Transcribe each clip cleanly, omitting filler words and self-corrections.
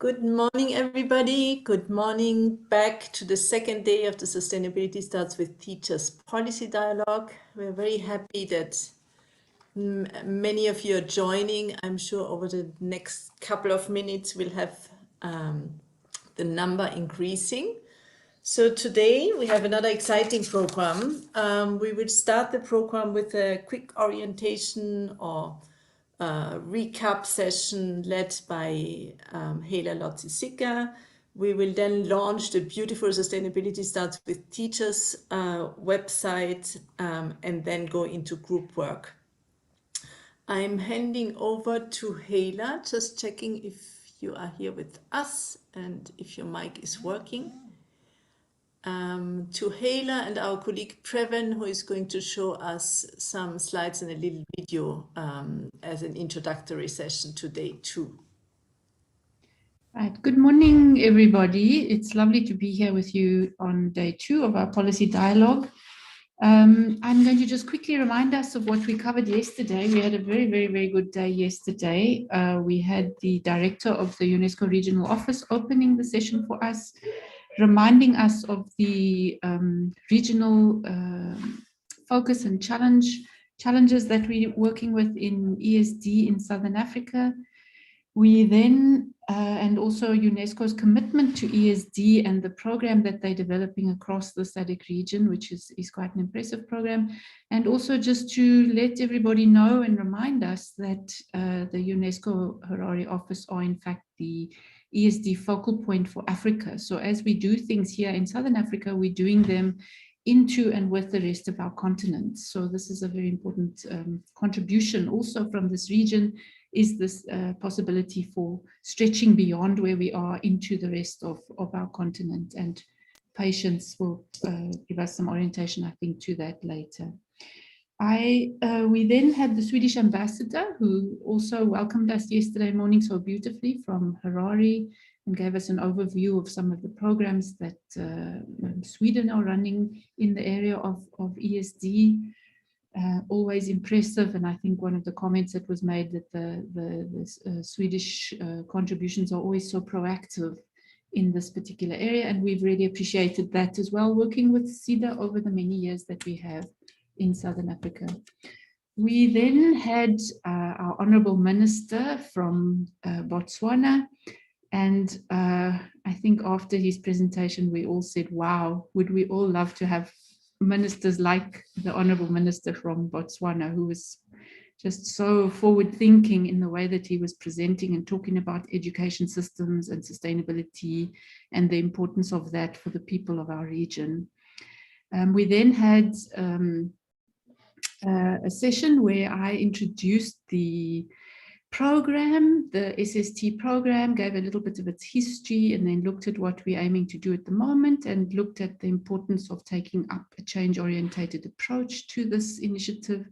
Good morning, everybody. Good morning. Back to the second day of the Sustainability Starts with Teachers Policy Dialogue. We're very happy that many of you are joining. I'm sure over the next couple of minutes we'll have the number increasing. So today we have another exciting program. We will start the program with a quick orientation or recap session led by Hela Lotzisika. We will then launch the beautiful Sustainability Starts with Teachers website and then go into group work. I'm handing over to Hela, just checking if you are here with us and if your mic is working. To Hela and our colleague Preven, who is going to show us some slides and a little video as an introductory session to day 2. Right. Good morning, everybody. It's lovely to be here with you on day 2 of our policy dialogue. I'm going to just quickly remind us of what we covered yesterday. We had a very, very, very good day yesterday. We had the director of the UNESCO Regional Office opening the session for us, reminding us of the regional focus and challenges that we're working with in ESD in Southern Africa. We then, and also UNESCO's commitment to ESD and the program that they're developing across the SADC region, which is quite an impressive program. And also just to let everybody know and remind us that the UNESCO Harare office are in fact the ESD focal point for Africa. So as we do things here in Southern Africa, we're doing them into and with the rest of our continent. So this is a very important contribution also from this region, is this possibility for stretching beyond where we are into the rest of our continent. And patients will give us some orientation, I think, to that later. We then had the Swedish ambassador, who also welcomed us yesterday morning so beautifully from Harare, and gave us an overview of some of the programs that Sweden are running in the area of ESD. Always impressive, and I think one of the comments that was made that the Swedish contributions are always so proactive in this particular area, and we've really appreciated that as well, working with SIDA over the many years that we have in Southern Africa. We then had our Honourable Minister from Botswana, and I think after his presentation we all said, wow, would we all love to have ministers like the Honourable Minister from Botswana, who was just so forward-thinking in the way that he was presenting and talking about education systems and sustainability and the importance of that for the people of our region. We then had a session where I introduced the program, the SST program, gave a little bit of its history, and then looked at what we're aiming to do at the moment, and looked at the importance of taking up a change-orientated approach to this initiative,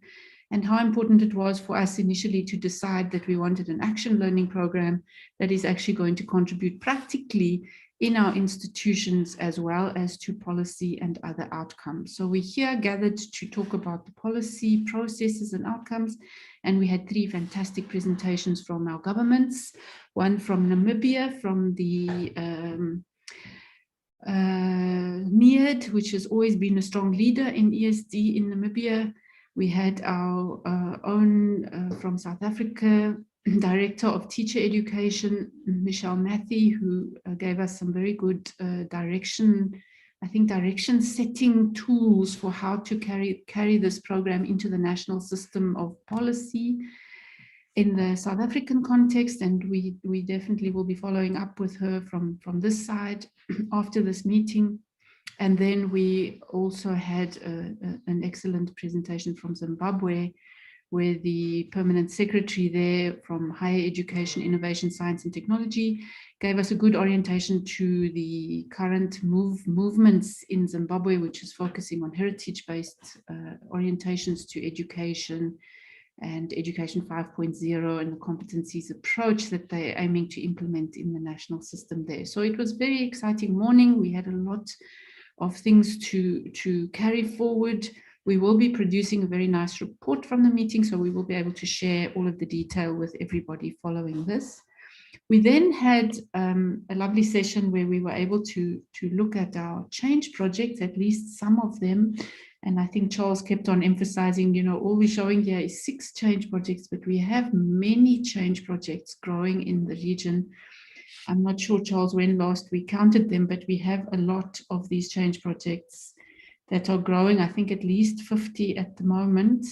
and how important it was for us initially to decide that we wanted an action learning program that is actually going to contribute practically in our institutions as well as to policy and other outcomes. So we're here gathered to talk about the policy processes and outcomes, and we had 3 fantastic presentations from our governments, one from Namibia, from the NIAD, which has always been a strong leader in ESD in Namibia. We had our own from South Africa, Director of Teacher Education, Michelle Matthew, who gave us some very good direction setting tools for how to carry this program into the national system of policy. in the South African context, and we definitely will be following up with her from this side after this meeting. And then we also had an excellent presentation from Zimbabwe, where the permanent secretary there from Higher Education, Innovation, Science and Technology gave us a good orientation to the current movements in Zimbabwe, which is focusing on heritage-based orientations to education and Education 5.0 and the competencies approach that they're aiming to implement in the national system there. So it was a very exciting morning. We had a lot of things to carry forward. We will be producing a very nice report from the meeting, so we will be able to share all of the detail with everybody following this. We then had a lovely session where we were able to look at our change projects, at least some of them. And I think Charles kept on emphasizing, you know, all we're showing here is 6 change projects, but we have many change projects growing in the region. I'm not sure, Charles, when last we counted them, but we have a lot of these change projects that are growing. I think at least 50 at the moment,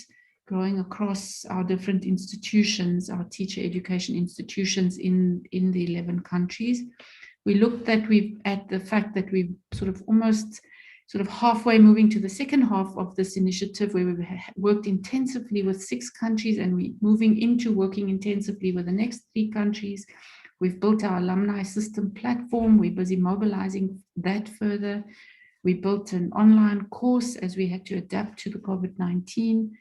growing across our different institutions, our teacher education institutions in the 11 countries. We looked at the fact that we've almost halfway moving to the second half of this initiative, where we've worked intensively with 6 countries, and we're moving into working intensively with the next 3 countries. We've built our alumni system platform. We're busy mobilizing that further. We built an online course as we had to adapt to the COVID-19.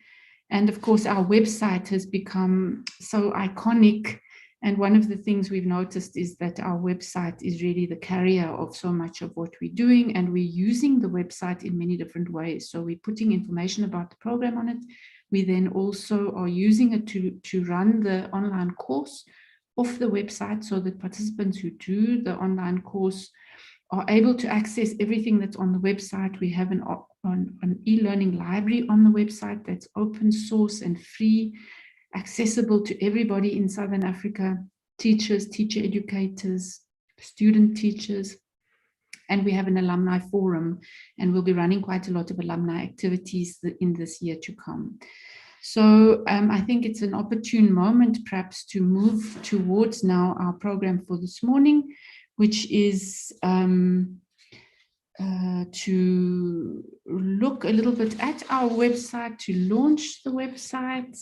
And of course, our website has become so iconic. And one of the things we've noticed is that our website is really the carrier of so much of what we're doing. And we're using the website in many different ways. So we're putting information about the program on it. We then also are using it to run the online course off the website, so that participants who do the online course are able to access everything that's on the website. We have an e-learning library on the website that's open source and free, accessible to everybody in Southern Africa, teachers, teacher educators, student teachers. And we have an alumni forum, and we'll be running quite a lot of alumni activities in this year to come. So I think it's an opportune moment perhaps to move towards now our program for this morning, which is to look a little bit at our website, to launch the website.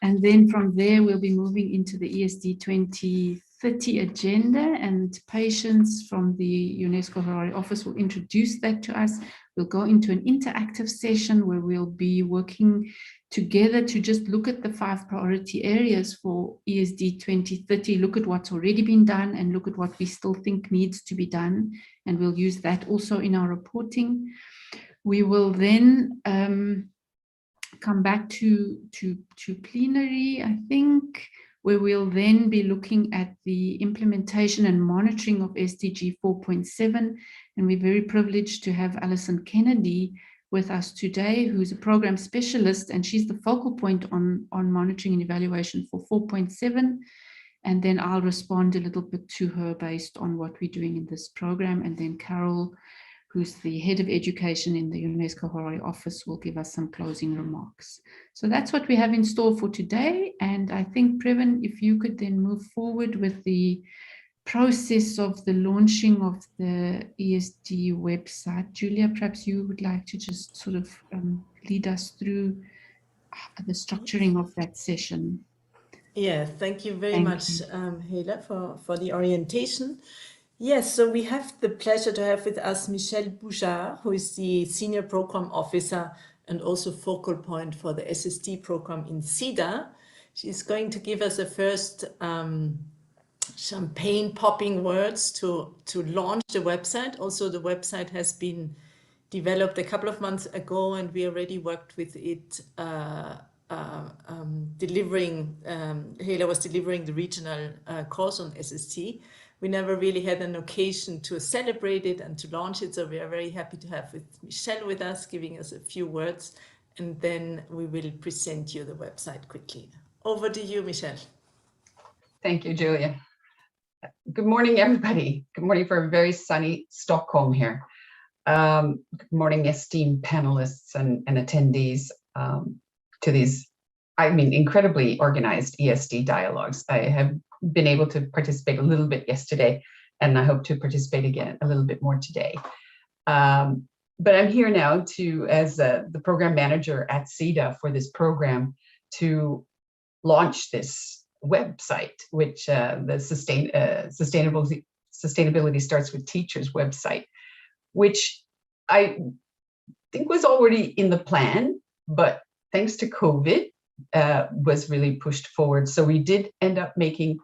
And then from there, we'll be moving into the ESD 2030 agenda, and patients from the UNESCO Harare office will introduce that to us. We'll go into an interactive session where we'll be working together to just look at the 5 priority areas for ESD 2030, look at what's already been done and look at what we still think needs to be done. And we'll use that also in our reporting. We will then come back to plenary, I think, where we'll then be looking at the implementation and monitoring of SDG 4.7. And we're very privileged to have Alison Kennedy with us today, who's a program specialist, and she's the focal point on monitoring and evaluation for 4.7. And then I'll respond a little bit to her based on what we're doing in this program. And then Carol, who's the head of education in the UNESCO Harare office, will give us some closing remarks. So that's what we have in store for today. And I think, Previn, if you could then move forward with the process of the launching of the ESD website. Julia, perhaps you would like to just sort of lead us through the structuring of that session. Yeah, thank you very much, Hela, for the orientation. Yes, so we have the pleasure to have with us Michelle Boujard, who is the Senior Program Officer and also focal point for the SST program in SIDA. She's going to give us a first champagne-popping words to launch the website. Also, the website has been developed a couple of months ago, and we already worked with it Hela was delivering the regional course on SST. We never really had an occasion to celebrate it and to launch it, so we are very happy to have Michelle with us, giving us a few words, and then we will present you the website quickly. Over to you, Michelle. Thank you, Julia. Good morning, everybody. Good morning for a very sunny Stockholm here. Good morning, esteemed panelists and attendees to these incredibly organized ESD dialogues. I have been able to participate a little bit yesterday, and I hope to participate again a little bit more today. But I'm here now as the program manager at CEDA for this program to launch this website, which the Sustainability Starts with Teachers website, which I think was already in the plan, but thanks to COVID, was really pushed forward. So we did end up making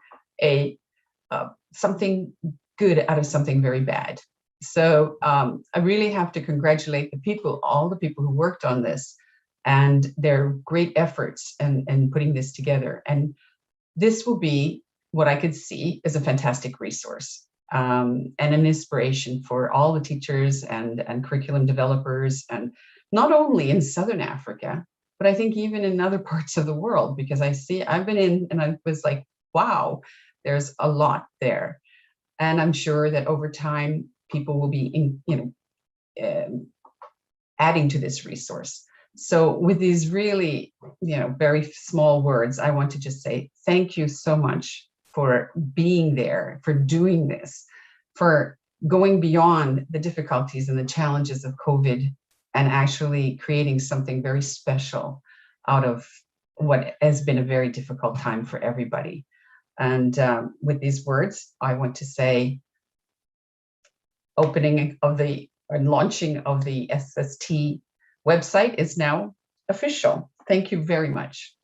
something good out of something very bad. So I really have to congratulate all the people who worked on this and their great efforts and putting this together. And this will be what I could see as a fantastic resource and an inspiration for all the teachers and curriculum developers, and not only in Southern Africa, but I think even in other parts of the world, because I've been in and I was like, wow, there's a lot there. And I'm sure that over time, people will be adding to this resource. So with these really, very small words, I want to just say thank you so much for being there, for doing this, for going beyond the difficulties and the challenges of COVID and actually creating something very special out of what has been a very difficult time for everybody. And with these words, I want to say launching of the SST website is now official. Thank you very much.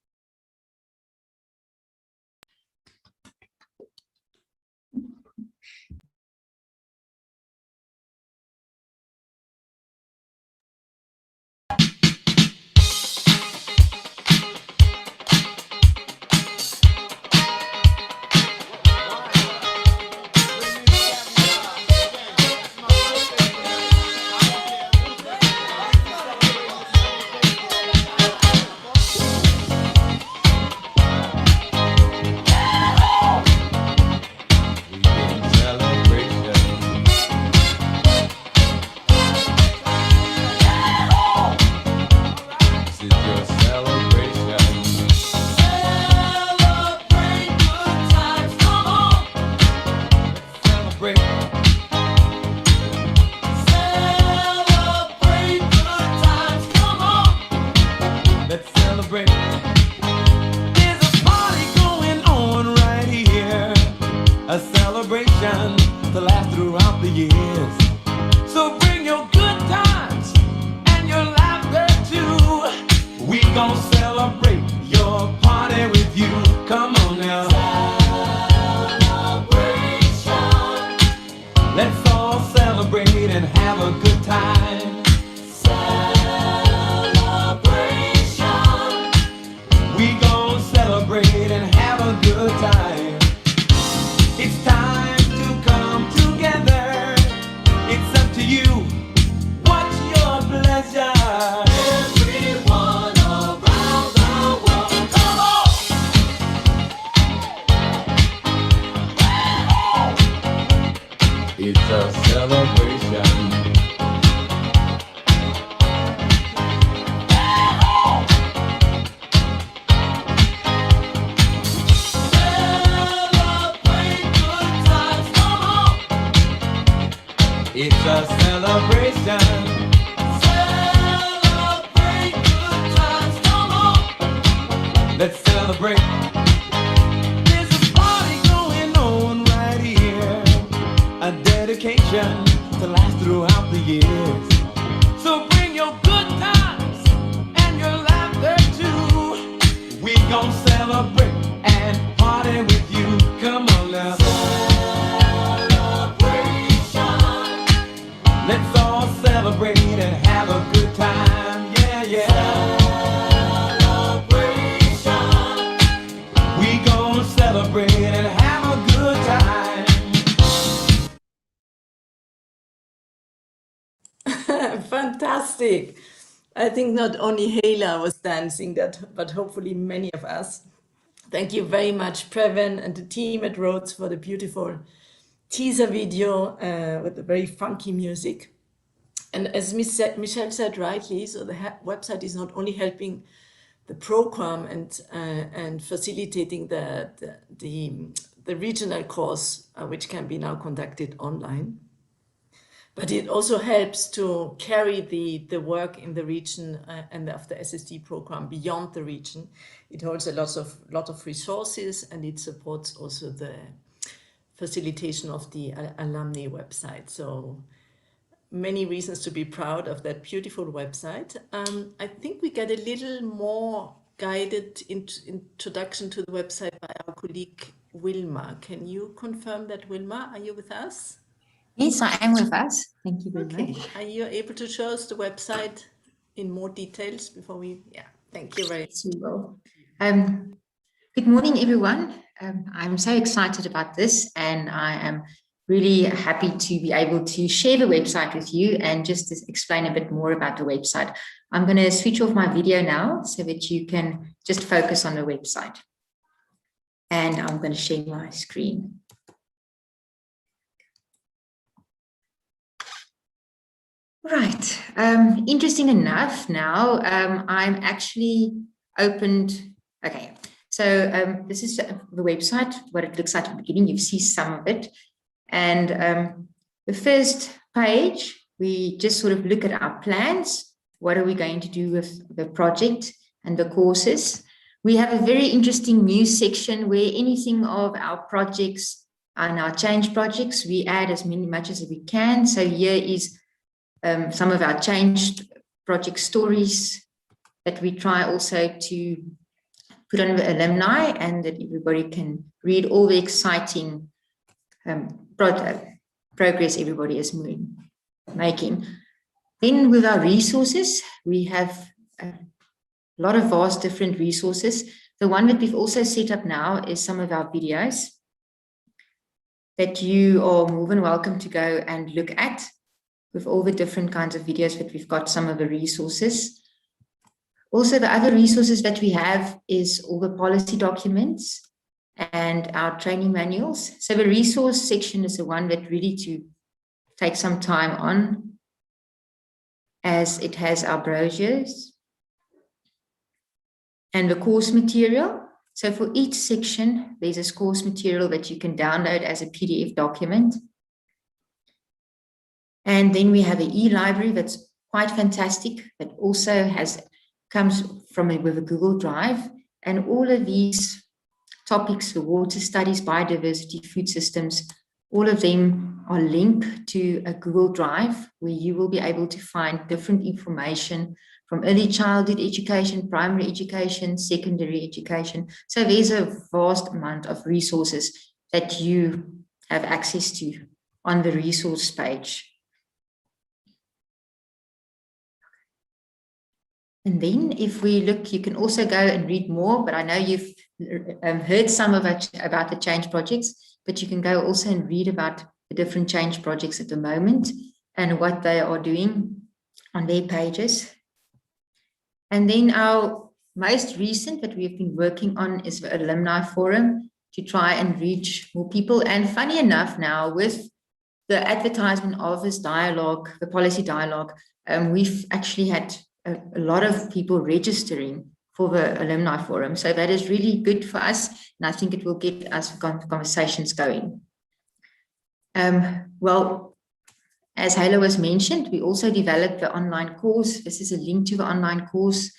To last throughout the years. So bring your good times and your laughter too. We gon' celebrate your party with you. Come on now. Celebration. Let's all celebrate and have a good time. Celebration. We gon' celebrate and have a good time. It's time. It's up to you. What's your pleasure? Everyone around the world, come on! It's a celebration. It's a celebration. Celebrate good times, come on. Let's celebrate. There's a party going on right here. A dedication to last throughout the years. So bring your good times and your laughter too. We gon' celebrate and party with you. Come on now. Let's all celebrate and have a good time, yeah, yeah. Celebration. We gon' celebrate and have a good time. Fantastic. I think not only Hala was dancing that, but hopefully many of us. Thank you very much, Previn and the team at Rhodes, for the beautiful teaser video with the very funky music. And as Michelle said rightly, so the website is not only helping program and facilitating the regional course, which can be now conducted online. But it also helps to carry the work in the region and of the SSD program beyond the region. It holds a lot of resources, and it supports also the facilitation of the alumni website. So many reasons to be proud of that beautiful website. I think we get a little more guided introduction to the website by our colleague Wilma. Can you confirm that, Wilma? Are you with us? Yes, I am with us. Thank you very much. Are you able to show us the website in more details before we? Yeah, thank you very much. Yes, we will. Good morning, everyone. I'm so excited about this, and I am really happy to be able to share the website with you and just to explain a bit more about the website. I'm going to switch off my video now so that you can just focus on the website. And I'm going to share my screen. Right. Interesting enough now, I'm actually opened. Okay. So this is the website, what it looks like at the beginning. You see some of it. And the first page, we just sort of look at our plans. What are we going to do with the project and the courses? We have a very interesting news section where anything of our projects and our change projects, we add as much as we can. So here is some of our change project stories that we try also to put on the alumni, and that everybody can read all the exciting progress everybody is making. Then with our resources, we have a lot of vast different resources. The one that we've also set up now is some of our videos that you are more than welcome to go and look at, with all the different kinds of videos that we've got, some of the resources. Also, the other resources that we have is all the policy documents and our training manuals. So the resource section is the one that really to take some time on, as it has our brochures and the course material. So for each section, there's a course material that you can download as a PDF document. And then we have an e-library that's quite fantastic, that also comes from with a Google Drive. And all of these topics, the water studies, biodiversity, food systems, all of them are linked to a Google Drive, where you will be able to find different information from early childhood education, primary education, secondary education. So there's a vast amount of resources that you have access to on the resource page. And then if we look, you can also go and read more, but I know you've heard some of it about the change projects, but you can go also and read about the different change projects at the moment and what they are doing on their pages. And then our most recent that we've been working on is the Alumni Forum, to try and reach more people. And funny enough now, with the advertisement of this dialogue, the policy dialogue, we've actually had a lot of people registering for the Alumni Forum. So that is really good for us. And I think it will get us conversations going. Well, as Halo was mentioned, we also developed the online course. This is a link to the online course.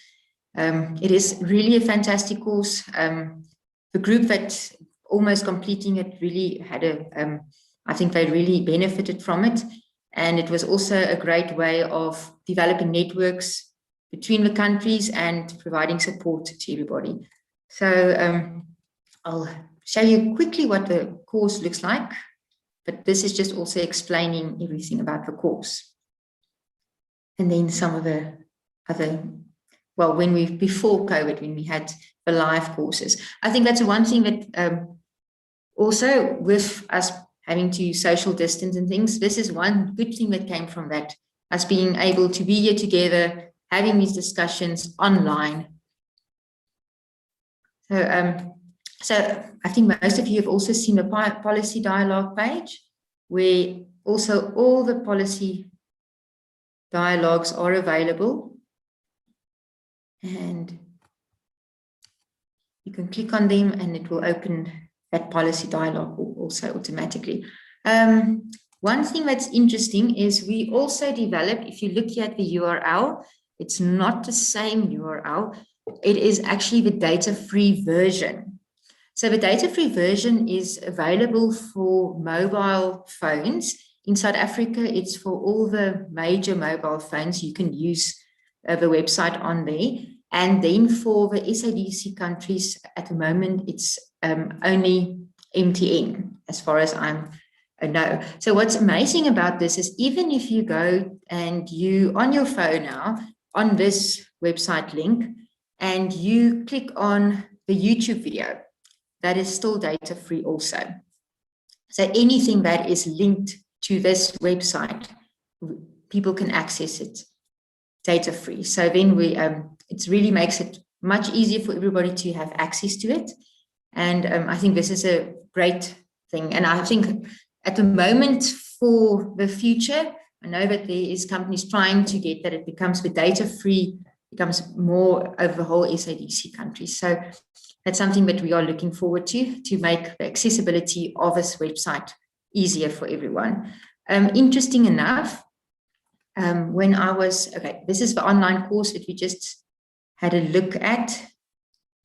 It is really a fantastic course. The group that almost completing it really had I think they really benefited from it. And it was also a great way of developing networks between the countries and providing support to everybody. So I'll show you quickly what the course looks like, but this is just also explaining everything about the course. And then some of the other, well, before COVID, when we had the live courses. I think that's one thing that also with us having to social distance and things, this is one good thing that came from that, us being able to be here together, having these discussions online. So I think most of you have also seen the policy dialogue page, where also all the policy dialogues are available. And You can click on them and it will open that policy dialogue also automatically. One thing that's interesting is we also developed, if you look here at the URL, it's not the same URL. It is actually the data-free version. So the data-free version is available for mobile phones. In South Africa, it's for all the major mobile phones. You can use the website on there. And then for the SADC countries, at the moment, it's only MTN, as far as I know. So what's amazing about this is even if you go and you, on your phone now, on this website link, and you click on the YouTube video, that is still data-free also. So anything that is linked to this website, people can access it data-free. So then it really makes it much easier for everybody to have access to it. And I think this is a great thing. And I think at the moment for the future, I know that there is companies trying to get that it becomes the data-free, becomes more over the whole SADC countries. So that's something that we are looking forward to make the accessibility of this website easier for everyone. Interesting enough, when I was, okay, this is the online course that we just had a look at,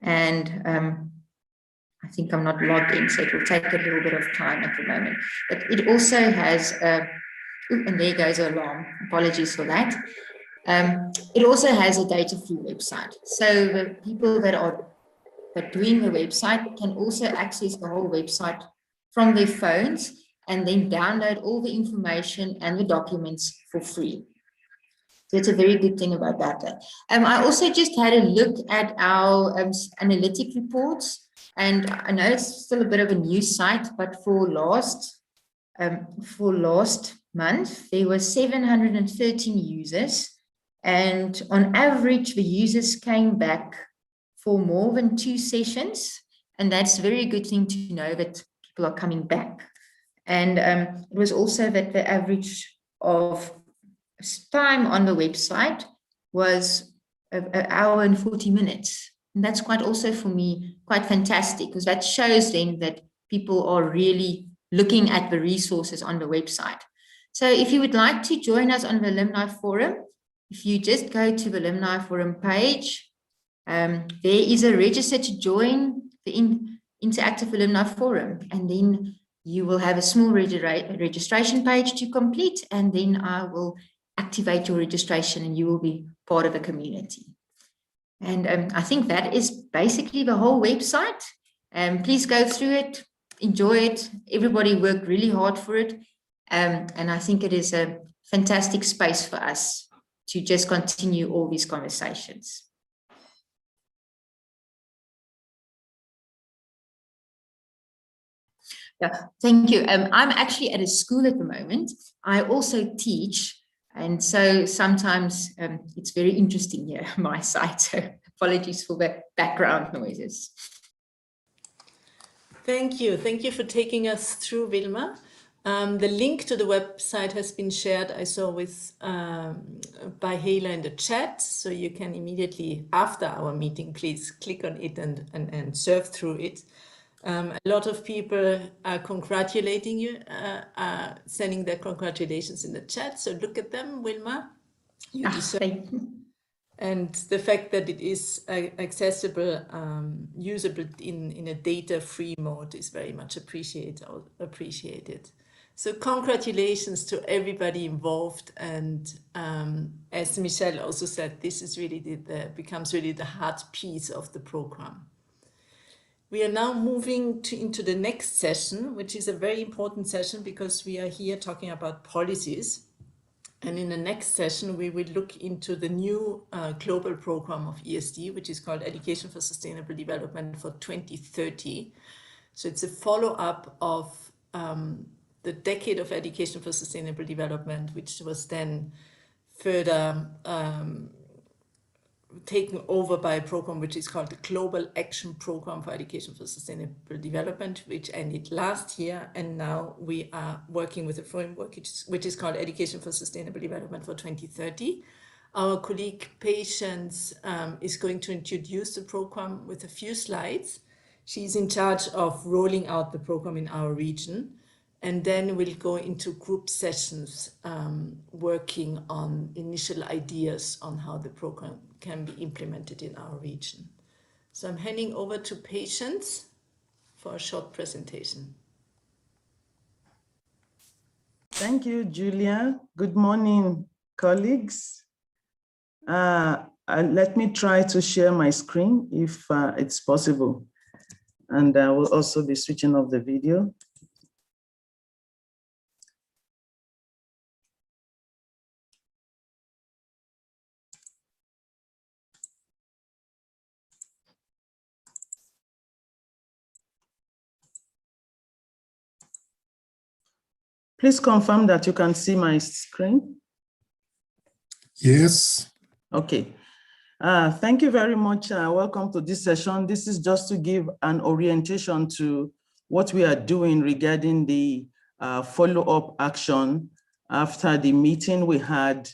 and I think I'm not logged in, so it will take a little bit of time at the moment. But it also has, and there goes the alarm, apologies for that. It also has a data-free website. So the people that are doing the website can also access the whole website from their phones and then download all the information and the documents for free. So it's a very good thing about that. I also just had a look at our analytic reports, and I know it's still a bit of a new site, but for last month, there were 713 users, and on average, the users came back for more than 2 sessions, and that's a very good thing to know that people are coming back. And it was also that the average of time on the website was an hour and 40 minutes. And that's quite also for me, quite fantastic, because that shows then that people are really looking at the resources on the website. So if you would like to join us on the Alumni Forum, if you just go to the Alumni Forum page, there is a register to join the Interactive Alumni Forum, and then you will have a small registration page to complete, and then I will activate your registration and you will be part of the community. And I think that is basically the whole website. Please go through it, enjoy it. Everybody worked really hard for it. And I think it is a fantastic space for us to just continue all these conversations. Yeah, thank you. I'm actually at a school at the moment. I also teach, and so sometimes it's very interesting here on my side. So apologies for the background noises. Thank you. Thank you for taking us through, Wilma. The link to the website has been shared, I saw, with by Hala in the chat. So you can immediately, after our meeting, please click on it and surf through it. A lot of people are congratulating you, sending their congratulations in the chat. So look at them, Wilma. You deserve. And the fact that it is accessible, usable in a data-free mode is very much appreciated. So congratulations to everybody involved. And as Michelle also said, this is really becomes really the heart piece of the program. We are now moving into the next session, which is a very important session because we are here talking about policies. And in the next session, we will look into the new global program of ESD, which is called Education for Sustainable Development for 2030. So it's a follow-up of the Decade of Education for Sustainable Development, which was then further taken over by a program which is called the Global Action Program for Education for Sustainable Development, which ended last year. And now we are working with a framework which is called Education for Sustainable Development for 2030. Our colleague Patience is going to introduce the program with a few slides. She's in charge of rolling out the program in our region. And then we'll go into group sessions working on initial ideas on how the program can be implemented in our region. So I'm handing over to Patience for a short presentation. Thank you, Julia. Good morning, colleagues. Let me try to share my screen if it's possible. And I will also be switching off the video. Please confirm that you can see my screen. Yes. Okay. Thank you very much. Welcome to this session. This is just to give an orientation to what we are doing regarding the follow-up action after the meeting we had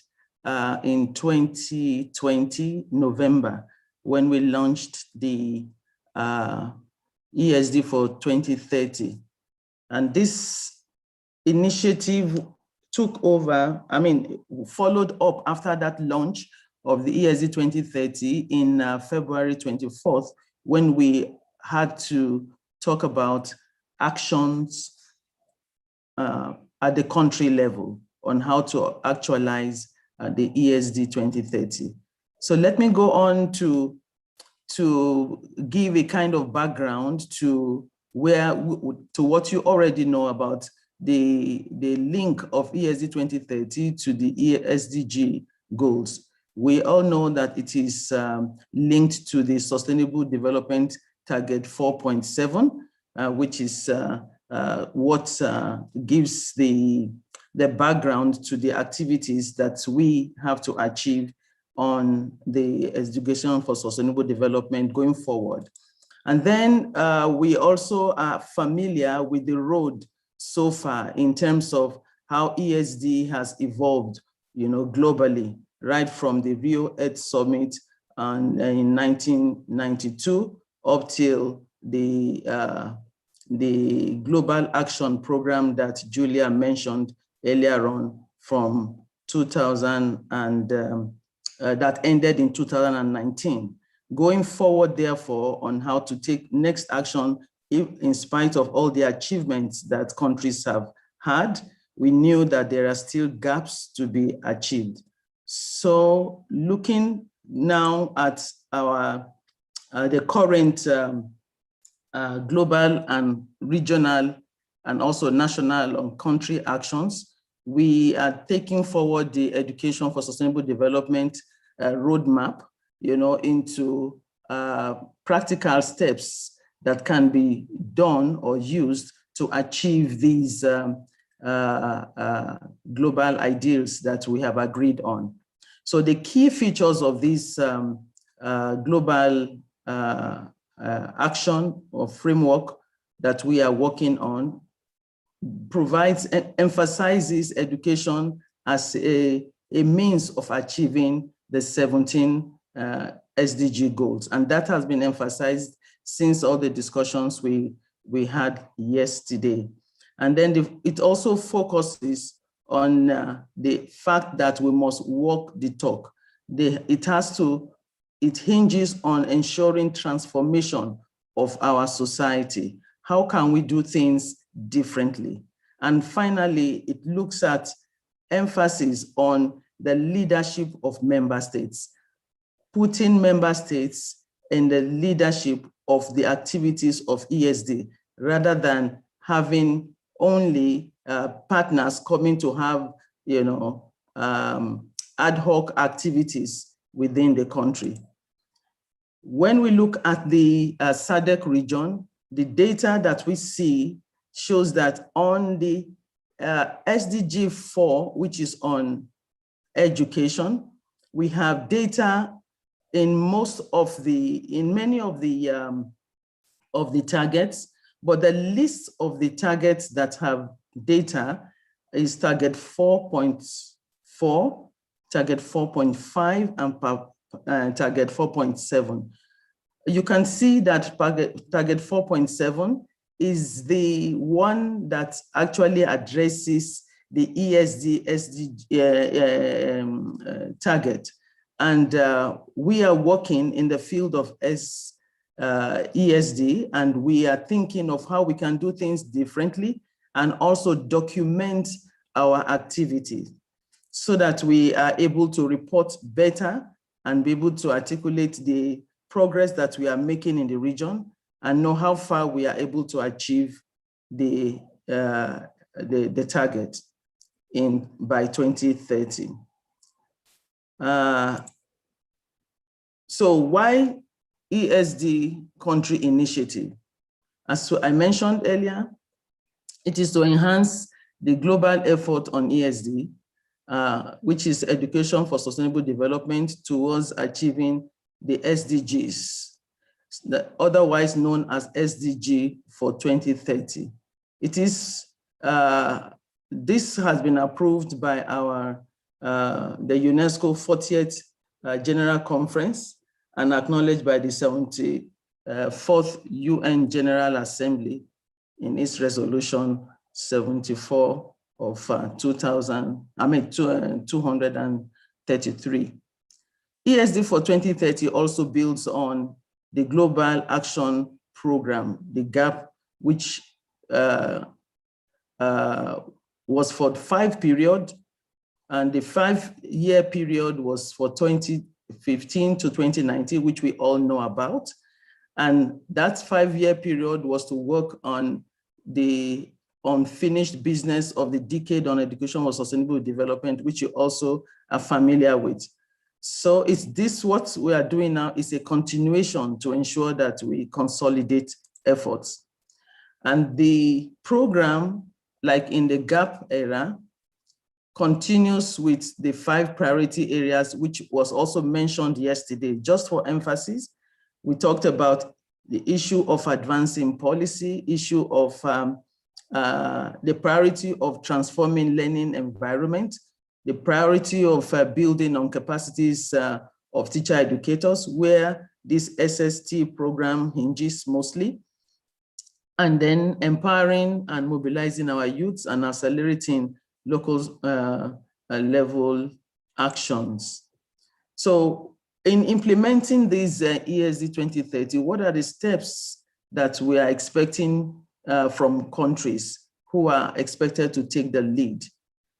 in 2020, November, when we launched the ESD for 2030. And this initiative followed up after that launch of the ESD 2030 in February 24th, when we had to talk about actions at the country level on how to actualize the ESD 2030. So let me go on to give a kind of background to what you already know about the link of ESD 2030 to the SDG goals. We all know that it is linked to the Sustainable Development Target 4.7, which is what gives the background to the activities that we have to achieve on the Education for Sustainable Development going forward. And then we also are familiar with the road so far in terms of how ESD has evolved, globally, right from the Rio Earth Summit in 1992 up till the Global Action Program that Julia mentioned earlier on from 2000 and that ended in 2019. Going forward, therefore, on how to take next action, in spite of all the achievements that countries have had, we knew that there are still gaps to be achieved. So looking now at the current global and regional and also national and country actions, we are taking forward the Education for Sustainable Development roadmap, into practical steps that can be done or used to achieve these global ideals that we have agreed on. So the key features of this global action or framework that we are working on emphasizes education as a means of achieving the 17 SDG goals. And that has been emphasized since all the discussions we had yesterday. And then it also focuses on the fact that we must walk the talk. It hinges on ensuring transformation of our society. How can we do things differently? And finally, it looks at emphasis on the leadership of member states, putting member states in the leadership of the activities of ESD, rather than having only partners coming to have, ad hoc activities within the country. When we look at the SADC region, the data that we see shows that on the SDG 4, which is on education, we have data in many of the targets, but the list of the targets that have data is target 4.4, target 4.5 and target 4.7. You can see that target 4.7 is the one that actually addresses the ESD target. And we are working in the field of ESD, and we are thinking of how we can do things differently and also document our activities so that we are able to report better and be able to articulate the progress that we are making in the region and know how far we are able to achieve the target by 2030. So why ESD country initiative? As I mentioned earlier, it is to enhance the global effort on ESD, which is education for sustainable development towards achieving the SDGs, otherwise known as SDG for 2030. It is, this has been approved by the UNESCO 40th General Conference and acknowledged by the 74th UN General Assembly in its resolution 74 of 233. ESD for 2030 also builds on the Global Action Program, the GAP, which was for 5 period, and the 5-year period was for 2015 to 2019, which we all know about. And that 5-year period was to work on the unfinished business of the decade on education for sustainable development, which you also are familiar with. So is this what we are doing now is a continuation to ensure that we consolidate efforts. And the program, like in the GAP era, continues with the 5 priority areas, which was also mentioned yesterday. Just for emphasis, we talked about the issue of advancing policy, issue of the priority of transforming learning environment, the priority of building on capacities of teacher educators, where this SST program hinges mostly, and then empowering and mobilizing our youths and accelerating local level actions. So in implementing these ESD 2030, what are the steps that we are expecting from countries who are expected to take the lead?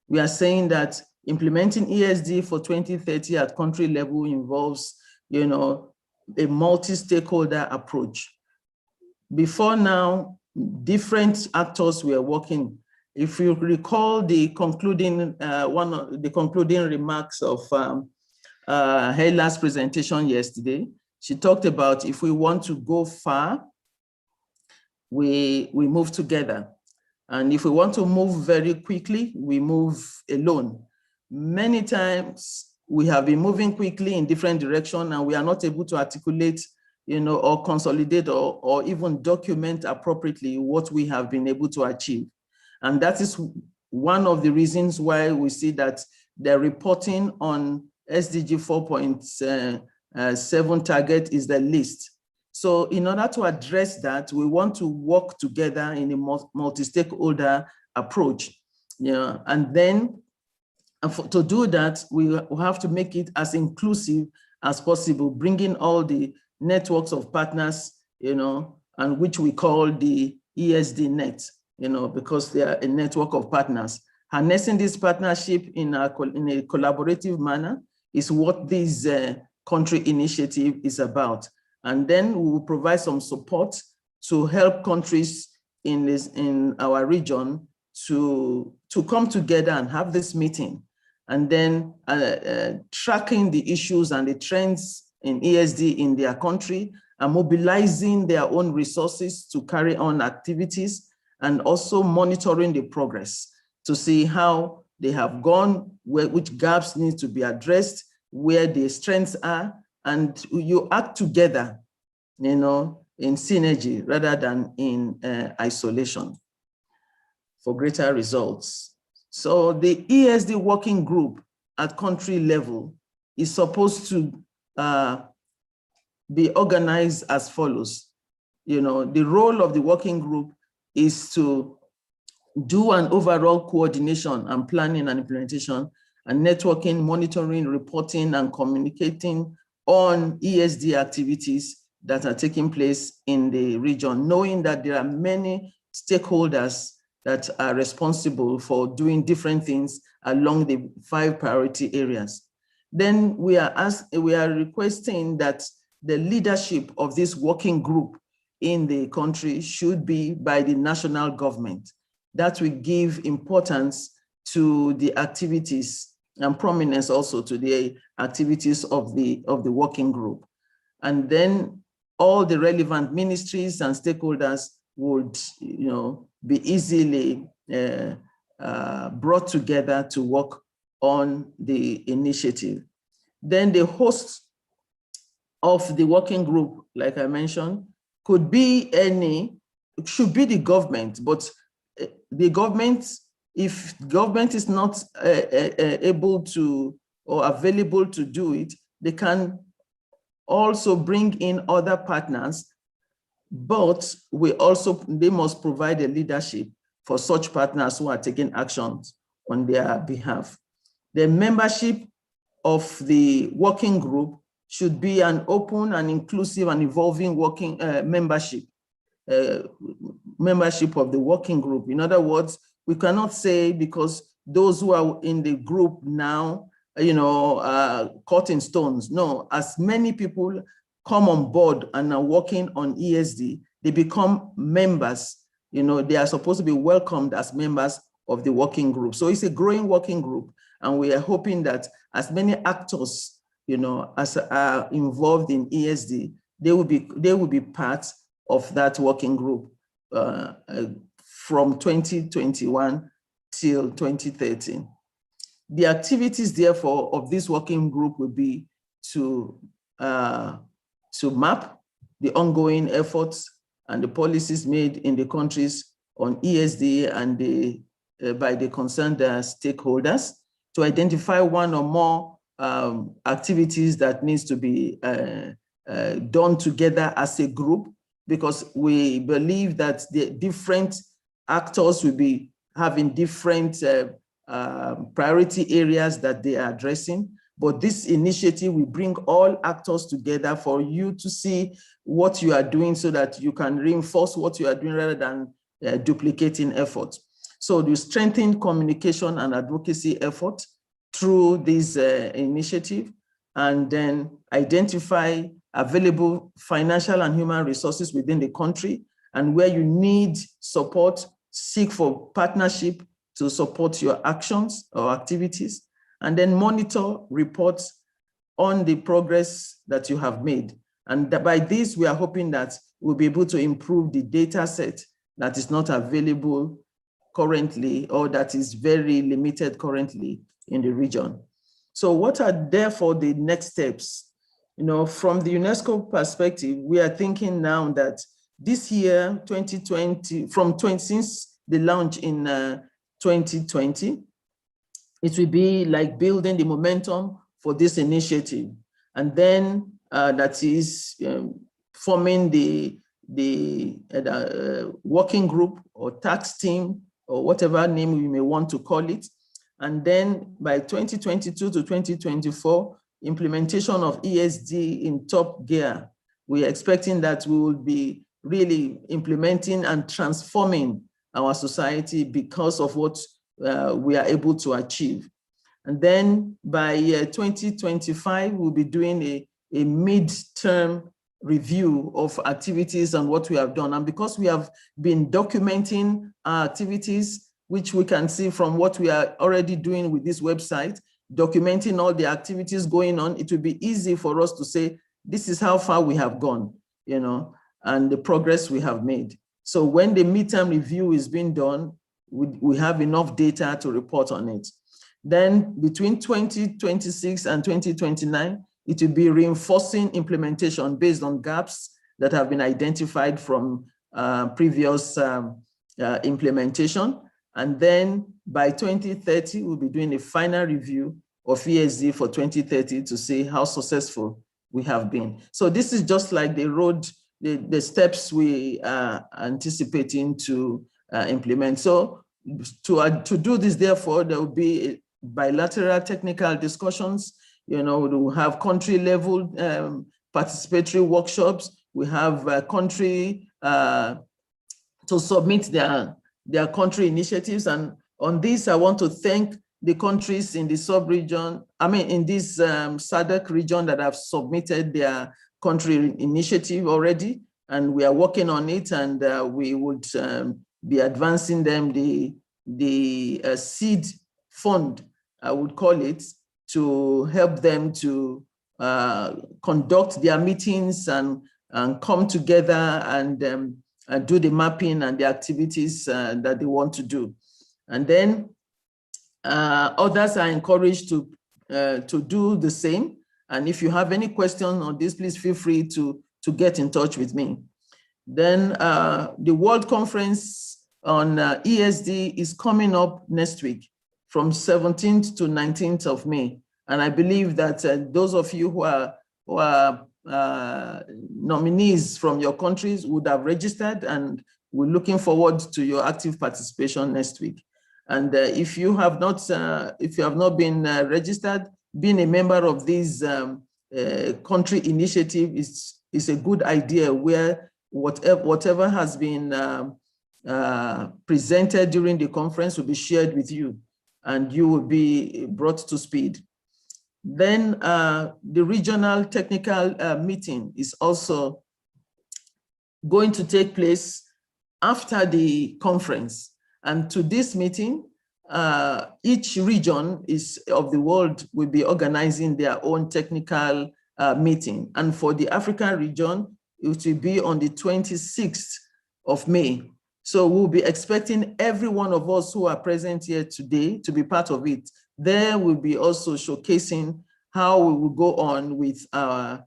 We are saying that implementing ESD for 2030 at country level involves, a multi-stakeholder approach. Before now, different actors were working. If you recall the concluding remarks of Heila's presentation yesterday, she talked about if we want to go far, we move together. And if we want to move very quickly, we move alone. Many times we have been moving quickly in different directions and we are not able to articulate, or consolidate or even document appropriately what we have been able to achieve. And that is one of the reasons why we see that the reporting on SDG 4.7 target is the least. So in order to address that, we want to work together in a multi-stakeholder approach. And then to do that, we have to make it as inclusive as possible, bringing all the networks of partners, and which we call the ESD net, because they are a network of partners. Harnessing this partnership in a collaborative manner is what this country initiative is about. And then we will provide some support to help countries in our region to come together and have this meeting, and then tracking the issues and the trends in ESD in their country and mobilizing their own resources to carry on activities, and also monitoring the progress to see how they have gone, which gaps need to be addressed, where the strengths are, and you act together, in synergy rather than in isolation for greater results. So the ESD working group at country level is supposed to be organized as follows. You know, the role of the working group is to do an overall coordination and planning and implementation and networking, monitoring, reporting, and communicating on ESD activities that are taking place in the region, knowing that there are many stakeholders that are responsible for doing different things along the 5 priority areas. Then we are requesting that the leadership of this working group in the country should be by the national government. That will give importance to the activities and prominence also to the activities of the working group. And then all the relevant ministries and stakeholders would, you know, be easily brought together to work on the initiative. Then the host of the working group, like I mentioned, should be the government, but the government, if government is not able to or available to do it, they can also bring in other partners, but they must provide a leadership for such partners who are taking actions on their behalf. The membership of the working group should be an open and inclusive and evolving working membership of the working group. In other words, we cannot say because those who are in the group now, you know, caught in stones. No, as many people come on board and are working on ESD, they become members. You know, they are supposed to be welcomed as members of the working group. So it's a growing working group, and we are hoping that as many actors, you know, as are involved in ESD, they will be part of that working group from 2021 till 2013. The activities, therefore, of this working group will be to map the ongoing efforts and the policies made in the countries on ESD and by the concerned stakeholders, to identify one or more activities that needs to be done together as a group, because we believe that the different actors will be having different priority areas that they are addressing. But this initiative will bring all actors together for you to see what you are doing so that you can reinforce what you are doing rather than duplicating efforts. So you strengthen communication and advocacy efforts through this initiative, and then identify available financial and human resources within the country, and where you need support, seek for partnership to support your actions or activities, and then monitor reports on the progress that you have made. And by this, we are hoping that we'll be able to improve the data set that is not available currently, or that is very limited currently in the region. So what are therefore the next steps? You know, from the UNESCO perspective, we are thinking now that this year, 2020, since the launch in 2020, it will be like building the momentum for this initiative. And then that is forming the working group or task team, or whatever name we may want to call it. And then by 2022 to 2024, implementation of ESD in top gear. We're expecting that we will be really implementing and transforming our society because of what we are able to achieve. And then by 2025, we'll be doing a mid-term review of activities and what we have done. And because we have been documenting our activities, which we can see from what we are already doing with this website, documenting all the activities going on, it will be easy for us to say, this is how far we have gone, you know, and the progress we have made. So when the midterm review is being done, we have enough data to report on it. Then between 2026 and 2029, it will be reinforcing implementation based on gaps that have been identified from previous implementation. And then by 2030, we'll be doing a final review of ESD for 2030 to see how successful we have been. So this is just like the road, the steps we are anticipating to implement. So to do this, therefore, there will be bilateral technical discussions. We'll have country level participatory workshops. We have country to submit their country initiatives. And on this, I want to thank the countries in the sub-region, in this SADC region that have submitted their country initiative already. And we are working on it, and we would be advancing them the seed fund, I would call it, to help them to conduct their meetings and come together and do the mapping and the activities that they want to do. And then others are encouraged to do the same. And if you have any questions on this, please feel free to get in touch with me. Then the World Conference on ESD is coming up next week from 17th to 19th of May. And I believe that those of you who are nominees from your countries would have registered, and we're looking forward to your active participation next week. And if you have not been registered, being a member of this country initiative is a good idea, where whatever has been presented during the conference will be shared with you, and you will be brought to speed. Then the regional technical meeting is also going to take place after the conference. And to this meeting, each region of the world will be organizing their own technical meeting. And for the African region, it will be on the 26th of May. So we'll be expecting every one of us who are present here today to be part of it. There will be also showcasing how we will go on with our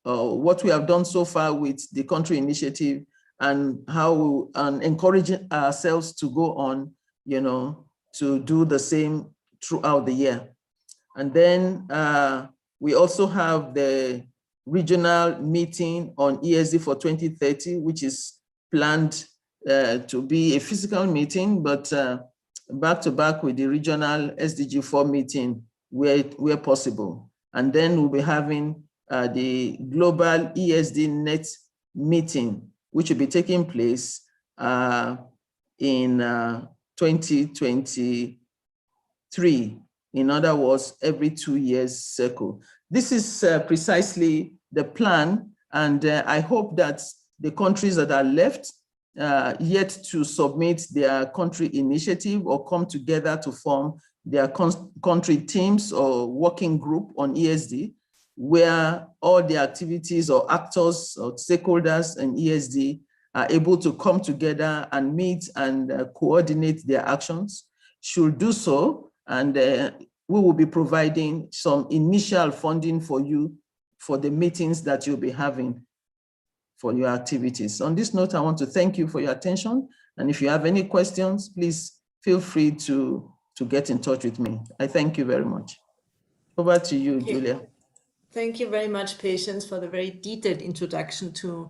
what we have done so far with the country initiative, and how we encouraging ourselves to go on, to do the same throughout the year. And then we also have the regional meeting on ESD for 2030, which is planned to be a physical meeting, but back to back with the regional SDG 4 meeting where possible. And then we'll be having the global ESD net meeting, which will be taking place in 2023. In other words, every 2 years cycle. This is precisely the plan, and I hope that the countries that are left yet to submit their country initiative or come together to form their country teams or working group on ESD, where all the activities or actors or stakeholders in ESD are able to come together and meet and coordinate their actions, should do so. And we will be providing some initial funding for you for the meetings that you'll be having for your activities. On this note, I want to thank you for your attention. And if you have any questions, please feel free to get in touch with me. I thank you very much. Over to you, Julia. Thank you very much, Patience, for the very detailed introduction to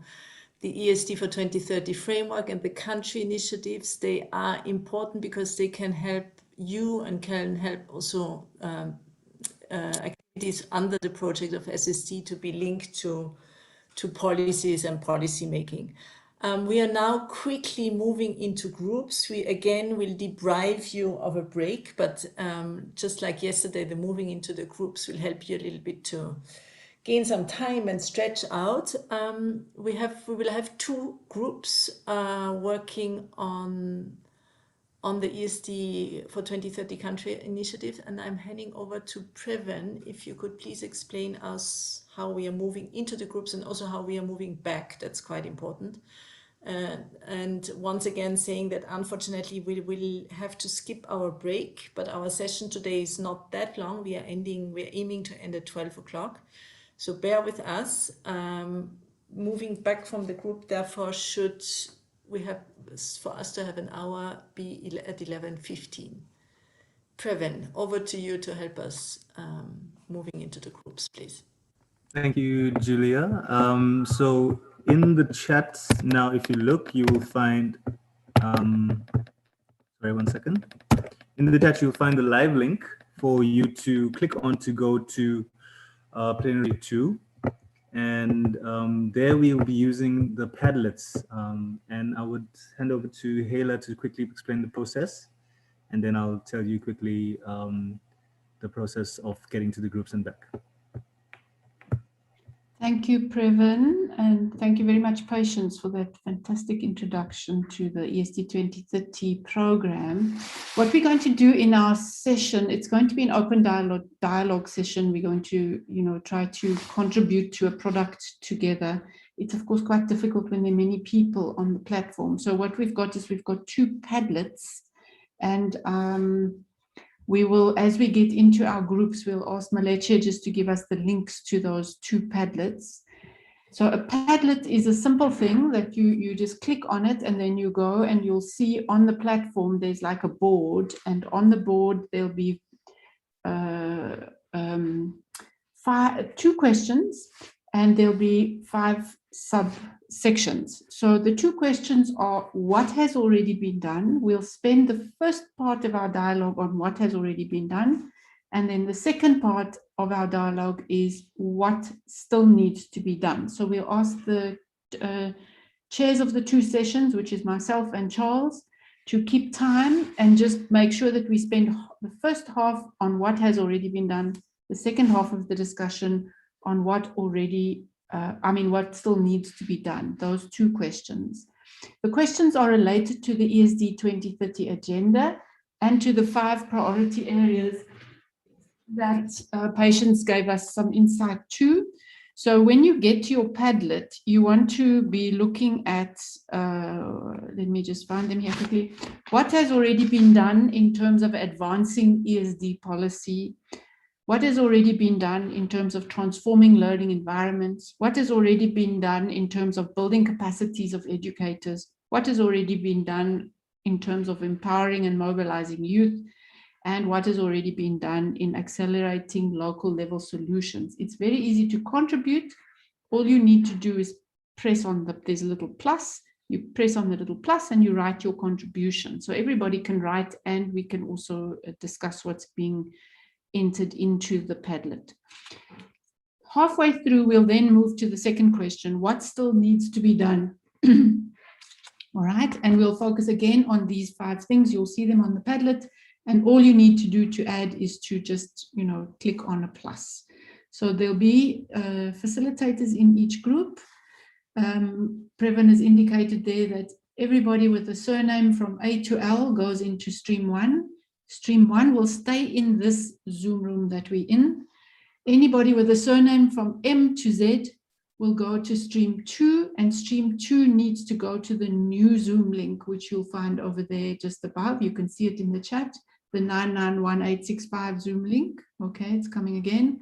the ESD for 2030 framework and the country initiatives. They are important because they can help you and can help also activities under the project of SSD to be linked to policies and policy making. We are now quickly moving into groups. We again will deprive you of a break, but just like yesterday, the moving into the groups will help you a little bit to gain some time and stretch out. We will have 2 groups working on the ESD for 2030 country initiative, and I'm handing over to Preven. If you could please explain us how we are moving into the groups and also how we are moving back. That's quite important. And once again, saying that unfortunately we will have to skip our break, but our session today is not that long. We're aiming to end at 12 o'clock. So bear with us. Moving back from the group, therefore, for us to have an hour, be at 11:15. Previn, over to you to help us moving into the groups, please. Thank you, Julia. So in the chat now, if you look, you will find, sorry, 1 second. In the chat, you'll find the live link for you to click on to go to Plenary 2. And there we will be using the Padlets. And I would hand over to Hala to quickly explain the process. And then I'll tell you quickly the process of getting to the groups and back. Thank you, Previn, and thank you very much, Patience, for that fantastic introduction to the ESD 2030 program. What we're going to do in our session, it's going to be an open dialogue session. We're going to, try to contribute to a product together. It's of course quite difficult when there are many people on the platform. So what we've got is we've got 2 Padlets, and we will, as we get into our groups, we'll ask Maleche just to give us the links to those 2 Padlets. So a Padlet is a simple thing that you just click on it, and then you go and you'll see on the platform there's like a board, and on the board there'll be 2 questions, and there'll be 5 subsections. So the 2 questions are what has already been done. We'll spend the first part of our dialogue on what has already been done. And then the second part of our dialogue is what still needs to be done. So we'll ask the chairs of the 2 sessions, which is myself and Charles, to keep time and just make sure that we spend the first half on what has already been done, the second half of the discussion on what already what still needs to be done, those 2 questions. The questions are related to the ESD 2030 agenda and to the 5 priority areas that Patience gave us some insight to. So when you get to your Padlet, you want to be looking at, let me just find them here quickly, what has already been done in terms of advancing ESD policy. What has already been done in terms of transforming learning environments? What has already been done in terms of building capacities of educators? What has already been done in terms of empowering and mobilizing youth? And what has already been done in accelerating local level solutions? It's very easy to contribute. All you need to do is press on there's a little plus. You press on the little plus and you write your contribution. So everybody can write, and we can also discuss what's being entered into the Padlet. Halfway through, we'll then move to the second question, what still needs to be done? All right, and we'll focus again on these 5 things. You'll see them on the Padlet, and all you need to do to add is to just, click on a plus. So there'll be facilitators in each group. Previn has indicated there that everybody with a surname from A to L goes into stream 1. Stream 1 will stay in this Zoom room that we're in. Anybody with a surname from M to Z will go to stream 2, and stream 2 needs to go to the new Zoom link, which you'll find over there just above. You can see it in the chat, the 991865 Zoom link. Okay, it's coming again.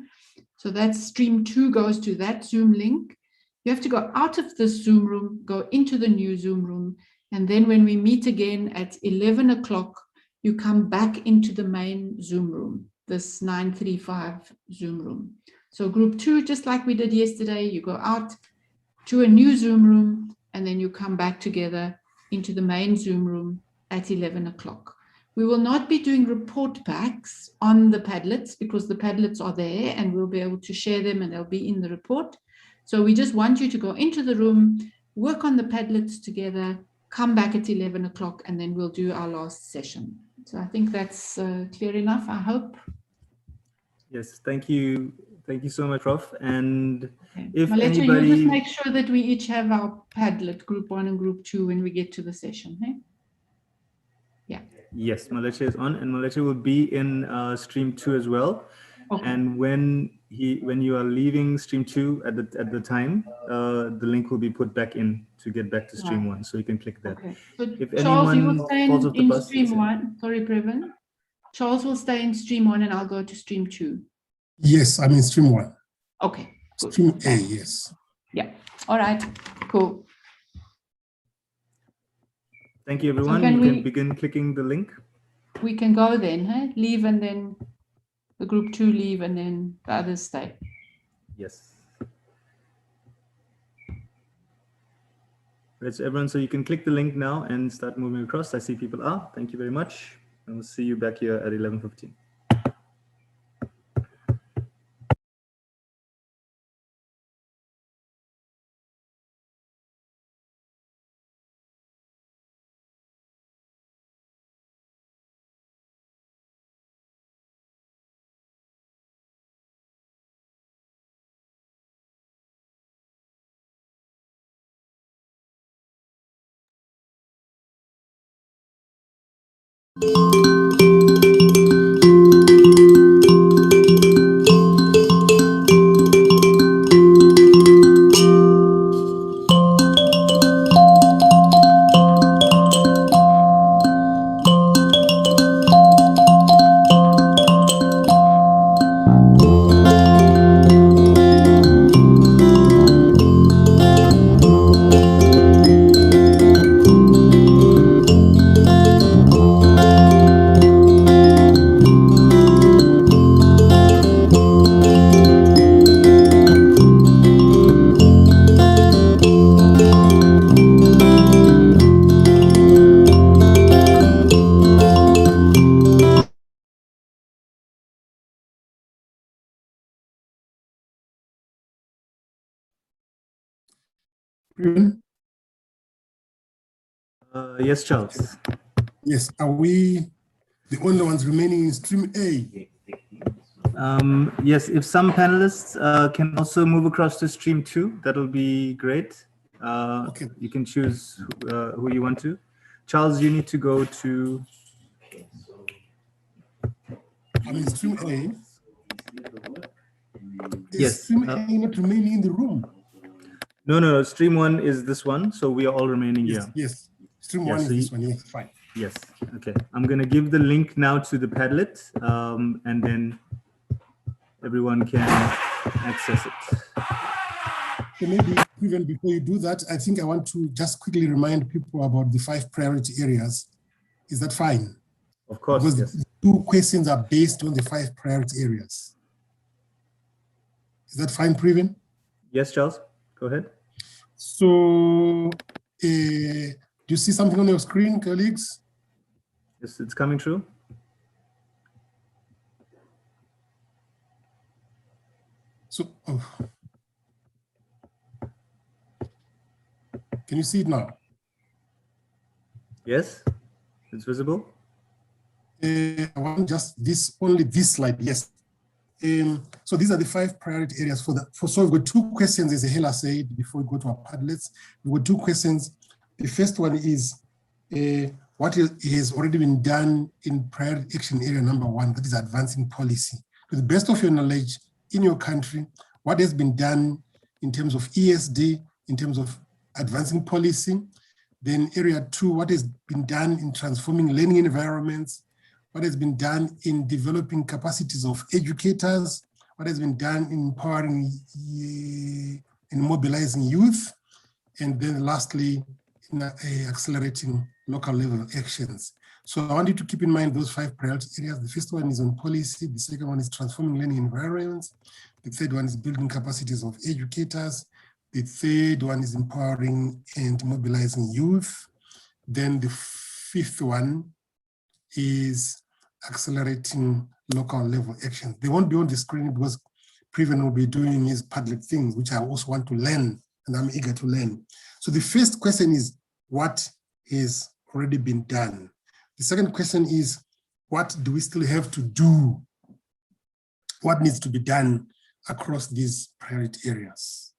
So that's stream 2 goes to that Zoom link. You have to go out of this Zoom room, go into the new Zoom room, and then when we meet again at 11 o'clock, you come back into the main Zoom room, this 935 Zoom room. So group 2, just like we did yesterday, you go out to a new Zoom room, and then you come back together into the main Zoom room at 11 o'clock. We will not be doing report packs on the Padlets because the Padlets are there and we'll be able to share them and they'll be in the report. So we just want you to go into the room, work on the Padlets together, come back at 11 o'clock, and then we'll do our last session. So I think that's clear enough, I hope. Yes, thank you. Thank you so much, Prof. And Okay. if Maleche, anybody... you just make sure that we each have our Padlet, group 1 and group 2, when we get to the session. Hey? Yeah. Yes, Maleche is on, and Maleche will be in stream 2 as well. Okay. And when you are leaving stream 2 at the time, the link will be put back in to get back to stream 1, so you can click that. Okay. So If Charles, you anyone will stay falls off the in bus, stream 1. Sorry, Previn. Charles will stay in stream 1 and I'll go to stream 2. Yes, I'm in stream 1. Okay. Good. Stream A, yes. Yeah. All right. Cool. Thank you, everyone. So you can begin clicking the link. we can go then, huh? Leave and then the group 2 leave and then the others stay. Yes. Right, so everyone, so you can click the link now and start moving across. I see people are. Thank you very much. And we'll see you back here at 11:15. Yes, Charles. Yes, are we the only ones remaining in stream A? Yes, if some panelists can also move across to stream 2, that'll be great. Okay. You can choose who you want to. Charles, you need to go to... I'm in stream A. Is Yes. stream A not remaining in the room? No. Stream 1 is this one, so we are all remaining Yes, here. yes. Stream Yeah, 1 is so this one, yes, fine. Yes. Okay. I'm going to give the link now to the Padlet, and then everyone can access it. So maybe even before you do that, I think I want to just quickly remind people about the 5 priority areas. Is that fine? Of course, because yes. the 2 questions are based on the 5 priority areas. Is that fine, Previn? Yes, Charles, go ahead. So, do you see something on your screen, colleagues? Yes, it's coming through. So, can you see it now? Yes, it's visible. I want just only this slide, yes. So these are the 5 priority areas so we've got 2 questions, as Hela said, before we go to our Padlets. We've got 2 questions. The first one is, what has already been done in priority action area number 1, that is advancing policy. To the best of your knowledge, in your country, what has been done in terms of ESD, in terms of advancing policy. Then area 2, what has been done in transforming learning environments, what has been done in developing capacities of educators, what has been done in empowering and mobilizing youth, and then lastly, in accelerating local level actions. So I want you to keep in mind those 5 priority areas. The first one is on policy, the second one is transforming learning environments, the third one is building capacities of educators, the third one is empowering and mobilizing youth, then the 5th one is accelerating local level actions. They won't be on the screen because Previn will be doing his Padlet things, which I also want to learn, and I'm eager to learn. So the first question is, what has already been done? The second question is, what do we still have to do? What needs to be done across these priority areas?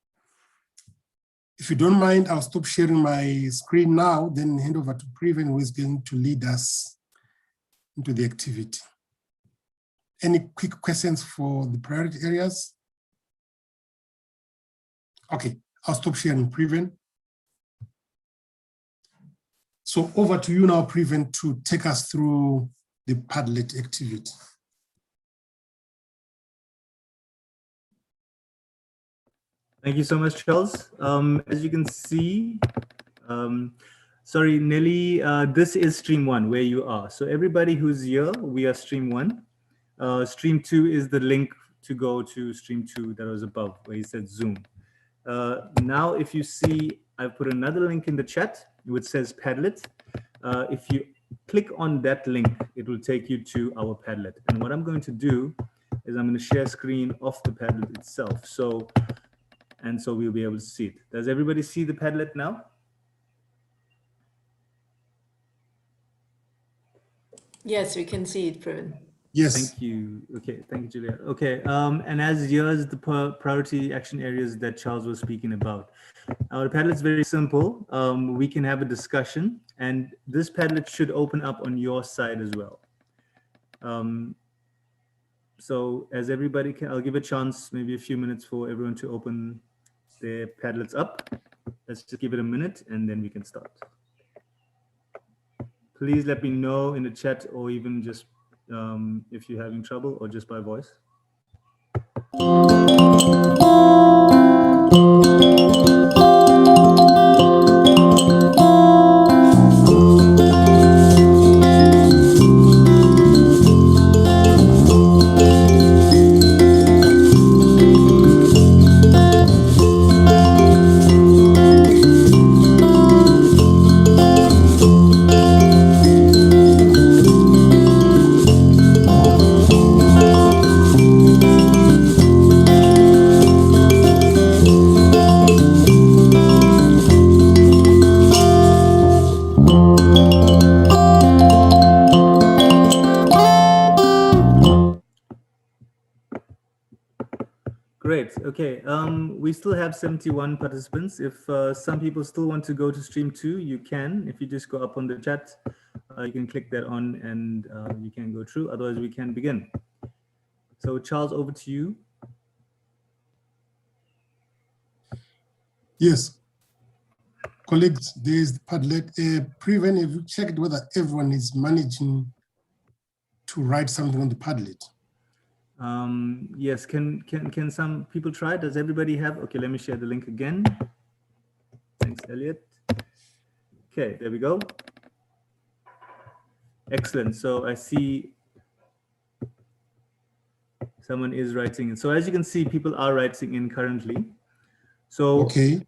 If you don't mind, I'll stop sharing my screen now, then hand over to Previn, who is going to lead us into the activity. Any quick questions for the priority areas? Okay, I'll stop sharing, Previn. So over to you now, Previn, to take us through the Padlet activity. Thank you so much, Charles. As you can see, Sorry, Nelly, this is stream 1 where you are. So everybody who's here, we are stream 1. Stream 2 is the link to go to stream 2 that was above where you said Zoom. Now, if you see, I've put another link in the chat which says Padlet. If you click on that link, it will take you to our Padlet. And what I'm going to do is I'm going to share screen of the Padlet itself. So we'll be able to see it. Does everybody see the Padlet now? Yes, we can see it, Pravin. Yes. Thank you. Okay, thank you, Julia. Okay, and as here's the priority action areas that Charles was speaking about. Our Padlet's very simple. We can have a discussion, and this Padlet should open up on your side as well. So as everybody can, I'll give a chance, maybe a few minutes for everyone to open their Padlets up. Let's just give it a minute, and then we can start. Please let me know in the chat, or even just if you're having trouble, or just by voice. Great. Okay. We still have 71 participants. If some people still want to go to stream 2, you can. If you just go up on the chat, you can click that on, and you can go through. Otherwise, we can begin. So, Charles, over to you. Yes. Colleagues, there is the Padlet. Preven, have you checked whether everyone is managing to write something on the Padlet? Yes, can some people try? Does everybody have? Okay, let me share the link again. Thanks, Elliot. Okay, there we go. Excellent. So I see someone is writing in. So as you can see, people are writing in currently. So okay.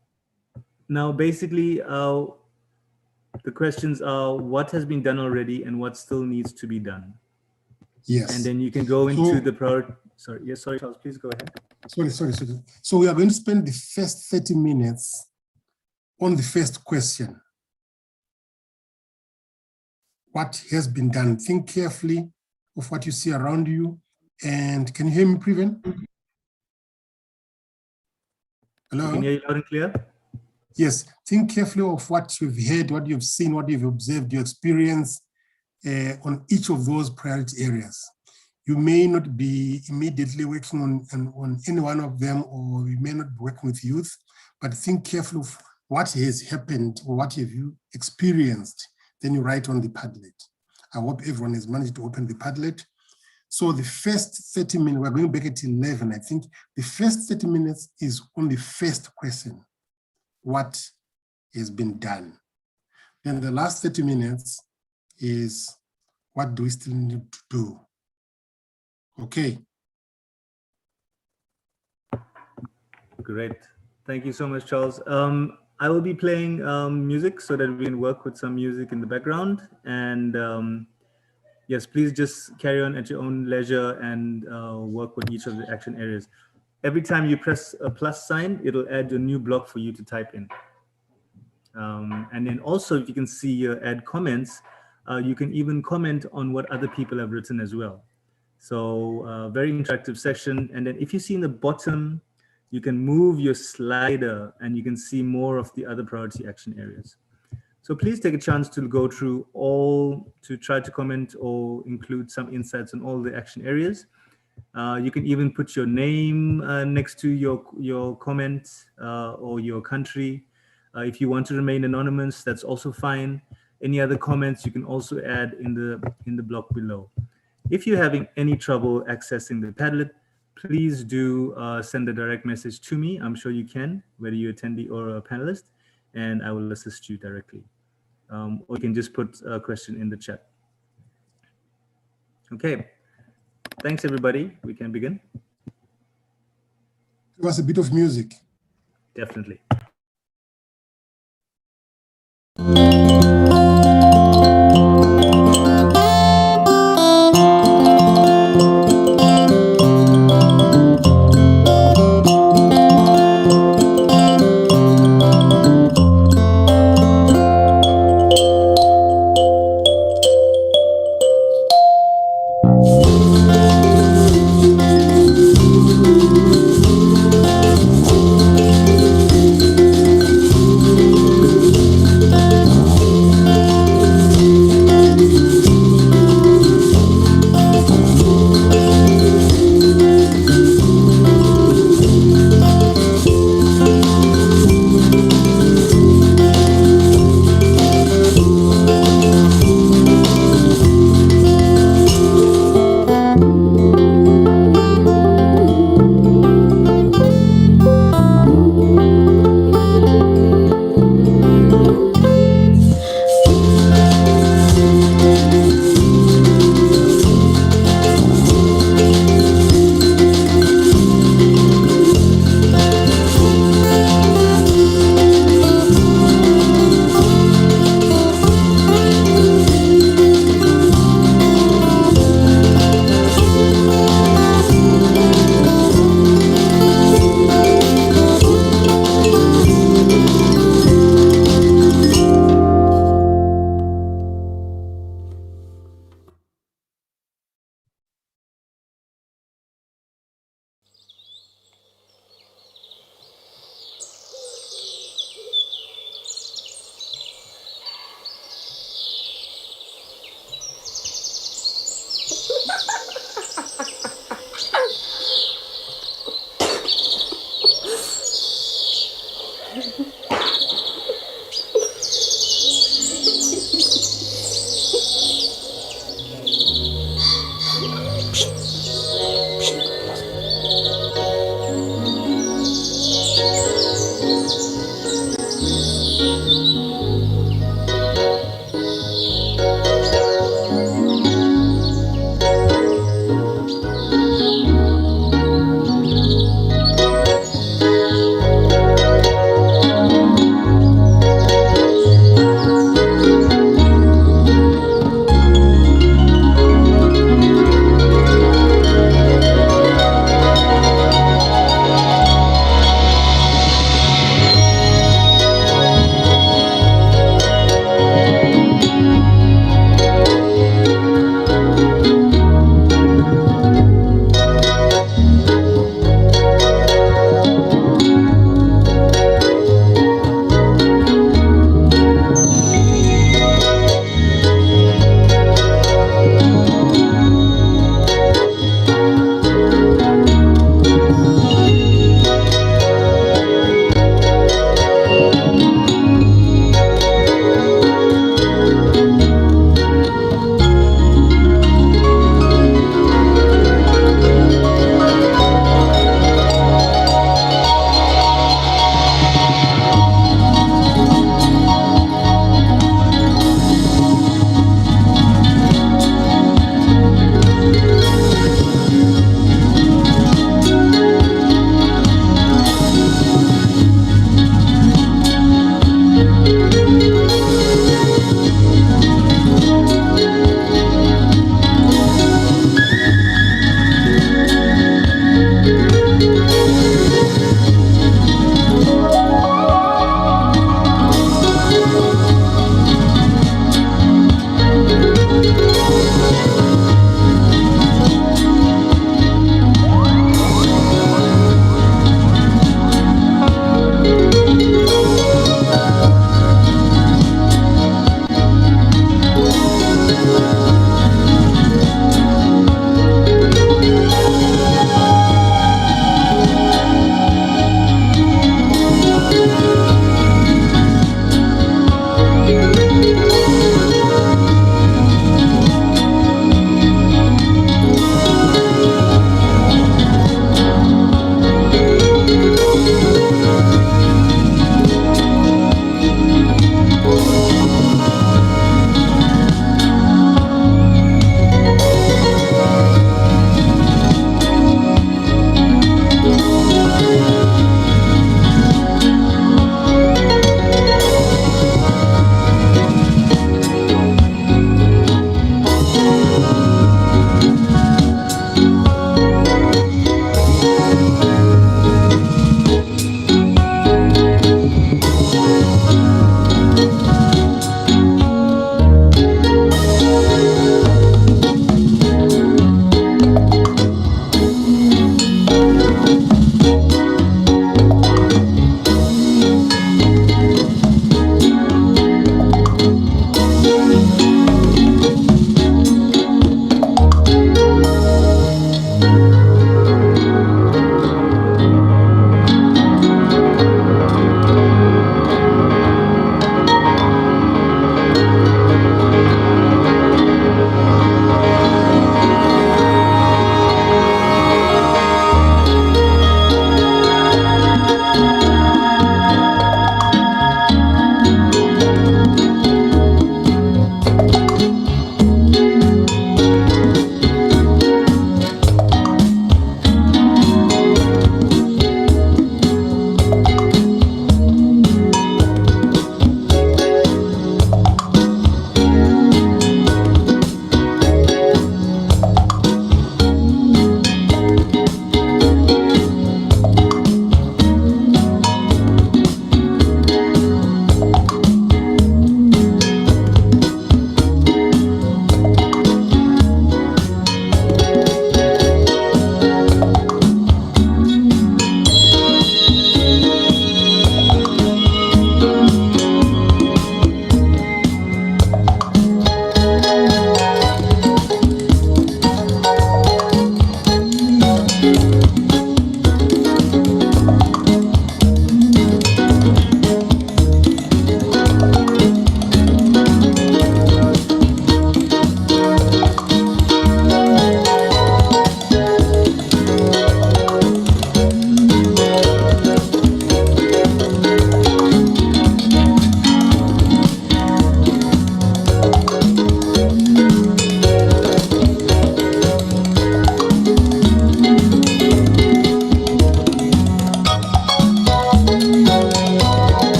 Now basically the questions are what has been done already and what still needs to be done. Yes. And then you can go into the priority. Sorry, yes, sorry, Charles, please go ahead. Sorry. So we are going to spend the first 30 minutes on the first question. What has been done? Think carefully of what you see around you. And can you hear me, Preven? Hello? I can hear you loud and clear. Yes, think carefully of what you've heard, what you've seen, what you've observed, your experience on each of those priority areas. You may not be immediately working on any one of them, or you may not be working with youth, but think carefully of what has happened or what have you experienced, then you write on the Padlet. I hope everyone has managed to open the Padlet. So the first 30 minutes, we're going back at 11, I think. The first 30 minutes is on the first question. What has been done? Then the last 30 minutes is what do we still need to do? Okay. Great. Thank you so much, Charles. I will be playing music so that we can work with some music in the background. And yes, please just carry on at your own leisure and work with each of the action areas. Every time you press a plus sign, it'll add a new block for you to type in. And then also, if you can see your add comments, you can even comment on what other people have written as well. So very interactive section. And then if you see in the bottom, you can move your slider and you can see more of the other priority action areas. So please take a chance to go through all, to try to comment or include some insights on all the action areas. You can even put your name next to your comment or your country. If you want to remain anonymous, that's also fine. Any other comments you can also add in the block below. If you're having any trouble accessing the Padlet, please do send a direct message to me. I'm sure you can, whether you're attendee or a panelist, and I will assist you directly. or you can just put a question in the chat. Okay, thanks everybody. We can begin. Give us a bit of music. Definitely.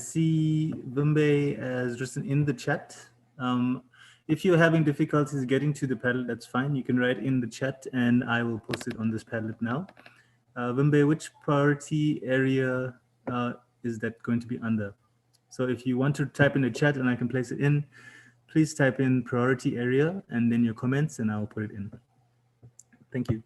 see Vimbe has written in the chat. If you're having difficulties getting to the Padlet, that's fine. You can write in the chat and I will post it on this Padlet now. Vimbe, which priority area is that going to be under? So if you want to type in the chat and I can place it in, please type in priority area and then your comments and I'll put it in. Thank you.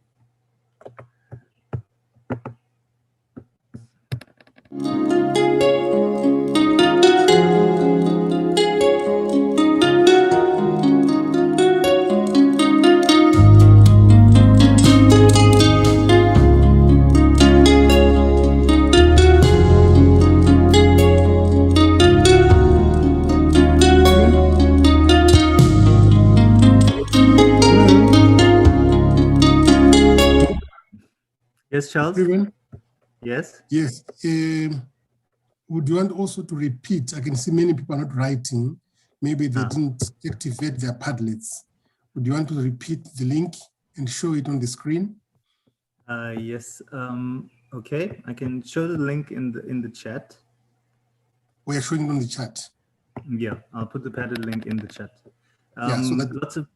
Yes, Charles? Everyone? Yes? Yes. Would you want also to repeat? I can see many people are not writing. Maybe they didn't activate their Padlets. Would you want to repeat the link and show it on the screen? Yes. Okay, I can show the link in the chat. We are showing it on the chat. Yeah, I'll put the Padlet link in the chat. Yeah, so that lots of,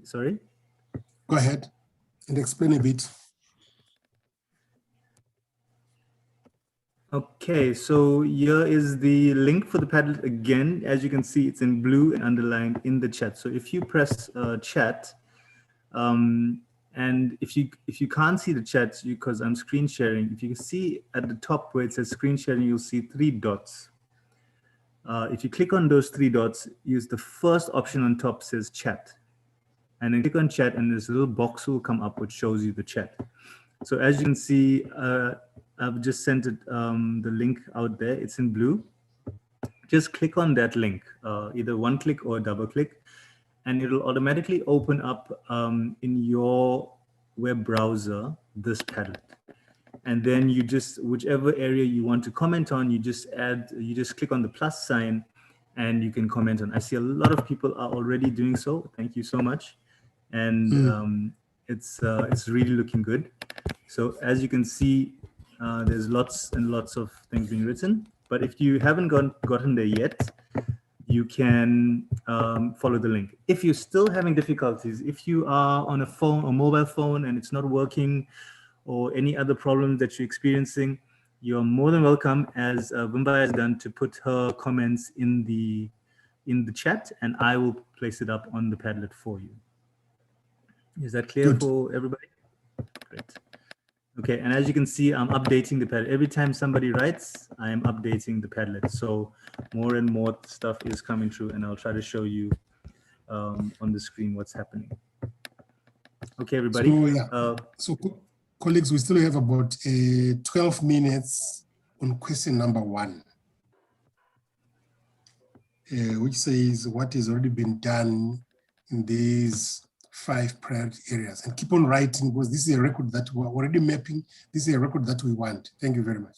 sorry? Go ahead and explain a bit. Okay, so here is the link for the Padlet again. As you can see, it's in blue and underlined in the chat. So if you press chat, and if you can't see the chat because I'm screen sharing, if you can see at the top where it says screen sharing, you'll see 3 dots. If you click on those 3 dots, use the first option on top says chat. And then click on chat and this little box will come up which shows you the chat. So as you can see, I've just sent it, the link out there. It's in blue. Just click on that link, either one click or double click, and it will automatically open up in your web browser this Padlet. And then you just, whichever area you want to comment on, you just click on the plus sign and you can comment on. I see a lot of people are already doing so. Thank you so much. And it's really looking good. So as you can see, there's lots and lots of things being written, but if you haven't gotten there yet, you can follow the link. If you're still having difficulties, if you are on a phone or mobile phone and it's not working or any other problem that you're experiencing, you're more than welcome, as Vimba has done, to put her comments in the chat and I will place it up on the Padlet for you. Is that clear for everybody? Great. Okay, and as you can see, I'm updating the Padlet. Every time somebody writes, I am updating the Padlet. So more and more stuff is coming through and I'll try to show you on the screen what's happening. Okay, everybody. So, yeah. So colleagues, we still have about 12 minutes on question number 1, which says what has already been done in these 5 priority areas, and keep on writing because this is a record that we're already mapping. This is a record that we want. Thank you very much.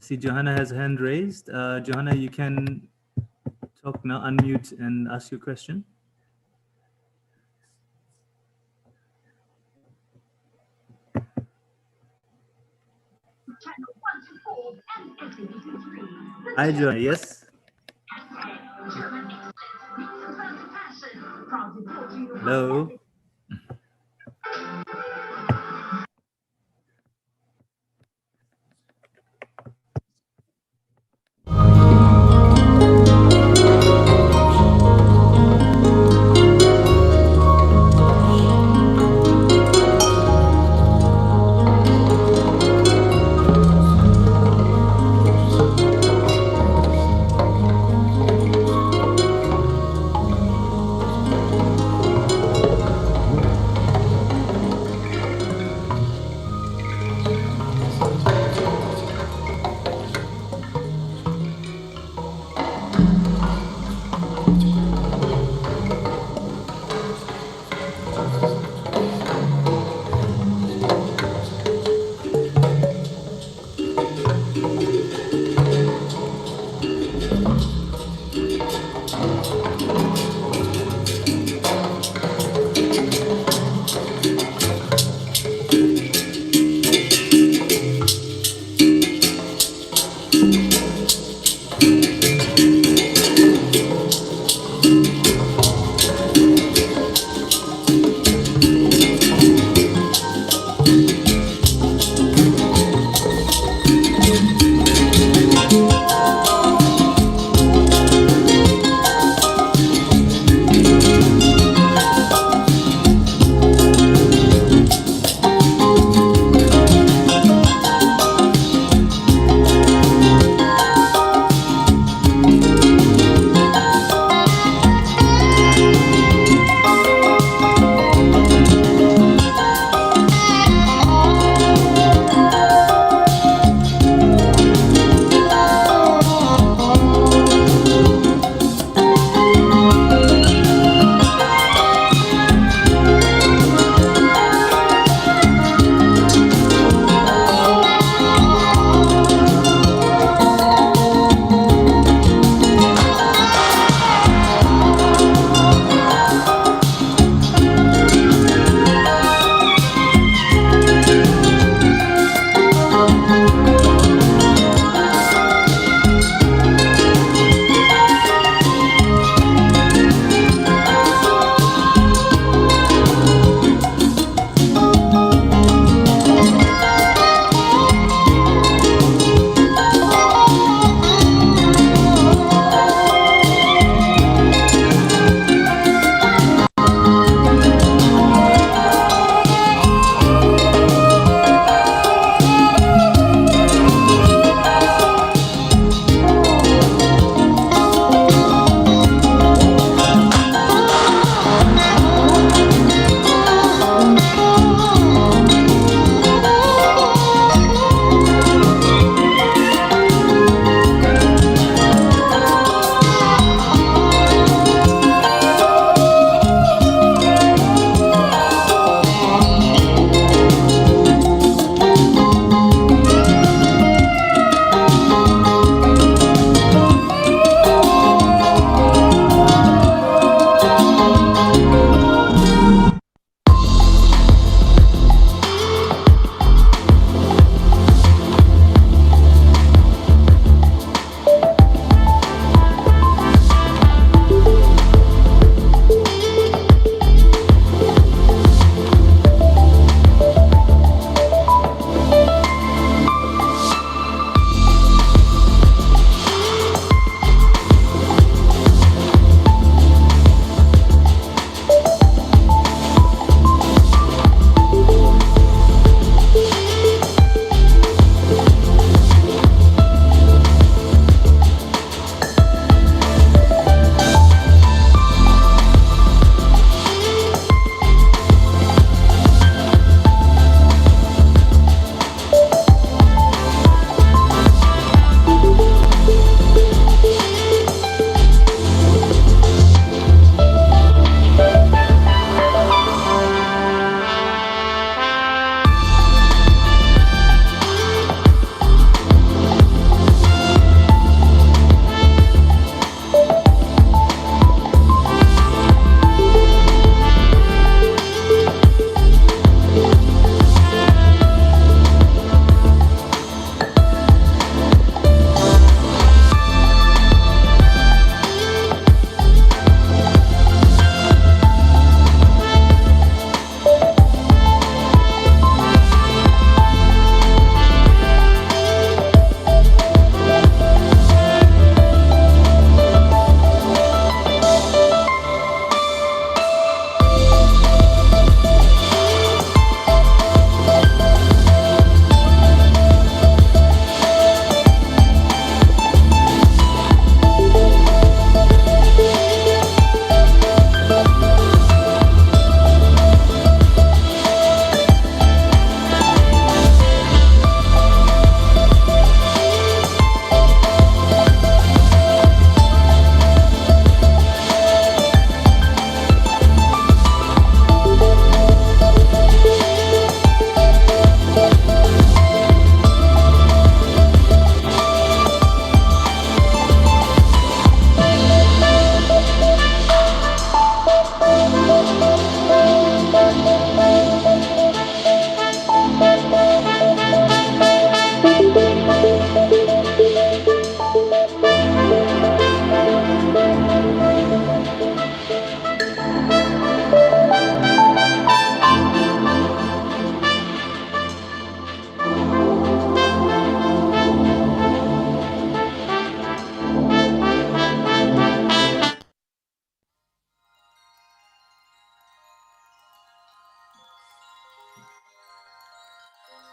See, Johanna has a hand raised. Johanna, you can talk now, unmute and ask your question. Hi, Johanna. Yes. Hello.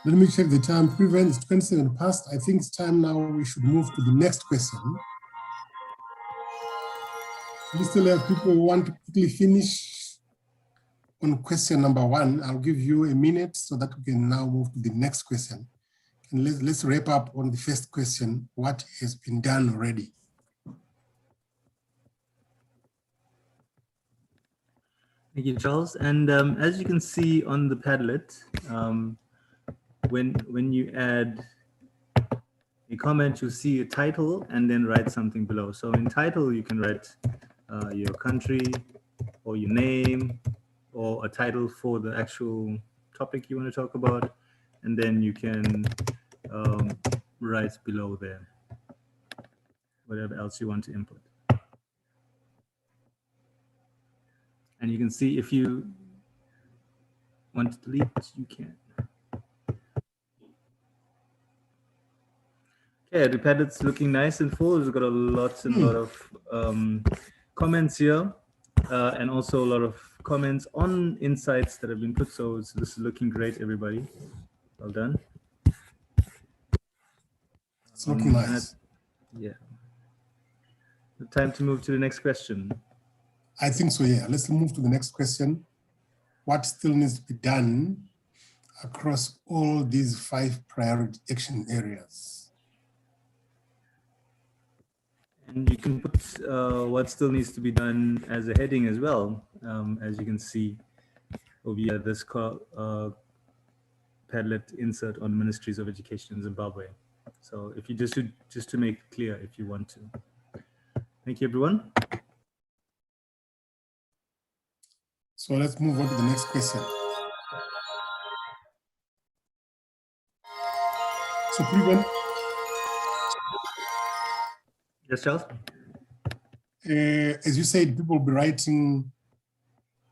Let me check the time. Prevent is 27 past. I think it's time now we should move to the next question. We still have people who want to quickly finish on question number 1. I'll give you a minute so that we can now move to the next question. And let's wrap up on the first question, what has been done already? Thank you, Charles. And as you can see on the Padlet, when you add a comment, you'll see a title and then write something below. So in title, you can write your country or your name or a title for the actual topic you want to talk about. And then you can write below there whatever else you want to input. And you can see if you want to delete, you can. Okay, the Padlet's looking nice and full. We've got a lot of comments here, and also a lot of comments on insights that have been put. So this is looking great, everybody. Well done. It's looking nice. Yeah. Time to move to the next question. I think so, yeah. Let's move to the next question. What still needs to be done across all these 5 priority action areas? And you can put what still needs to be done as a heading as well, as you can see over here, this Padlet insert on Ministries of Education in Zimbabwe. So if you just to make it clear if you want to. Thank you, everyone. So let's move on to the next question. So Prevent. Yes, Charles? As you said, people will be writing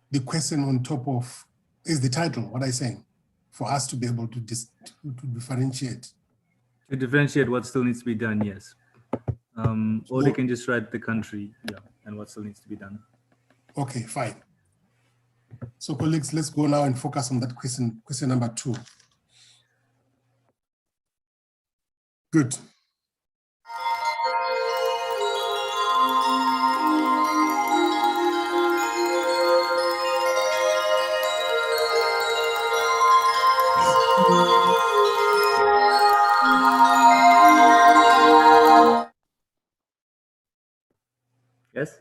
the question on top of, is the title, what I'm saying, for us to be able to differentiate. To differentiate what still needs to be done, yes. Or they can just write the country, yeah, and what still needs to be done. Okay, fine. So colleagues, let's go now and focus on that question number 2. Good. Yes?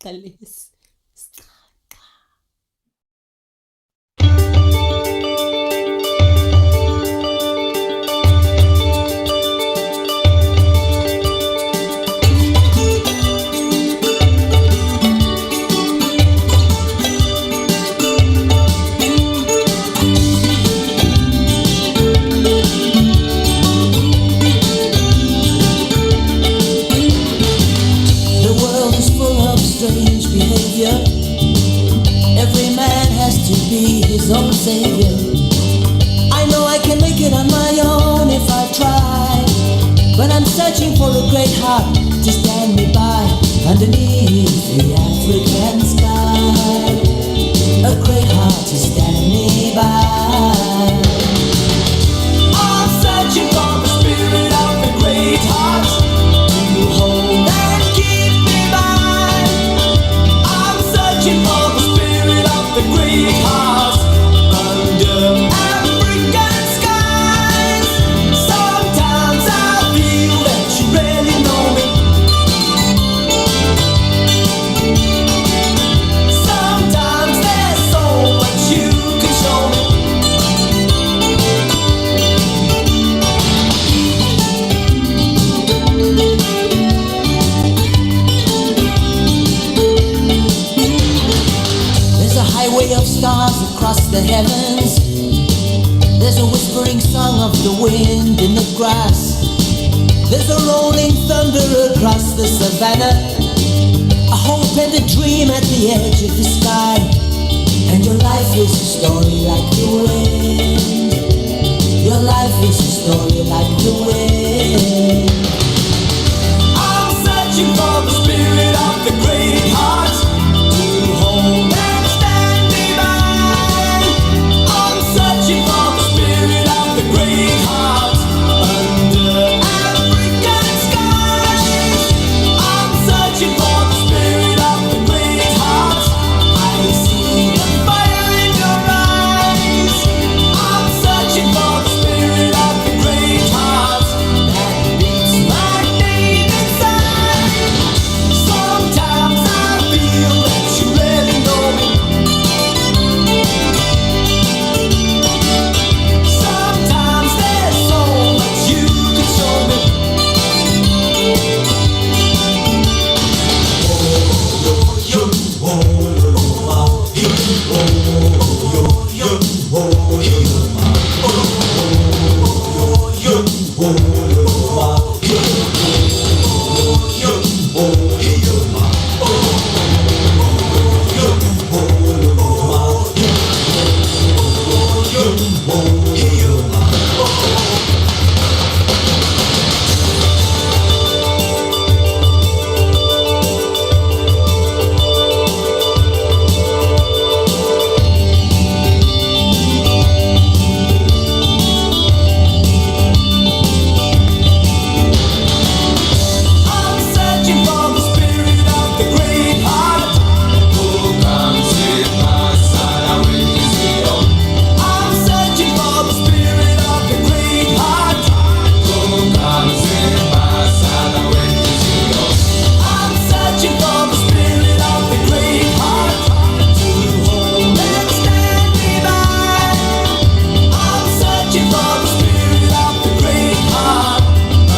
Kalis. Every man has to be his own savior. I know I can make it on my own if I try, but I'm searching for a great heart to stand me by underneath the African sky. A great heart to stand me by. I'm searching for the spirit of the great heart to hold and keep me by. I'm searching for the spirit of the great heart under African skies. Sometimes I feel that you really know me. Sometimes there's so much you can show me. There's a highway of stars across the heavens. There's a whispering song of the wind in the grass. There's a rolling thunder across the savannah. A hope and a dream at the edge of the sky. And your life is a story like the wind. Your life is a story like the wind. I'm searching for the spirit of the great heart to hold and stand divine. I'm searching for the spirit of the great heart under African skies. I'm searching for the spirit of the great heart. I see the fire in your eyes. I'm searching for the spirit of the great heart that beats my name inside. Sometimes I feel that you really know me. Sometimes there's so much you can show me. I'm searching for the spirit of the great heart. Who comes in my side? I will see you. I'm searching for the spirit of the great heart. Who comes in my side? I will see you. I'm searching for the spirit of the great heart to hold and stand divine. I'm searching for the spirit of the great heart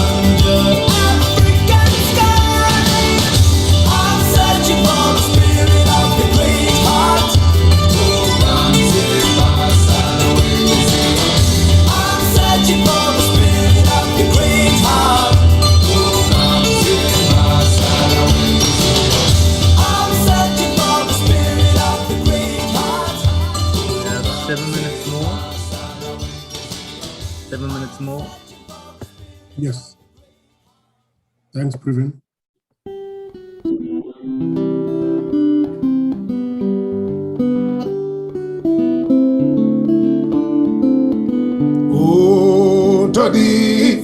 under African skies. I'm searching for the spirit of the great heart. Who comes in my side? I will see you. I'm searching for the spirit of the great heart. Who comes in my side? I will see you. I'm searching for the spirit of the great heart. We have 7 minutes more. 7 minutes more. Yes. Thanks, Previn. Oh, Toddy,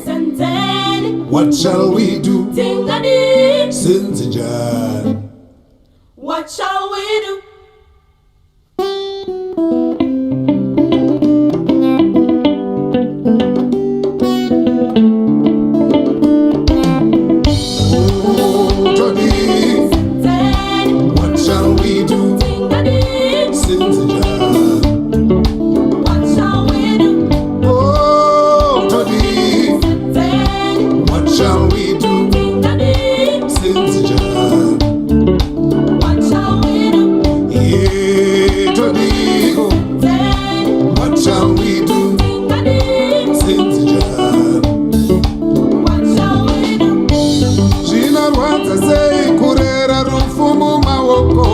what shall we do? Since John. What shall we do? Oh, Toddy, what shall we do? Since John. What shall we do? Oh, Toddy, what shall we do? Since John. What shall we do? Yeah, Toddy, what shall we do? Since John. What shall we do? Zvinorwadza sei kurera rufumu maoko.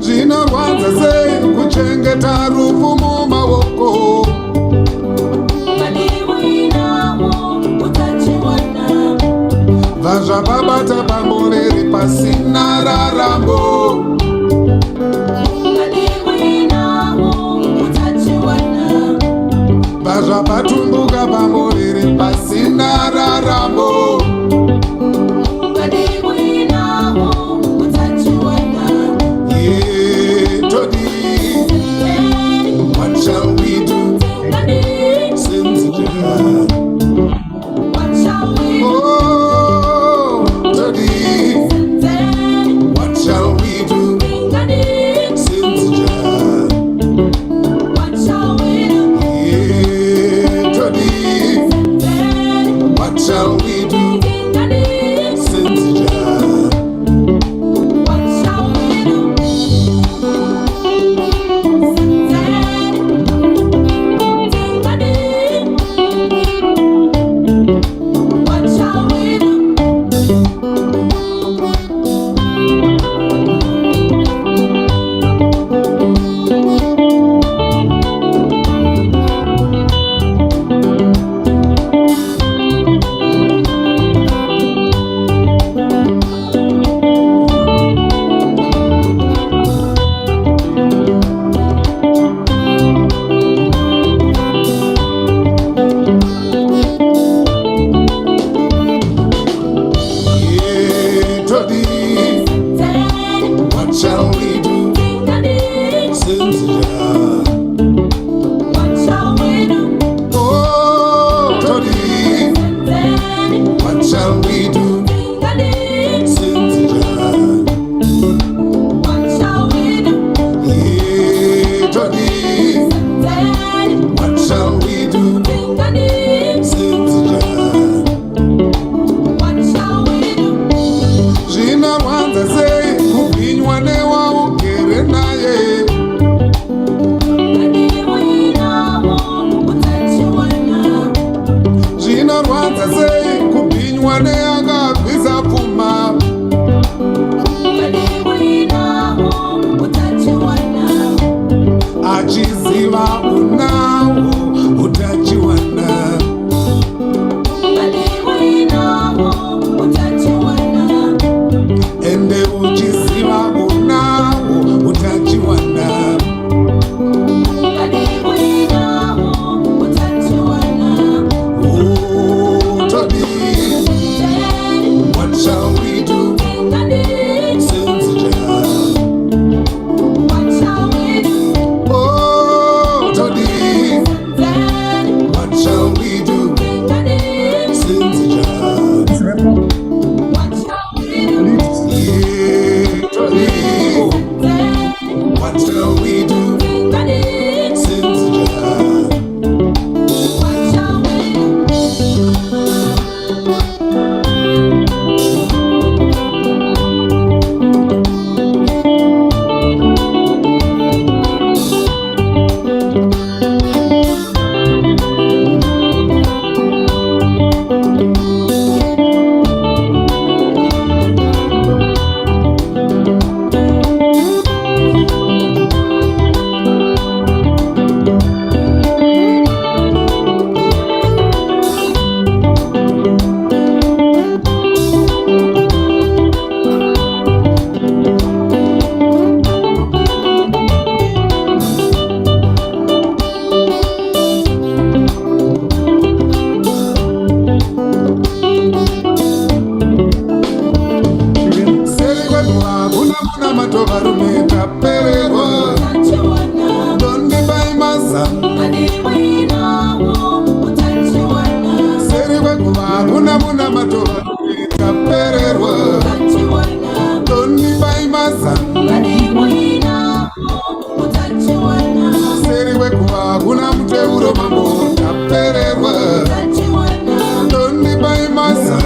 Zvinorwadza sei kuchengeta rufumu maoko. Vazvababata pambo riri pasina raramo. Vazvapatumbuka pambo riri pasina raramo. Yeah, Toddy, what shall we do? Since John. Oh, Toddy, what shall we do? Since John. Yeah, Toddy, what hakuna muna matova kapererwa toni baimaza seri wekuva hakuna muteuro mambo kapererwa toni baimaza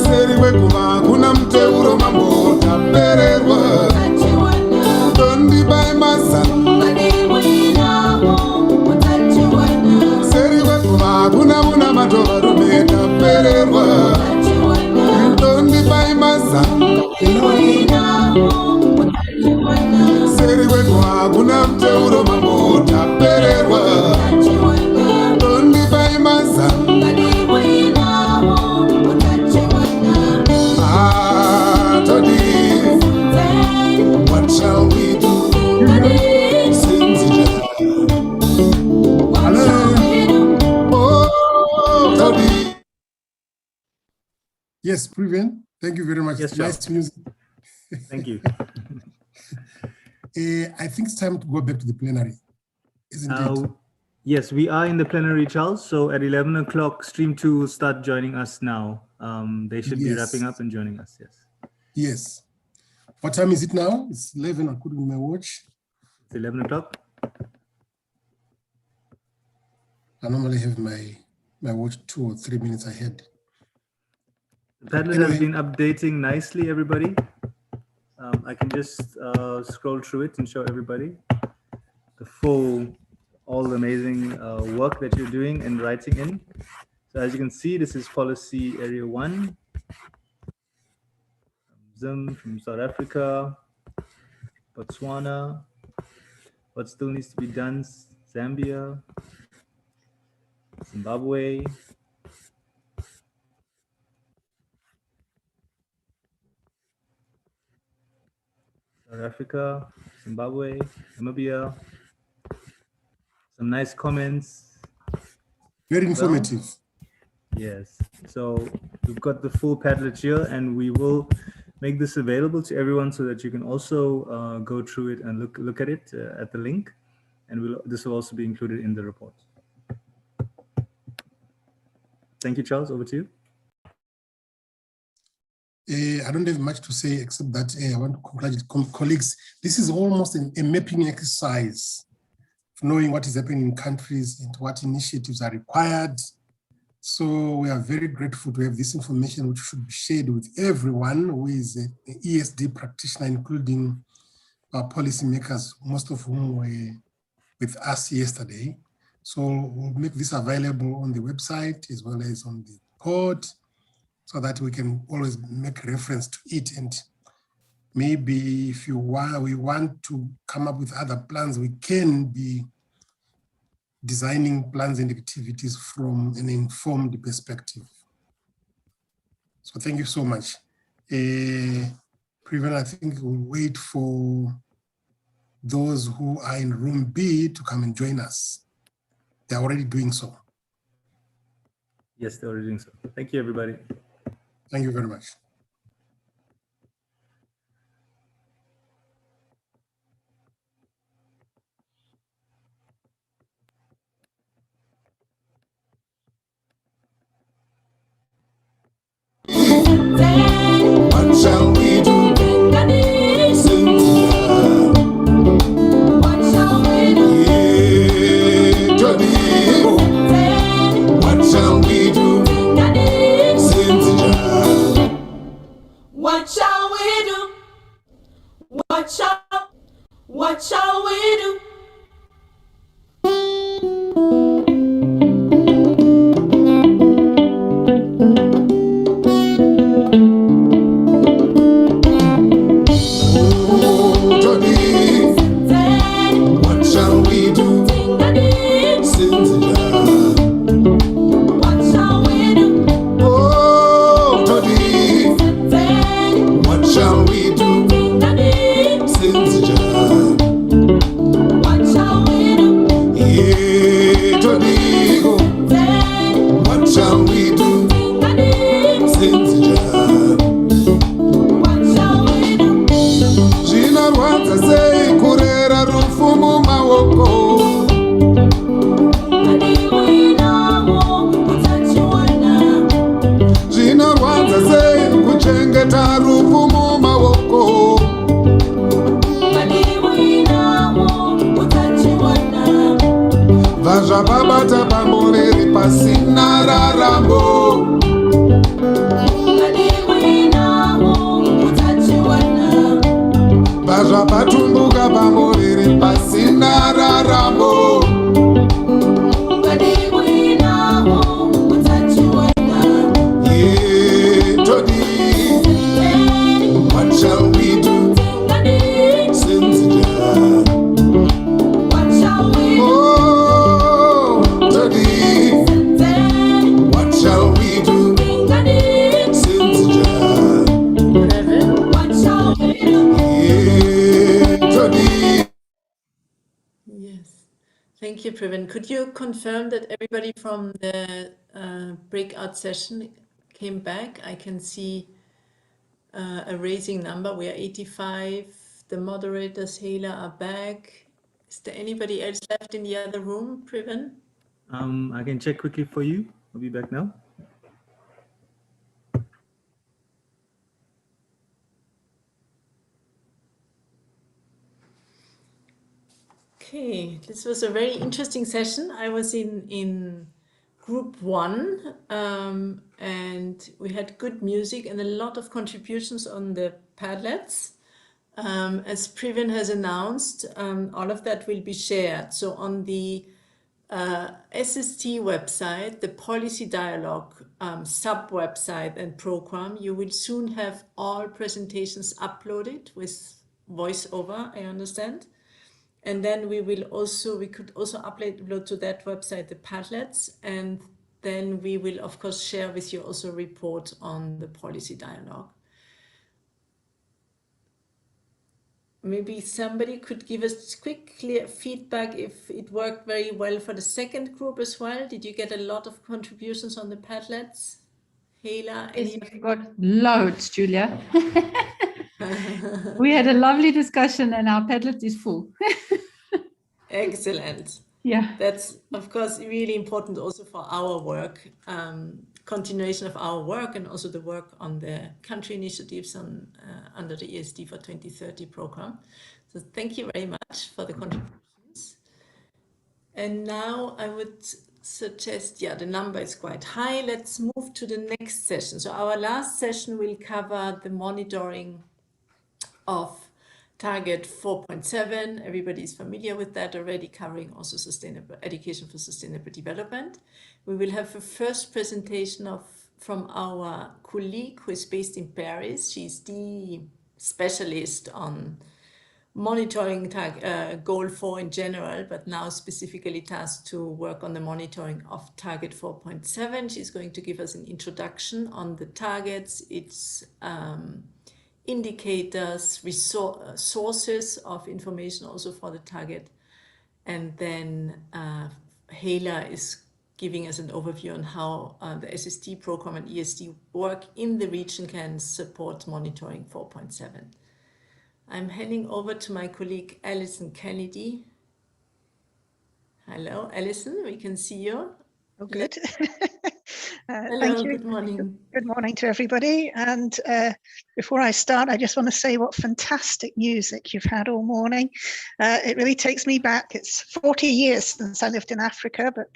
seri wekuva hakuna muteuro mambo kapererwa toni baimaza seri wekuva hakuna muna matova rume kapererwa toni baimaza seri wekuva hakuna muteuro mambo kapererwa toni baimaza what shall we do? Yes, Priven, thank you very much. Yes, nice music. Thank you. I think it's time to go back to the plenary, isn't it? Yes, we are in the plenary, Charles. So at 11 o'clock, Stream 2 will start joining us now. They should be wrapping up and joining us, yes. Yes. What time is it now? It's 11, according to my watch. It's 11 o'clock. I normally have my watch 2 or 3 minutes ahead. The Padlet has been updating nicely, everybody. I can just scroll through it and show everybody all the amazing work that you're doing and writing in. So as you can see, this is policy area 1. Zim from South Africa, Botswana, what still needs to be done, Zambia, Zimbabwe, South Africa, Zimbabwe, Namibia. Some nice comments. Very informative. Yes, so we've got the full Padlet here, and we will make this available to everyone so that you can also go through it and look at it at the link, and this will also be included in the report. Thank you, Charles. Over to you. I don't have much to say except that I want to congratulate colleagues. This is almost a mapping exercise, knowing what is happening in countries and what initiatives are required. So we are very grateful to have this information, which should be shared with everyone who is an ESD practitioner, including our policymakers, most of whom were with us yesterday. So we'll make this available on the website as well as on the board, so that we can always make reference to it. And maybe if we want to come up with other plans, we can be designing plans and activities from an informed perspective. So thank you so much. Priven, I think we'll wait for those who are in room B to come and join us. They're already doing so. Yes, they're already doing so. Thank you, everybody. Thank you very much. What shall we do? What shall we do? What shall we do? What shall we do? What shall we do? What shall we do? Oh, Tony, what shall we do? Vazvavabata pamboveri pasina rarambo. Vazvapatumbuka pamboveri pasina rarambo. Yeah, Todi, what shall we do? Oh, Todi, what shall we do? Yeah, Todi. Yes. Thank you, Previn. Could you confirm that everybody from the breakout session came back? I can see a raising number. We are 85. The moderators, Hela, are back. Is there anybody else left in the other room, Previn? I can check quickly for you. I'll be back now. Okay, this was a very interesting session. I was in group 1 and we had good music and a lot of contributions on the Padlets. As Previn has announced, all of that will be shared. So on the SST website, the Policy Dialogue sub-website and program, you will soon have all presentations uploaded with voiceover, I understand. And then we could also upload to that website the Padlets, and then we will of course share with you also a report on the Policy Dialogue. Maybe somebody could give us quick, clear feedback if it worked very well for the second group as well. Did you get a lot of contributions on the Padlets? Hela, Yes, we got loads, Julia. We had a lovely discussion and our Padlet is full. Excellent. Yeah. That's, of course, really important also for our work, continuation of our work, and also the work on the country initiatives on under the ESD for 2030 program. So thank you very much for the contributions. And now I would suggest, yeah, the number is quite high. Let's move to the next session. So our last session will cover the monitoring of target 4.7. Everybody is familiar with that already, covering also sustainable education for sustainable development. We will have a first presentation from our colleague who is based in Paris. She's the specialist on monitoring goal 4 in general, but now specifically tasked to work on the monitoring of target 4.7. She's going to give us an introduction on the targets, its indicators, sources of information also for the target. And then Hela is giving us an overview on how the SST program and ESD work in the region can support monitoring 4.7. I'm handing over to my colleague Alison Kennedy. Hello, Alison, we can see you. Oh, good. Hello, thank you. Good morning. Good morning to everybody. And before I start, I just want to say what fantastic music you've had all morning. It really takes me back. It's 40 years since I lived in Africa, but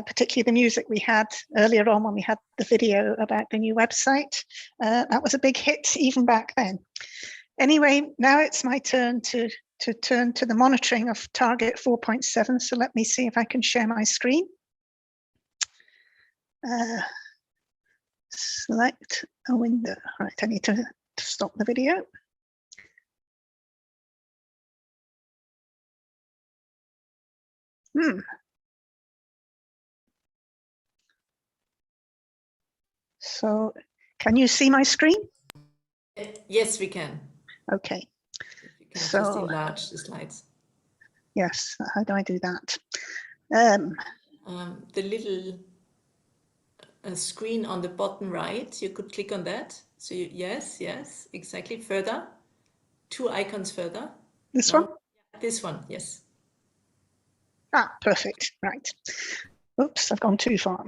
particularly the music we had earlier on when we had the video about the new website. That was a big hit even back then. Anyway, now it's my turn to turn to the monitoring of target 4.7. So let me see if I can share my screen. Select a window. Right, I need to stop the video. So can you see my screen? Yes, we can. Okay. You can just enlarge the slides. Yes, how do I do that? The little screen on the bottom right, you could click on that. So yes, exactly. Further, 2 icons further. This one? This one, yes. Ah, perfect. Right. Oops, I've gone too far.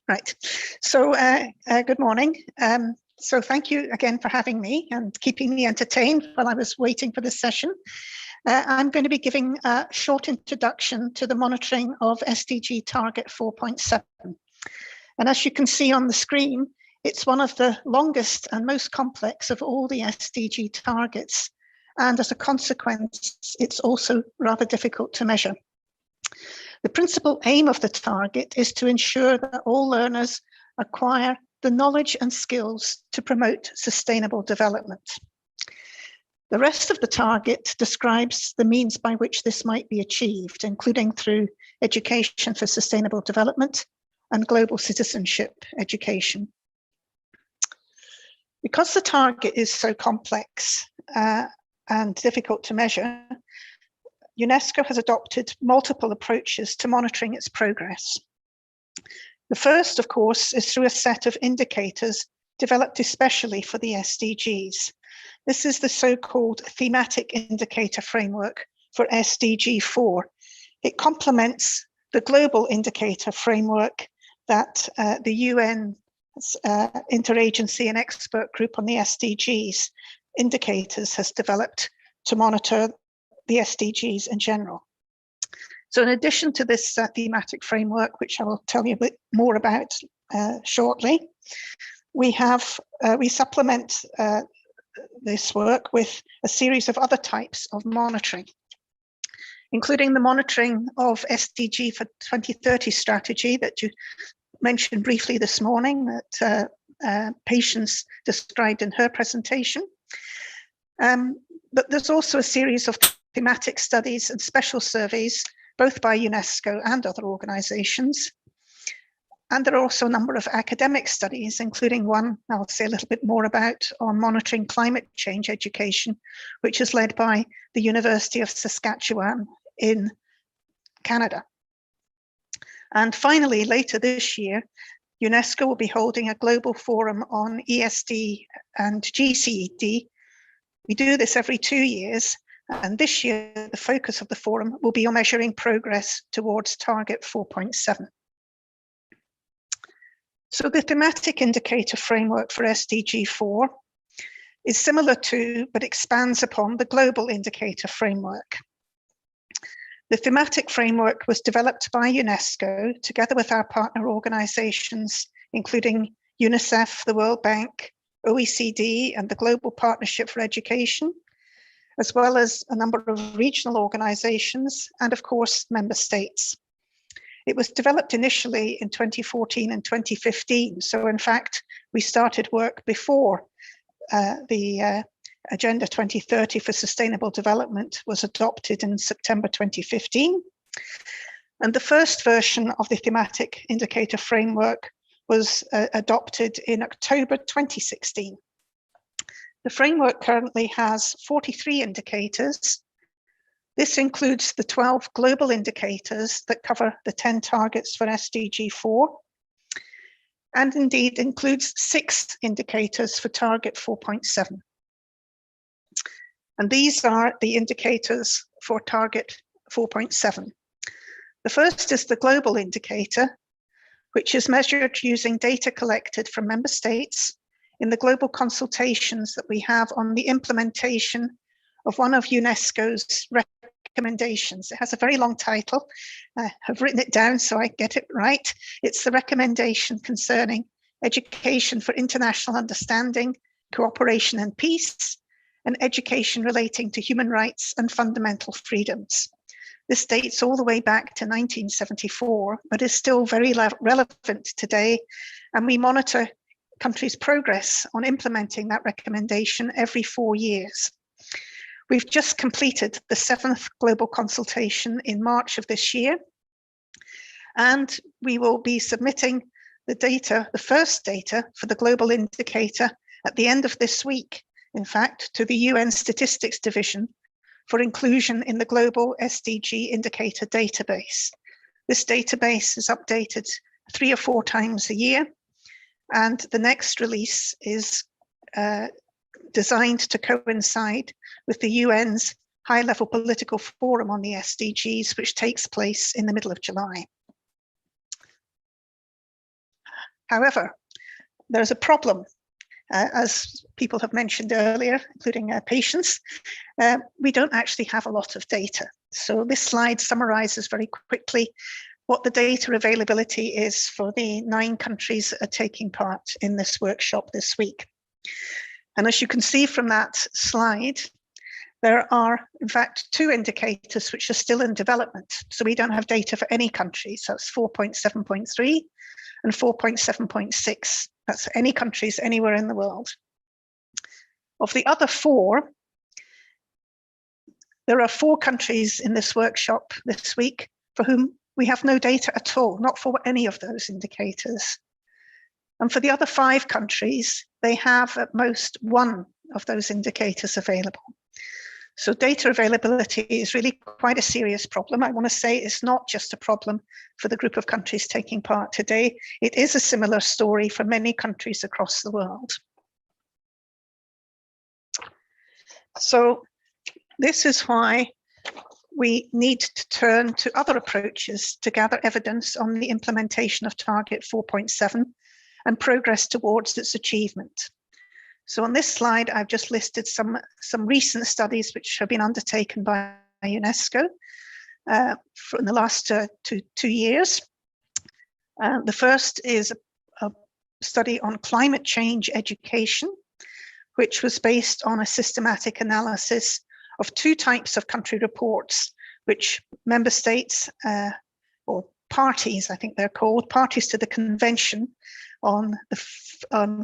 Right. So good morning. So thank you again for having me and keeping me entertained while I was waiting for this session. I'm going to be giving a short introduction to the monitoring of SDG target 4.7. And as you can see on the screen, it's one of the longest and most complex of all the SDG targets. And as a consequence, it's also rather difficult to measure. The principal aim of the target is to ensure that all learners acquire the knowledge and skills to promote sustainable development. The rest of the target describes the means by which this might be achieved, including through education for sustainable development and global citizenship education. Because the target is so complex and difficult to measure, UNESCO has adopted multiple approaches to monitoring its progress. The first, of course, is through a set of indicators developed especially for the SDGs. This is the so-called thematic indicator framework for SDG 4. It complements the global indicator framework that the UN interagency and expert group on the SDGs indicators has developed to monitor the SDGs in general. So in addition to this thematic framework, which I will tell you a bit more about shortly, we supplement this work with a series of other types of monitoring, including the monitoring of SDG for 2030 strategy that you mentioned briefly this morning, that Patience described in her presentation. But there's also a series of thematic studies and special surveys, both by UNESCO and other organizations. And there are also a number of academic studies, including one I'll say a little bit more about on monitoring climate change education, which is led by the University of Saskatchewan in Canada. And finally, later this year, UNESCO will be holding a global forum on ESD and GCED. We do this every 2 years, and this year the focus of the forum will be on measuring progress towards target 4.7. So the thematic indicator framework for SDG 4 is similar to, but expands upon, the global indicator framework. The thematic framework was developed by UNESCO together with our partner organizations, including UNICEF, the World Bank, OECD, and the Global Partnership for Education, as well as a number of regional organizations and, of course, member states. It was developed initially in 2014 and 2015. So in fact, we started work before the Agenda 2030 for Sustainable Development was adopted in September 2015. And the first version of the thematic indicator framework was adopted in October 2016. The framework currently has 43 indicators. This includes the 12 global indicators that cover the 10 targets for SDG 4, and indeed includes 6 indicators for target 4.7. And these are the indicators for target 4.7. The first is the global indicator, which is measured using data collected from member states in the global consultations that we have on the implementation of one of UNESCO's recommendations. It has a very long title. I have written it down so I get it right. It's the recommendation concerning education for international understanding, cooperation and peace, and education relating to human rights and fundamental freedoms. This dates all the way back to 1974, but is still very relevant today, and we monitor countries' progress on implementing that recommendation every 4 years. We've just completed the 7th global consultation in March of this year, and we will be submitting the data, the first data for the global indicator at the end of this week, in fact, to the UN Statistics Division for inclusion in the global SDG indicator database. This database is updated 3 or 4 times a year, and the next release is designed to coincide with the UN's high-level political forum on the SDGs, which takes place in the middle of July. However, there's a problem, as people have mentioned earlier, including patients, we don't actually have a lot of data. So this slide summarizes very quickly what the data availability is for the 9 countries that are taking part in this workshop this week. And as you can see from that slide, there are, in fact, 2 indicators which are still in development. So we don't have data for any country. So it's 4.7.3 and 4.7.6. That's any countries anywhere in the world. Of the other 4, there are 4 countries in this workshop this week for whom we have no data at all, not for any of those indicators. And for the other 5 countries, they have at most 1 of those indicators available. So data availability is really quite a serious problem. I want to say it's not just a problem for the group of countries taking part today. It is a similar story for many countries across the world. So this is why we need to turn to other approaches to gather evidence on the implementation of Target 4.7 and progress towards its achievement. So on this slide, I've just listed some recent studies which have been undertaken by UNESCO in the last 2 years. The first is a study on climate change education, which was based on a systematic analysis of 2 types of country reports, which member states or parties, I think they're called, parties to the Convention on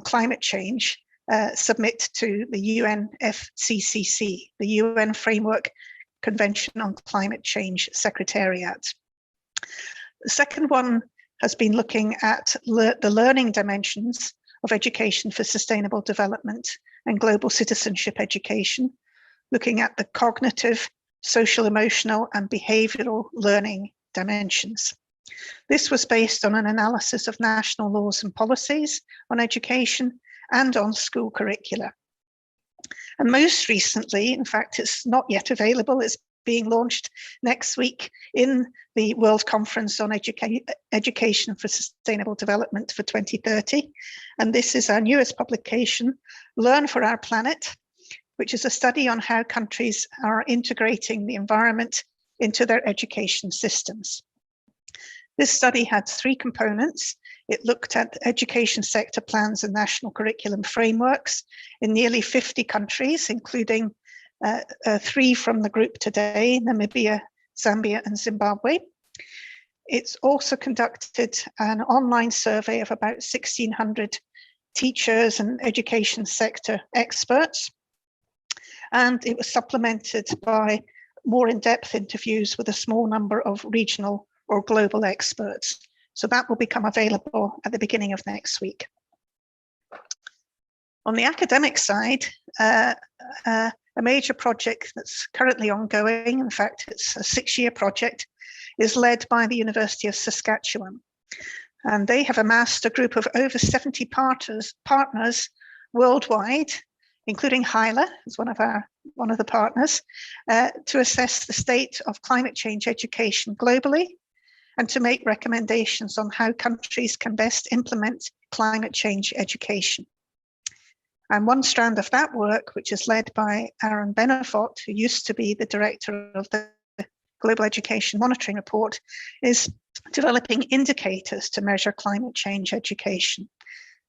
Climate Change, submit to the UNFCCC, the UN Framework Convention on Climate Change Secretariat. The second one has been looking at the learning dimensions of education for sustainable development and global citizenship education, looking at the cognitive, social, emotional, and behavioral learning dimensions. This was based on an analysis of national laws and policies on education and on school curricula. And most recently, in fact, it's not yet available, it's being launched next week in the World Conference on Education for Sustainable Development for 2030. And this is our newest publication, Learn for Our Planet, which is a study on how countries are integrating the environment into their education systems. This study had 3 components. It looked at education sector plans and national curriculum frameworks in nearly 50 countries, including 3 from the group today, Namibia, Zambia, and Zimbabwe. It's also conducted an online survey of about 1,600 teachers and education sector experts. And it was supplemented by more in-depth interviews with a small number of regional or global experts. So that will become available at the beginning of next week. On the academic side, a major project that's currently ongoing, in fact, it's a 6-year project, is led by the University of Saskatchewan. And they have amassed a group of over 70 partners worldwide, including HYLA, as one of the partners, to assess the state of climate change education globally and to make recommendations on how countries can best implement climate change education. And one strand of that work, which is led by Aaron Benefot, who used to be the director of the Global Education Monitoring Report, is developing indicators to measure climate change education.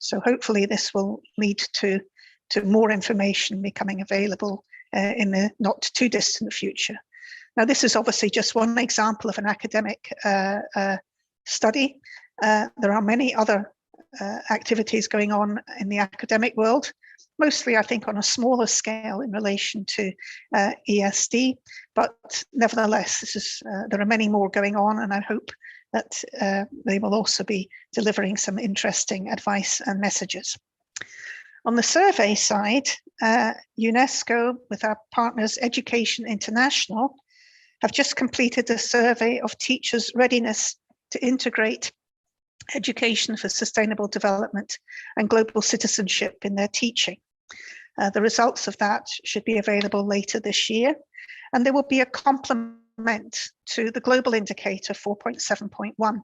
So hopefully this will lead to more information becoming available in the not too distant future. Now, this is obviously just one example of an academic study. There are many other activities going on in the academic world, mostly, I think, on a smaller scale in relation to ESD, but nevertheless, there are many more going on, and I hope that they will also be delivering some interesting advice and messages. On the survey side, UNESCO, with our partners Education International, have just completed a survey of teachers' readiness to integrate education for sustainable development and global citizenship in their teaching. The results of that should be available later this year, and there will be a complement to the global indicator 4.7.1.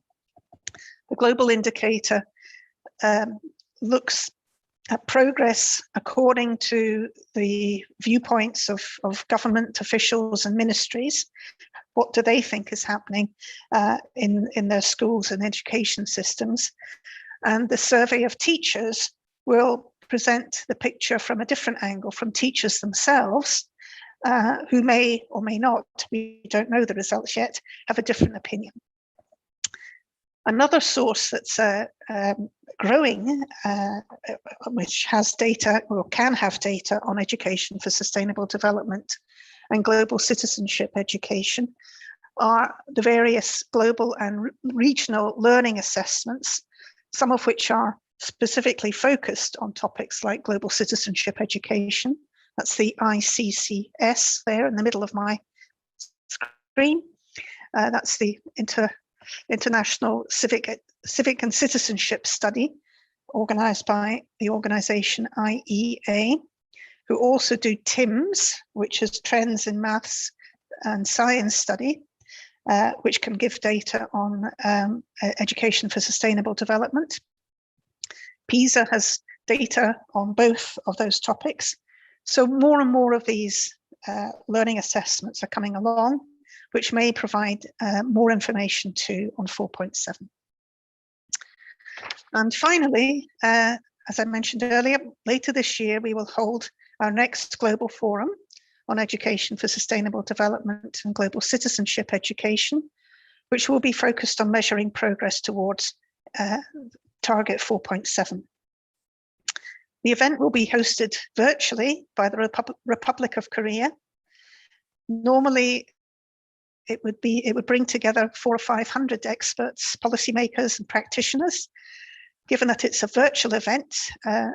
The global indicator looks progress according to the viewpoints of government officials and ministries. What do they think is happening in their schools and education systems? And the survey of teachers will present the picture from a different angle, from teachers themselves, who may or may not, we don't know the results yet, have a different opinion. Another source that's growing, which has data or can have data on education for sustainable development and global citizenship education, are the various global and regional learning assessments, some of which are specifically focused on topics like global citizenship education. That's the ICCS there in the middle of my screen. That's the International Civic and Citizenship Study, organized by the organization IEA, who also do TIMS, which is Trends in Maths and Science Study, which can give data on education for sustainable development. PISA has data on both of those topics. So more and more of these learning assessments are coming along, which may provide more information too on 4.7. And finally, as I mentioned earlier, later this year, we will hold our next global forum on education for sustainable development and global citizenship education, which will be focused on measuring progress towards target 4.7. The event will be hosted virtually by the Republic of Korea. Normally, it would bring together 400 or 500 experts, policymakers, and practitioners. Given that it's a virtual event,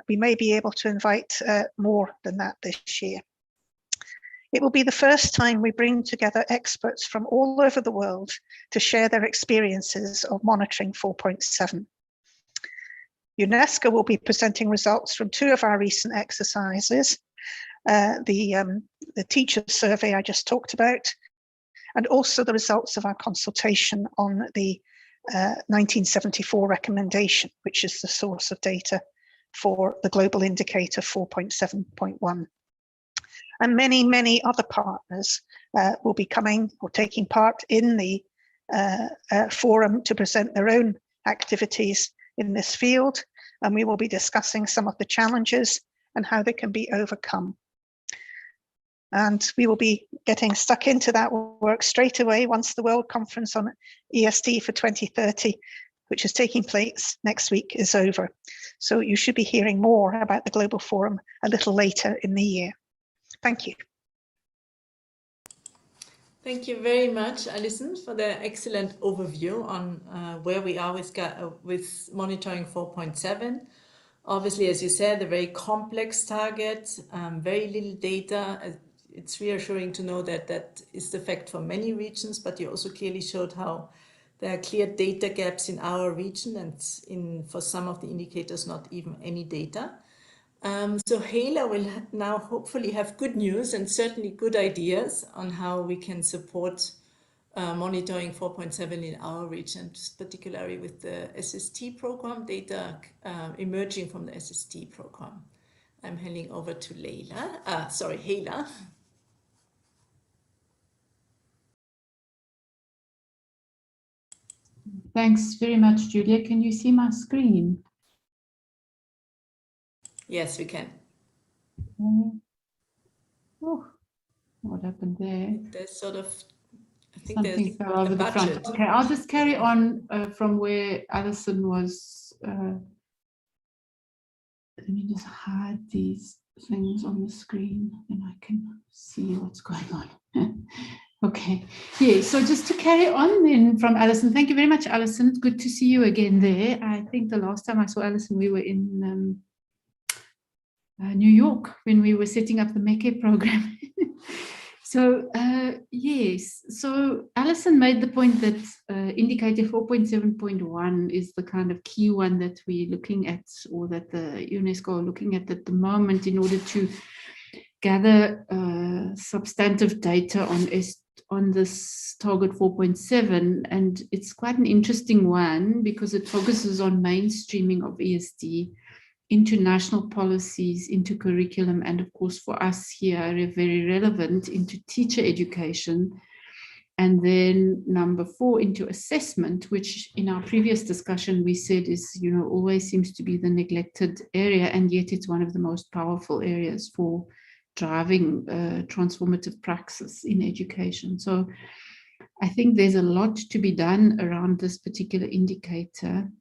we may be able to invite more than that this year. It will be the first time we bring together experts from all over the world to share their experiences of monitoring 4.7. UNESCO will be presenting results from 2 of our recent exercises, the teacher survey I just talked about, and also the results of our consultation on the 1974 recommendation, which is the source of data for the global indicator 4.7.1. And many, many other partners will be coming or taking part in the forum to present their own activities in this field, and we will be discussing some of the challenges and how they can be overcome. And we will be getting stuck into that work straight away once the World Conference on ESD for 2030, which is taking place next week, is over. So you should be hearing more about the Global Forum a little later in the year. Thank you. Thank you very much, Alison, for the excellent overview on where we are with monitoring 4.7. Obviously, as you said, a very complex target, very little data. It's reassuring to know that that is the fact for many regions, but you also clearly showed how there are clear data gaps in our region, and for some of the indicators, not even any data. So Hela will now hopefully have good news and certainly good ideas on how we can support monitoring 4.7 in our region, particularly with the SST program, data emerging from the SST program. I'm handing over to Hela. Thanks very much, Julia. Can you see my screen? Yes, we can. Oh, what happened there? There's sort of, I think something there's fell over the front. Okay, I'll just carry on from where Alison was. Let me just hide these things on the screen, and I can see what's going on. Okay, yeah, so just to carry on then from Alison, thank you very much, Alison. It's good to see you again there. I think the last time I saw Alison, we were in New York when we were setting up the MECE program. So yes, so Alison made the point that indicator 4.7.1 is the kind of key one that we're looking at, or that the UNESCO are looking at the moment, in order to gather substantive data on this target 4.7. And it's quite an interesting one because it focuses on mainstreaming of ESD into national policies, into curriculum, and of course for us here, very relevant, into teacher education. And then number 4, into assessment, which in our previous discussion we said is, you know, always seems to be the neglected area, and yet it's one of the most powerful areas for driving transformative praxis in education. So I think there's a lot to be done around this particular indicator.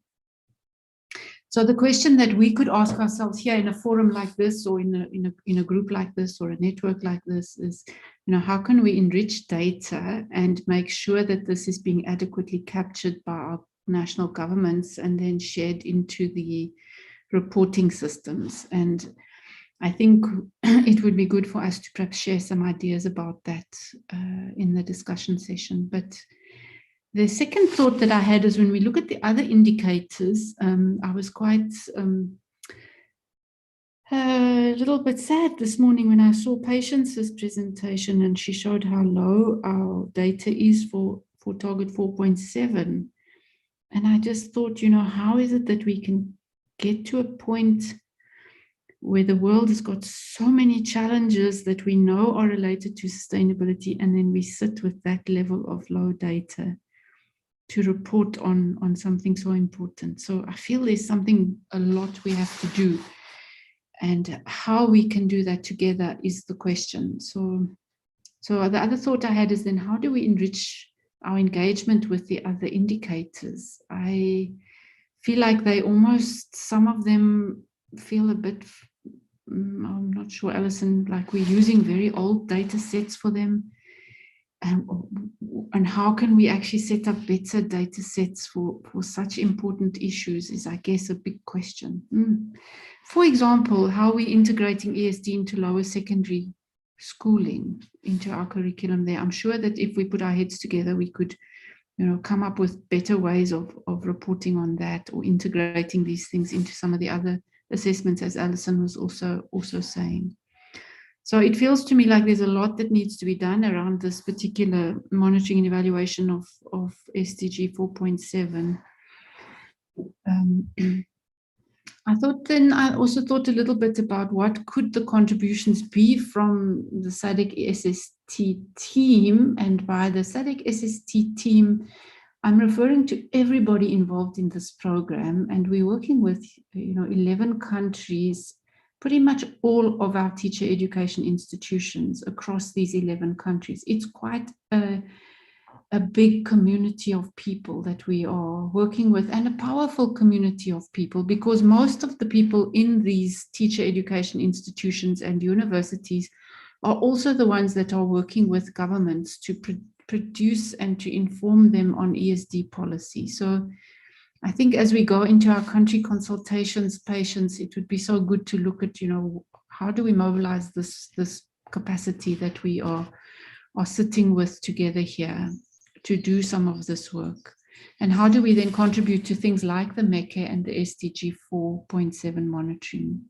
So the question that we could ask ourselves here in a forum like this, or in a group like this, or a network like this, is, you know, how can we enrich data and make sure that this is being adequately captured by our national governments and then shared into the reporting systems? And I think it would be good for us to perhaps share some ideas about that in the discussion session. But the second thought that I had is, when we look at the other indicators, I was quite a little bit sad this morning when I saw Patience's presentation, and she showed how low our data is for target 4.7. And I just thought, you know, how is it that we can get to a point where the world has got so many challenges that we know are related to sustainability, and then we sit with that level of low data to report on something so important. So I feel there's a lot we have to do, and how we can do that together is the question. So the other thought I had is, then how do we enrich our engagement with the other indicators? I feel like they almost, some of them feel a bit, I'm not sure, Alison, like we're using very old data sets for them. And how can we actually set up better data sets for such important issues is, I guess, a big question. For example, how are we integrating ESD into lower secondary schooling, into our curriculum there? I'm sure that if we put our heads together, we could, you know, come up with better ways of reporting on that, or integrating these things into some of the other assessments, as Alison was also saying. So it feels to me like there's a lot that needs to be done around this particular monitoring and evaluation of SDG 4.7. I also thought a little bit about what could the contributions be from the SADC SST team. And by the SADC SST team, I'm referring to everybody involved in this program. And we're working with, you know, 11 countries, pretty much all of our teacher education institutions across these 11 countries. It's quite a big community of people that we are working with, and a powerful community of people, because most of the people in these teacher education institutions and universities are also the ones that are working with governments to produce and to inform them on ESD policy. So I think as we go into our country consultations, Patience, it would be so good to look at, you know, how do we mobilize this capacity that we are sitting with together here to do some of this work, and how do we then contribute to things like the MECE and the SDG 4.7 monitoring.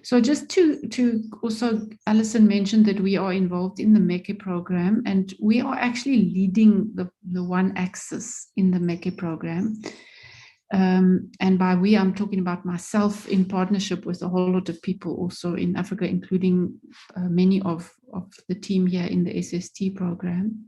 So just to also, Alison mentioned that we are involved in the MECE program, and we are actually leading the one axis in the MECE program. And by we, I'm talking about myself, in partnership with a whole lot of people also in Africa, including many of the team here in the SST program.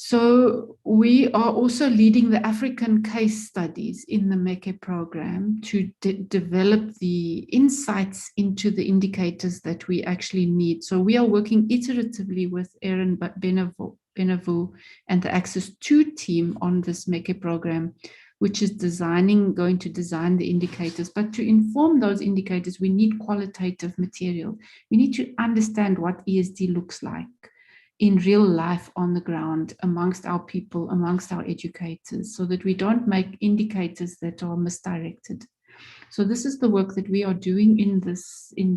So we are also leading the African case studies in the MECE program to develop the insights into the indicators that we actually need. So we are working iteratively with Erin Benavu and the Access 2 team on this MECE program, which is going to design the indicators. But to inform those indicators, we need qualitative material. We need to understand what ESD looks like in real life on the ground amongst our people, amongst our educators, so that we don't make indicators that are misdirected. So this is the work that we are doing in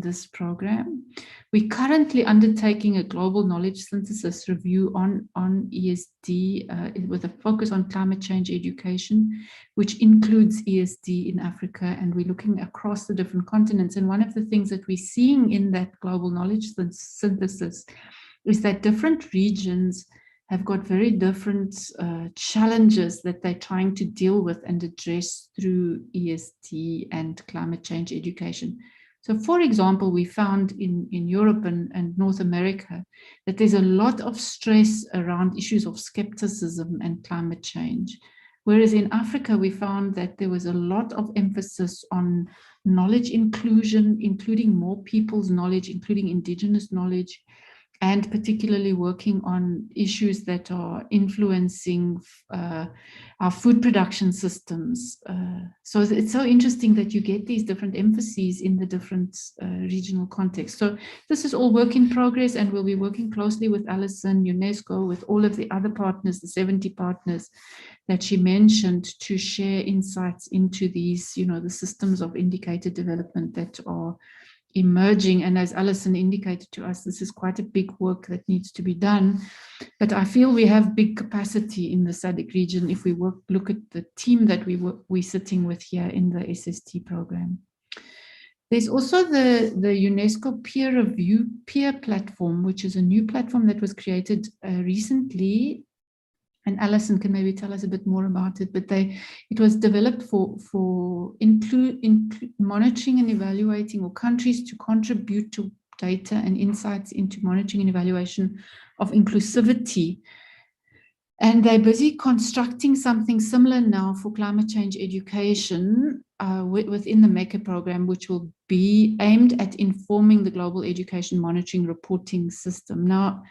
this program. We're currently undertaking a global knowledge synthesis review on ESD with a focus on climate change education, which includes ESD in Africa, and we're looking across the different continents. And one of the things that we're seeing in that global knowledge synthesis is that different regions have got very different challenges that they're trying to deal with and address through ESD and climate change education. So, for example, we found in Europe and North America that there's a lot of stress around issues of skepticism and climate change. Whereas in Africa, we found that there was a lot of emphasis on knowledge inclusion, including more people's knowledge, including indigenous knowledge, and particularly working on issues that are influencing our food production systems. So it's so interesting that you get these different emphases in the different regional contexts. So this is all work in progress, and we'll be working closely with Alison, UNESCO, with all of the other partners, the 70 partners that she mentioned, to share insights into these, the systems of indicator development that are emerging. And as Alison indicated to us, this is quite a big work that needs to be done. But I feel we have big capacity in the SADC region if we look at the team that we're sitting with here in the SST program. There's also the UNESCO peer review peer platform, which is a new platform that was created recently. And Alison can maybe tell us a bit more about it, but it was developed for monitoring and evaluating, or countries to contribute to data and insights into monitoring and evaluation of inclusivity. And they're busy constructing something similar now for climate change education within the MECA program, which will be aimed at informing the global education monitoring reporting system. Now,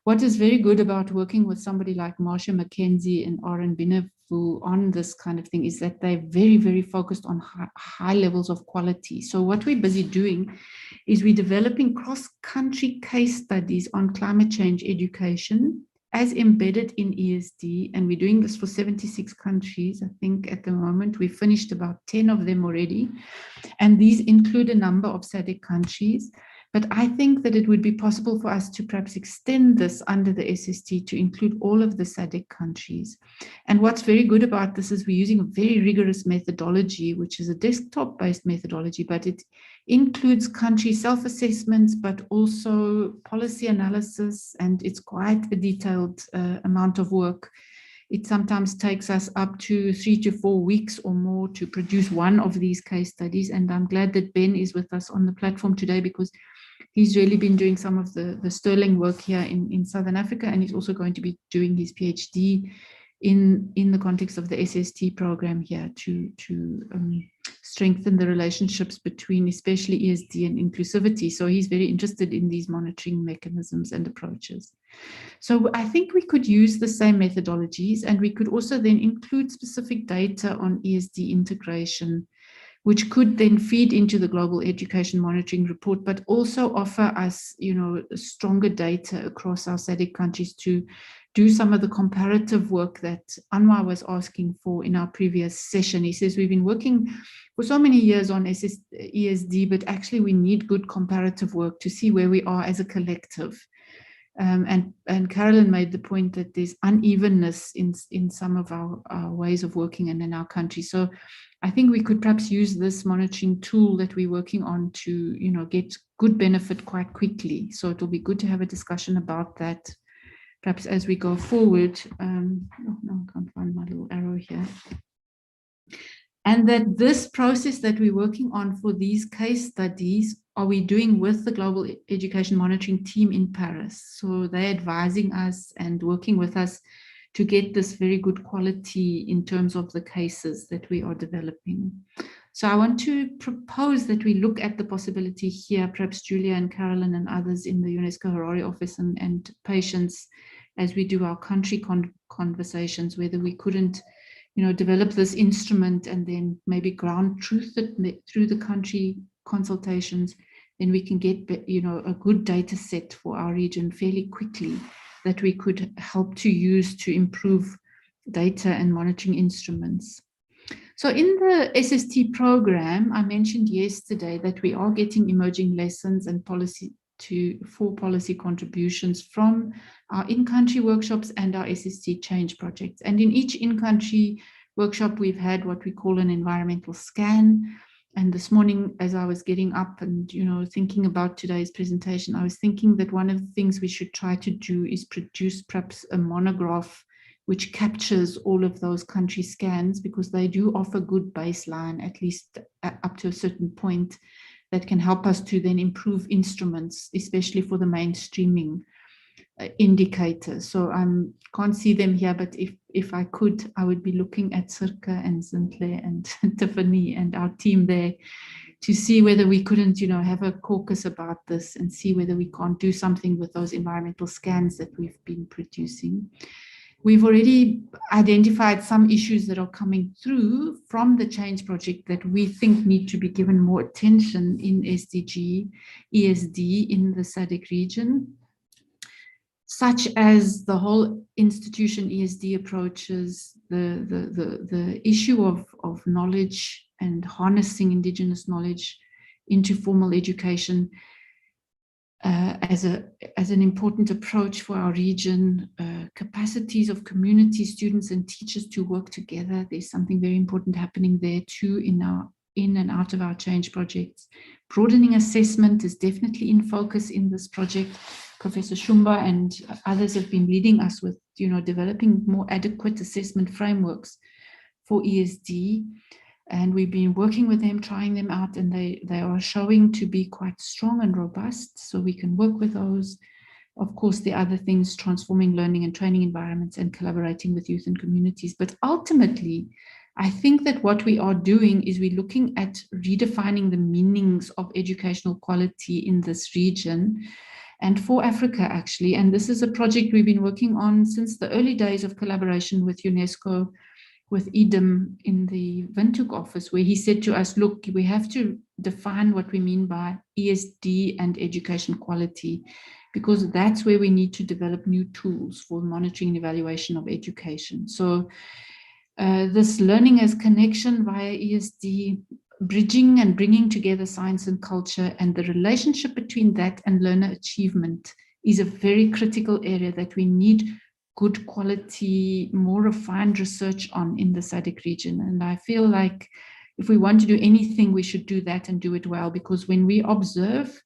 what is very good about working with somebody like Marcia McKenzie and Aaron Binevu on this kind of thing is that they're very, very focused on high levels of quality. So what we're busy doing is we're developing cross-country case studies on climate change education as embedded in ESD, and we're doing this for 76 countries. I think at the moment we've finished about 10 of them already, and these include a number of SADC countries. But I think that it would be possible for us to perhaps extend this under the SST to include all of the SADC countries. And what's very good about this is we're using a very rigorous methodology, which is a desktop-based methodology, but it includes country self-assessments, but also policy analysis, and it's quite a detailed amount of work. It sometimes takes us up to 3 to 4 weeks or more to produce one of these case studies. And I'm glad that Ben is with us on the platform today, because he's really been doing some of the sterling work here in Southern Africa, and he's also going to be doing his PhD in the context of the SST program here to strengthen the relationships between especially ESD and inclusivity. So he's very interested in these monitoring mechanisms and approaches. So I think we could use the same methodologies, and we could also then include specific data on ESD integration, which could then feed into the Global Education Monitoring Report, but also offer us, stronger data across our SADC countries to do some of the comparative work that Anwar was asking for in our previous session. He says we've been working for so many years on ESD, but actually we need good comparative work to see where we are as a collective. And Carolyn made the point that there's unevenness in some of our ways of working and in our country. So I think we could perhaps use this monitoring tool that we're working on to, get good benefit quite quickly. So it'll be good to have a discussion about that, perhaps as we go forward. No, I can't find my little arrow here. And that this process that we're working on for these case studies are we doing with the Global Education Monitoring team in Paris. So they're advising us and working with us to get this very good quality in terms of the cases that we are developing. So I want to propose that we look at the possibility here, perhaps Julia and Carolyn and others in the UNESCO Harare office and patients, as we do our country conversations, whether we couldn't develop this instrument and then maybe ground truth it through the country consultations, then we can get a good data set for our region fairly quickly that we could help to use to improve data and monitoring instruments. So in the SST program, I mentioned yesterday that we are getting emerging lessons and policy contributions from our in-country workshops and our SST change projects. And in each in-country workshop, we've had what we call an environmental scan. And this morning, as I was getting up and, thinking about today's presentation, I was thinking that one of the things we should try to do is produce perhaps a monograph which captures all of those country scans, because they do offer good baseline, at least up to a certain point, that can help us to then improve instruments, especially for the mainstreaming indicators. So I can't see them here, but if I could, I would be looking at Sirke and Zintle and Tiffany and our team there to see whether we couldn't, have a caucus about this and see whether we can't do something with those environmental scans that we've been producing. We've already identified some issues that are coming through from the change project that we think need to be given more attention in SDG, ESD in the SADC region, such as the whole institution ESD approaches, the issue of knowledge and harnessing indigenous knowledge into formal education as an important approach for our region, capacities of community, students and teachers to work together. There's something very important happening there too in and out of our change projects. Broadening assessment is definitely in focus in this project. Professor Shumba and others have been leading us with, developing more adequate assessment frameworks for ESD. And we've been working with them, trying them out, and they are showing to be quite strong and robust, so we can work with those. Of course, the other things, transforming learning and training environments and collaborating with youth and communities. But ultimately, I think that what we are doing is we're looking at redefining the meanings of educational quality in this region and for Africa, actually. And this is a project we've been working on since the early days of collaboration with UNESCO, with Edom in the Windhoek office, where he said to us, look, we have to define what we mean by ESD and education quality, because that's where we need to develop new tools for monitoring and evaluation of education. So this learning as connection via ESD, bridging and bringing together science and culture, and the relationship between that and learner achievement is a very critical area that we need good quality, more refined research on in the SADC region. And I feel like if we want to do anything, we should do that and do it well, because when we observe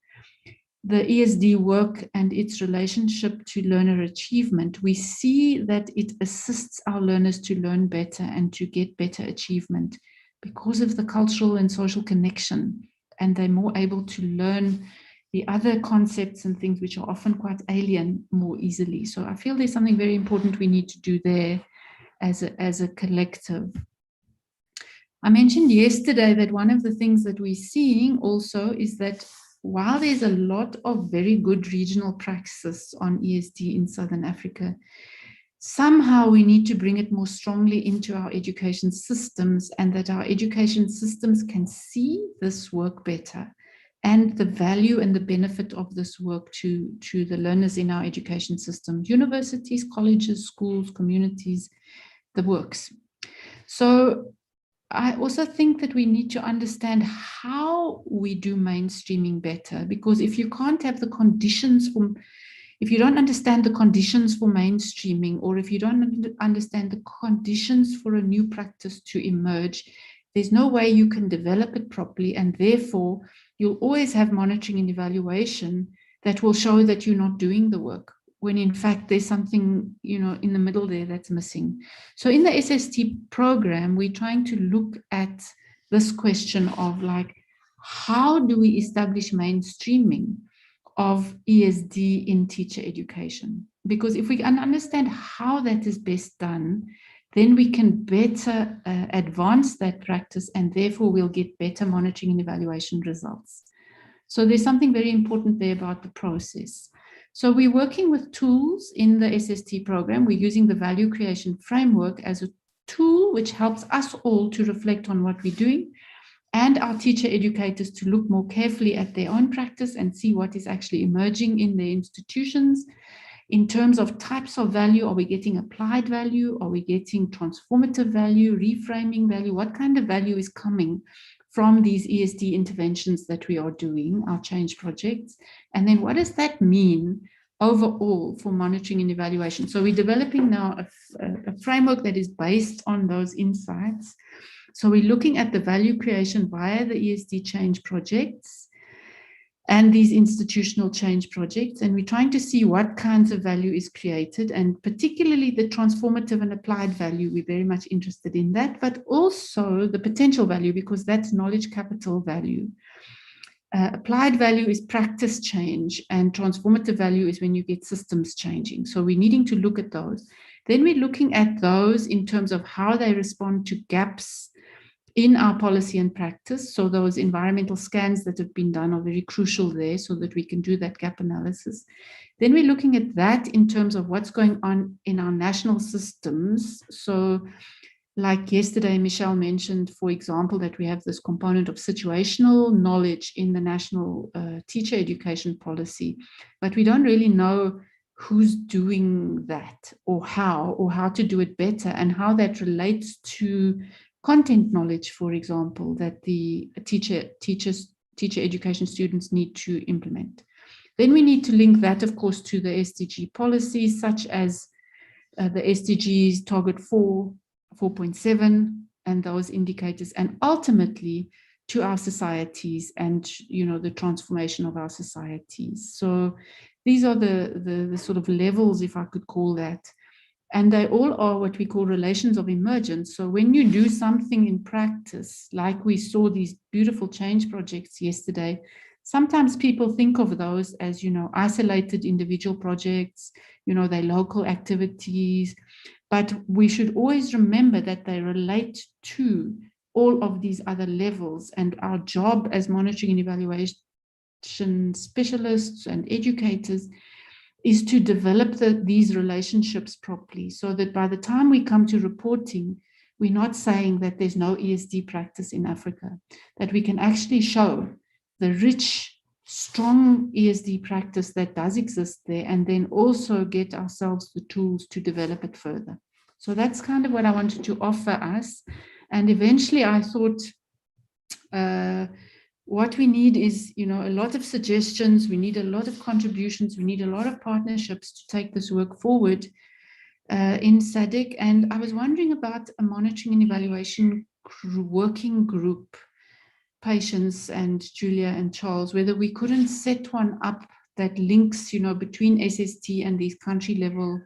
the ESD work and its relationship to learner achievement, we see that it assists our learners to learn better and to get better achievement because of the cultural and social connection, and they're more able to learn the other concepts and things which are often quite alien more easily. So I feel there's something very important we need to do there as a collective. I mentioned yesterday that one of the things that we're seeing also is that while there's a lot of very good regional practices on ESD in Southern Africa, somehow we need to bring it more strongly into our education systems, and that our education systems can see this work better and the value and the benefit of this work to the learners in our education system, universities, colleges, schools, communities, the works. So I also think that we need to understand how we do mainstreaming better, because if you can't have the conditions for, if you don't understand the conditions for mainstreaming, or if you don't understand the conditions for a new practice to emerge, there's no way you can develop it properly, and therefore you'll always have monitoring and evaluation that will show that you're not doing the work, when in fact there's something, in the middle there that's missing. So in the SST program, we're trying to look at this question of like, how do we establish mainstreaming of ESD in teacher education? Because if we can understand how that is best done, then we can better advance that practice, and therefore we'll get better monitoring and evaluation results. So there's something very important there about the process. So we're working with tools in the SST program. We're using the value creation framework as a tool which helps us all to reflect on what we're doing, and our teacher educators to look more carefully at their own practice and see what is actually emerging in their institutions. In terms of types of value, are we getting applied value? Are we getting transformative value, reframing value? What kind of value is coming from these ESD interventions that we are doing, our change projects? And then what does that mean overall for monitoring and evaluation? So we're developing now a framework that is based on those insights, So we're looking at the value creation via the ESD change projects and these institutional change projects. And we're trying to see what kinds of value is created, and particularly the transformative and applied value. We're very much interested in that, but also the potential value, because that's knowledge capital value. Applied value is practice change, and transformative value is when you get systems changing. So we're needing to look at those. Then we're looking at those in terms of how they respond to gaps in our policy and practice. So those environmental scans that have been done are very crucial there so that we can do that gap analysis. Then we're looking at that in terms of what's going on in our national systems. So like yesterday, Michelle mentioned, for example, that we have this component of situational knowledge in the national teacher education policy, but we don't really know who's doing that or how to do it better, and how that relates to content knowledge, for example, that the teacher education students need to implement. Then we need to link that, of course, to the SDG policies, such as the SDGs target 4, 4.7, and those indicators, and ultimately to our societies and, you know, the transformation of our societies. So these are the sort of levels, if I could call that. And they all are what we call relations of emergence. So when you do something in practice, like we saw these beautiful change projects yesterday, sometimes people think of those as, you know, isolated individual projects, you know, they're local activities, but we should always remember that they relate to all of these other levels. And our job as monitoring and evaluation specialists and educators is to develop these relationships properly, so that by the time we come to reporting, we're not saying that there's no ESD practice in Africa, that we can actually show the rich, strong ESD practice that does exist there, and then also get ourselves the tools to develop it further. So that's kind of what I wanted to offer us. And eventually I thought, what we need is, you know, a lot of suggestions. We need a lot of contributions. We need a lot of partnerships to take this work forward in SADC. And I was wondering about a monitoring and evaluation working group, Patience and Julia and Charles, whether we couldn't set one up that links, you know, between SST and these country level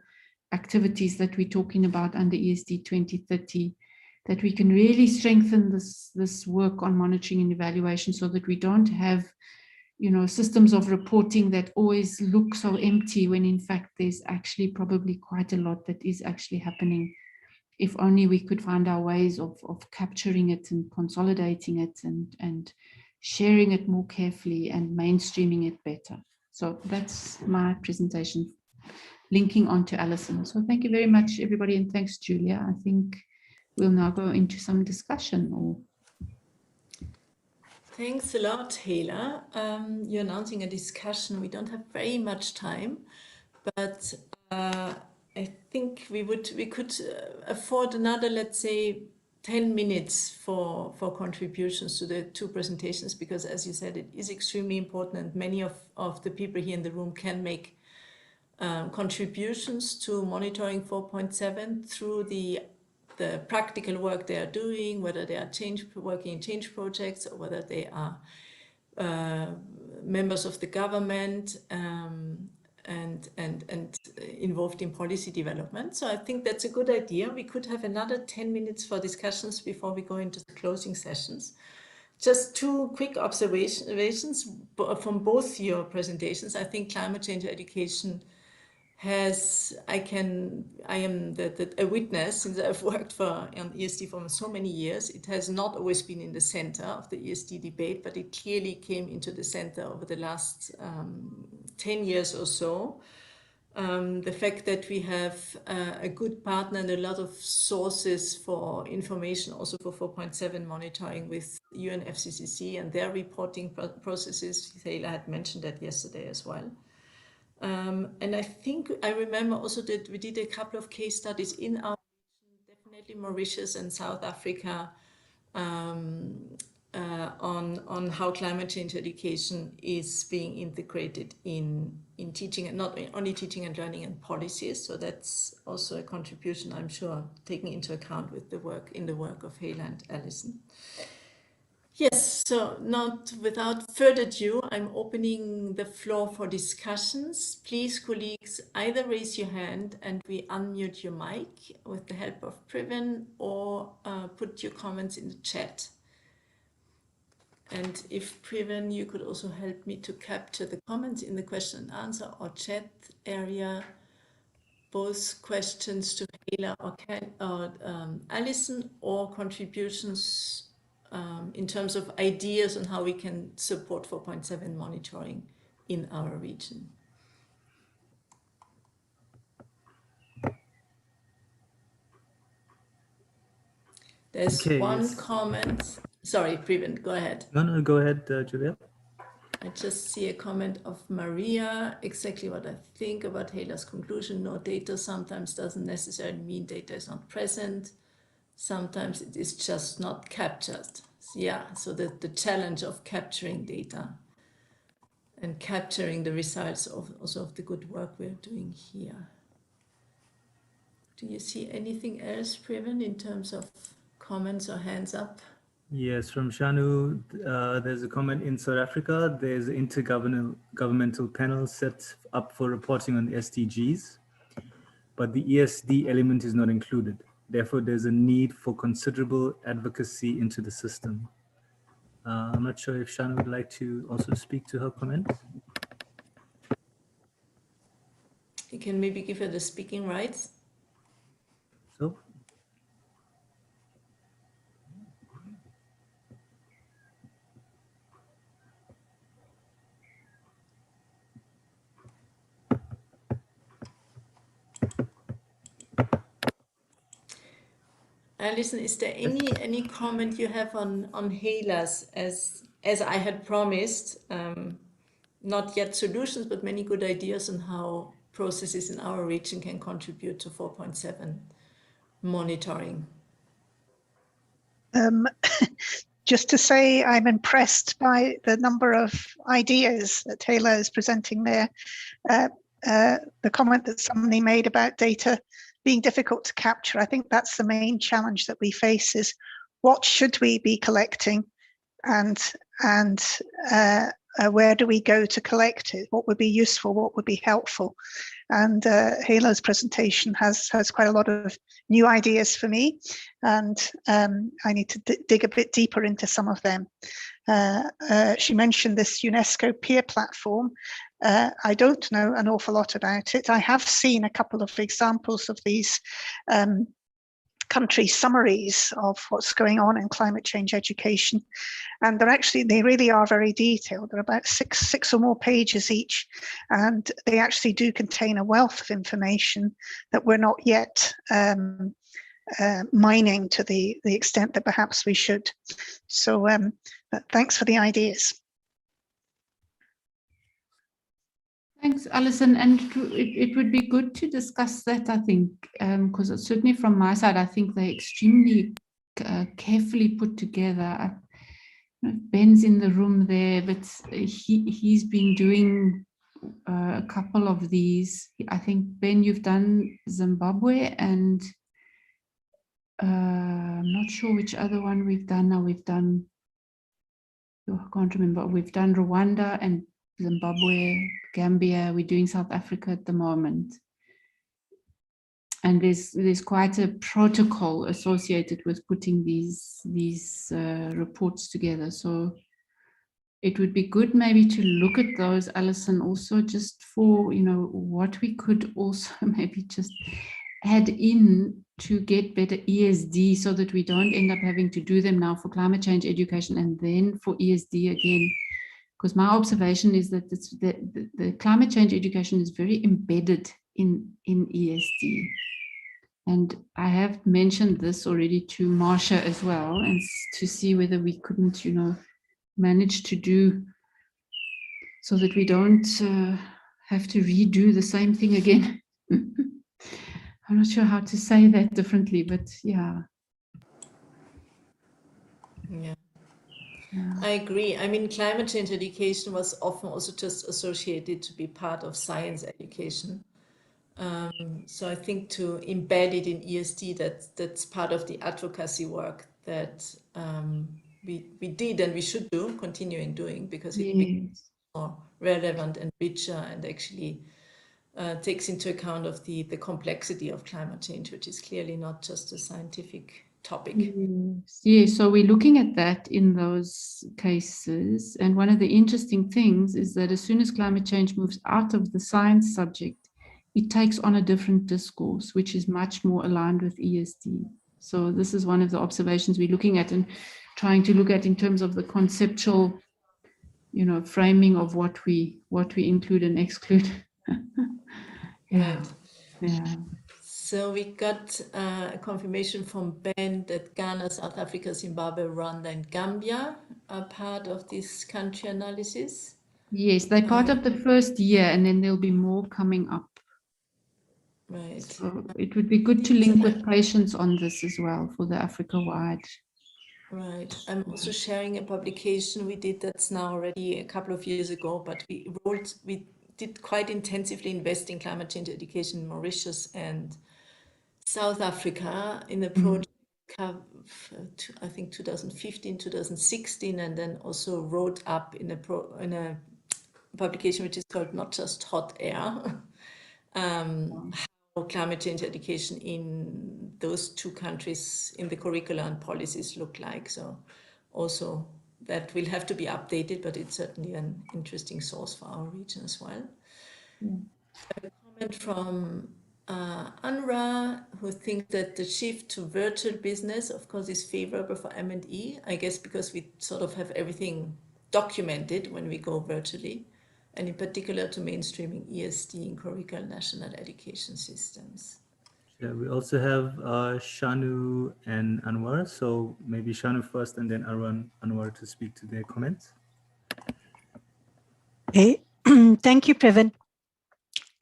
activities that we're talking about under ESD 2030. That we can really strengthen this work on monitoring and evaluation, so that we don't have, you know, systems of reporting that always look so empty, when in fact there's actually probably quite a lot that is actually happening, if only we could find our ways of capturing it and consolidating it and sharing it more carefully and mainstreaming it better. So that's my presentation, linking on to Alison. So thank you very much, everybody, and thanks, Julia. I think we'll now go into some discussion. Thanks a lot, Hela. You're announcing a discussion. We don't have very much time, but I think we could afford another, let's say, 10 minutes for contributions to the two presentations, because as you said, it is extremely important, and many of the people here in the room can make contributions to monitoring 4.7 through the practical work they are doing, whether they are working in change projects or whether they are members of the government and involved in policy development. So I think that's a good idea. We could have another 10 minutes for discussions before we go into the closing sessions. Just two quick observations from both your presentations. I think climate change education I am a witness, since I've worked on ESD for so many years. It has not always been in the center of the ESD debate, but it clearly came into the center over the last 10 years or so. The fact that we have a good partner and a lot of sources for information, also for 4.7 monitoring with UNFCCC and their reporting processes. Hela had mentioned that yesterday as well. And I think I remember also that we did a couple of case studies in our region, definitely Mauritius and South Africa, on how climate change education is being integrated in in teaching, and not only teaching and learning and policies. So that's also a contribution, I'm sure, taking into account with the work of Hela and Alison. Yes, so not without further ado, I'm opening the floor for discussions. Please, colleagues, either raise your hand and we unmute your mic with the help of Priven, or put your comments in the chat. And if Priven, you could also help me to capture the comments in the question and answer or chat area, both questions to Hela or Alison, or contributions in terms of ideas on how we can support 4.7 monitoring in our region. There's one comment. Sorry, Priven, go ahead. No, go ahead, Julia. I just see a comment of Maria, exactly what I think about Hela's conclusion. No data sometimes doesn't necessarily mean data is not present. Sometimes it is just not captured. Yeah, so the challenge of capturing data and capturing the results of also of the good work we're doing here. Do you see anything else, Priven, in terms of comments or hands up? Yes, from Shanu, there's a comment in South Africa. There's an intergovernmental panel set up for reporting on the SDGs, but the ESD element is not included. Therefore, there's a need for considerable advocacy into the system. I'm not sure if Shanu would like to also speak to her comment. You can maybe give her the speaking rights. So. Alison, is there any comment you have on Hela's, as I had promised, not yet solutions, but many good ideas on how processes in our region can contribute to 4.7 monitoring? Just to say, I'm impressed by the number of ideas that Hela is presenting there. The comment that somebody made about data being difficult to capture, I think that's the main challenge that we face, is what should we be collecting, and where do we go to collect it? What would be useful? What would be helpful? And Hela's presentation has quite a lot of new ideas for me, and I need to dig a bit deeper into some of them. She mentioned this UNESCO peer platform. I don't know an awful lot about it. I have seen a couple of examples of these country summaries of what's going on in climate change education, and they really are very detailed. They're about six or more pages each, and they actually do contain a wealth of information that we're not yet mining to the extent that perhaps we should. So thanks for the ideas. Thanks, Alison. And it would be good to discuss that, I think, because certainly from my side, I think they're extremely carefully put together. Ben's in the room there, but he's been doing a couple of these. I think, Ben, you've done Zimbabwe, and I'm not sure which other one we've done now. We've done, I can't remember, we've done Rwanda and Zimbabwe, Gambia. We're doing South Africa at the moment, and there's quite a protocol associated with putting these reports together. So it would be good maybe to look at those, Alison, also just for what we could also maybe just add in to get better ESD, so that we don't end up having to do them now for climate change education and then for ESD again. Because my observation is that the climate change education is very embedded in ESD. And I have mentioned this already to Marsha as well, and to see whether we couldn't, manage to do so that we don't have to redo the same thing again. I'm not sure how to say that differently, but yeah. Yeah. I agree. I mean, climate change education was often also just associated to be part of science education. So I think to embed it in ESD, that's part of the advocacy work that we did and we should do, continuing doing, because it becomes more relevant and richer and actually takes into account of the complexity of climate change, which is clearly not just a scientific topic. Yes, so we're looking at that in those cases. And one of the interesting things is that as soon as climate change moves out of the science subject, it takes on a different discourse, which is much more aligned with ESD. So this is one of the observations we're looking at and trying to look at in terms of the conceptual, framing of what we include and exclude. Right. Yeah. So we got a confirmation from Ben that Ghana, South Africa, Zimbabwe, Rwanda, and Gambia are part of this country analysis. Yes, they're part of the first year, and then there'll be more coming up. Right. So it would be good to link with patients on this as well for the Africa-wide. Right. I'm also sharing a publication we did that's now already a couple of years ago, but we did quite intensively invest in climate change education in Mauritius and South Africa in the project, I think 2015, 2016, and then also wrote up in a publication which is called Not Just Hot Air, how climate change education in those two countries in the curricula and policies look like. So also that will have to be updated, but it's certainly an interesting source for our region as well. A comment from Anra, who thinks that the shift to virtual business, of course, is favorable for M&E, I guess because we sort of have everything documented when we go virtually, and in particular to mainstreaming ESD in curricular national education systems. Yeah, we also have Shanu and Anwar. So maybe Shanu first and then Anwar to speak to their comments. Okay, thank you, Previn.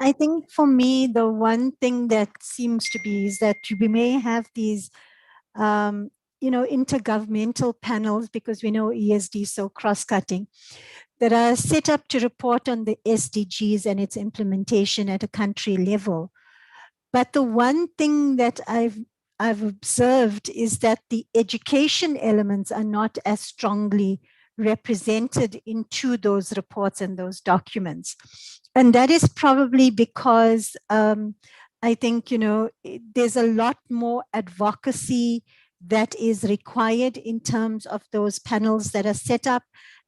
I think for me, the one thing that seems to be is that we may have these, intergovernmental panels, because we know ESD is so cross-cutting, that are set up to report on the SDGs and its implementation at a country level. But the one thing that I've observed is that the education elements are not as strongly represented into those reports and those documents. And that is probably because I think, there's a lot more advocacy that is required in terms of those panels that are set up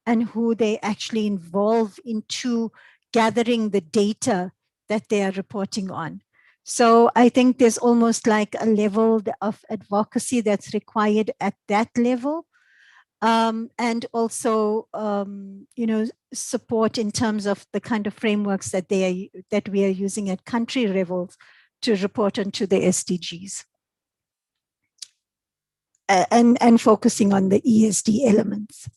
and who they actually involve into gathering the data that they are reporting on. So I think there's almost like a level of advocacy that's required at that level. And also, support in terms of the kind of frameworks that we are using at country levels to report onto the SDGs. And focusing on the ESD elements.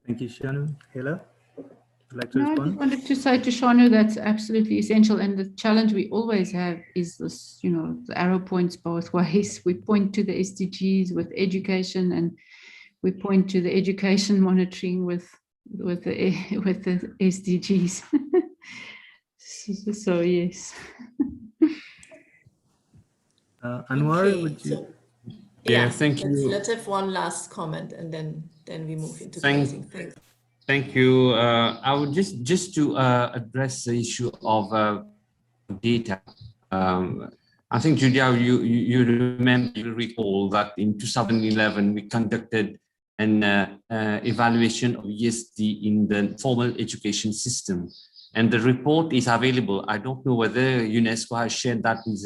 Thank you, Shanu. Hela, would you like to respond? I just wanted to say to Shanu that's absolutely essential. And the challenge we always have is this, the arrow points both ways. We point to the SDGs with education, and we point to the education monitoring with the SDGs. So yes. Anwar, Okay, would you? so, yeah, thank you. Let's have one last comment, and then we move into closing. Thanks. Thank you. I would just to address the issue of data. I think, Julia, you remember, you recall that in 2011 we conducted an evaluation of ESD in the formal education system, and the report is available. I don't know whether UNESCO has shared that with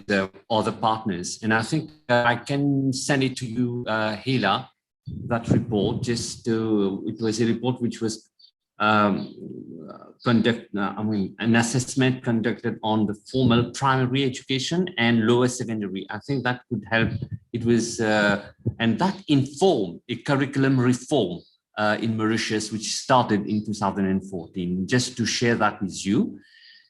the other partners, and I think I can send it to you, Hela, that report. It was a report which was an assessment conducted on the formal primary education and lower secondary. I think that could help. It was, and that informed a curriculum reform in Mauritius, which started in 2014, just to share that with you.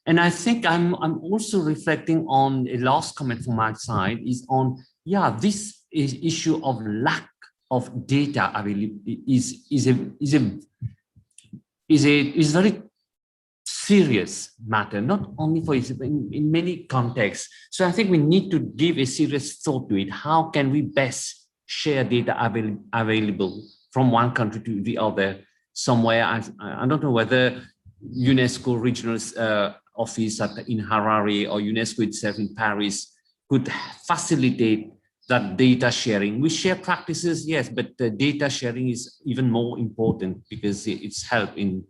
And I think I'm also reflecting on a last comment from my side is on, yeah, this issue of lack of data availability is a very serious matter, not only for in many contexts. So I think we need to give a serious thought to it. How can we best share data available from one country to the other somewhere? I don't know whether UNESCO regional office in Harare or UNESCO itself in Paris could facilitate that data sharing. We share practices, yes, but the data sharing is even more important because it's help in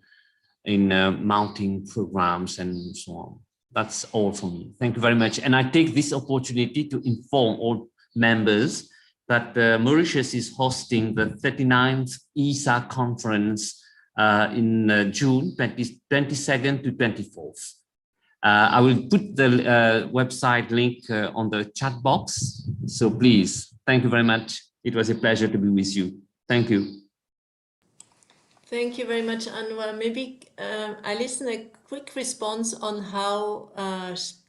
mounting programs and so on. That's all from me. Thank you very much. And I take this opportunity to inform all members that Mauritius is hosting the 39th ESA conference in June 22nd to 24th. I will put the website link on the chat box. So please, thank you very much. It was a pleasure to be with you. Thank you. Thank you very much, Anwar. Maybe Alison, a quick response on how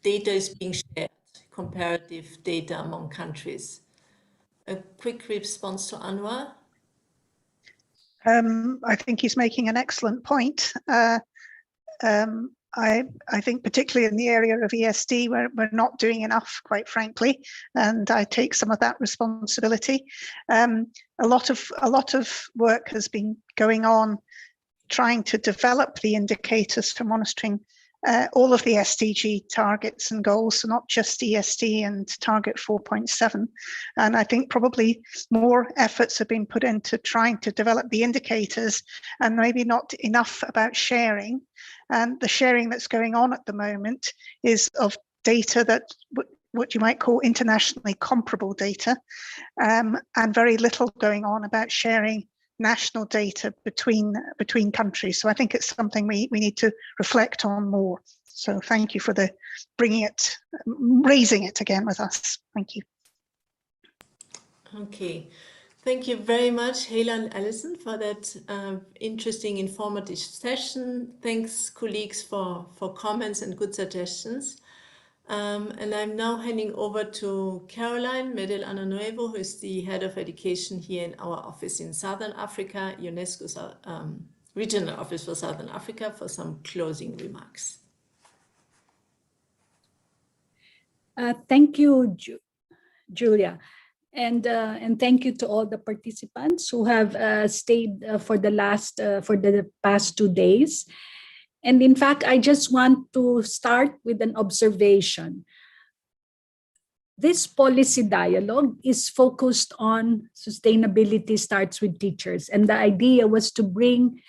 data is being shared, comparative data among countries. A quick response to Anwar. I think he's making an excellent point. I think particularly in the area of ESD, we're not doing enough, quite frankly, and I take some of that responsibility. A lot of work has been going on trying to develop the indicators for monitoring all of the SDG targets and goals, so not just ESD and target 4.7. And I think probably more efforts have been put into trying to develop the indicators and maybe not enough about sharing. And the sharing that's going on at the moment is of data that what you might call internationally comparable data, and very little going on about sharing national data between countries. So I think it's something we need to reflect on more. So thank you for raising it again with us. Thank you. Okay. Thank you very much, Hela and Alison, for that interesting, informative session. Thanks, colleagues, for comments and good suggestions. And I'm now handing over to Caroline Medel-Ananuevo, who is the head of education here in our office in Southern Africa, UNESCO's regional office for Southern Africa, for some closing remarks. Thank you, Julia. And thank you to all the participants who have stayed for the past 2 days. And in fact, I just want to start with an observation. This policy dialogue is focused on sustainability starts with teachers. And the idea was to bring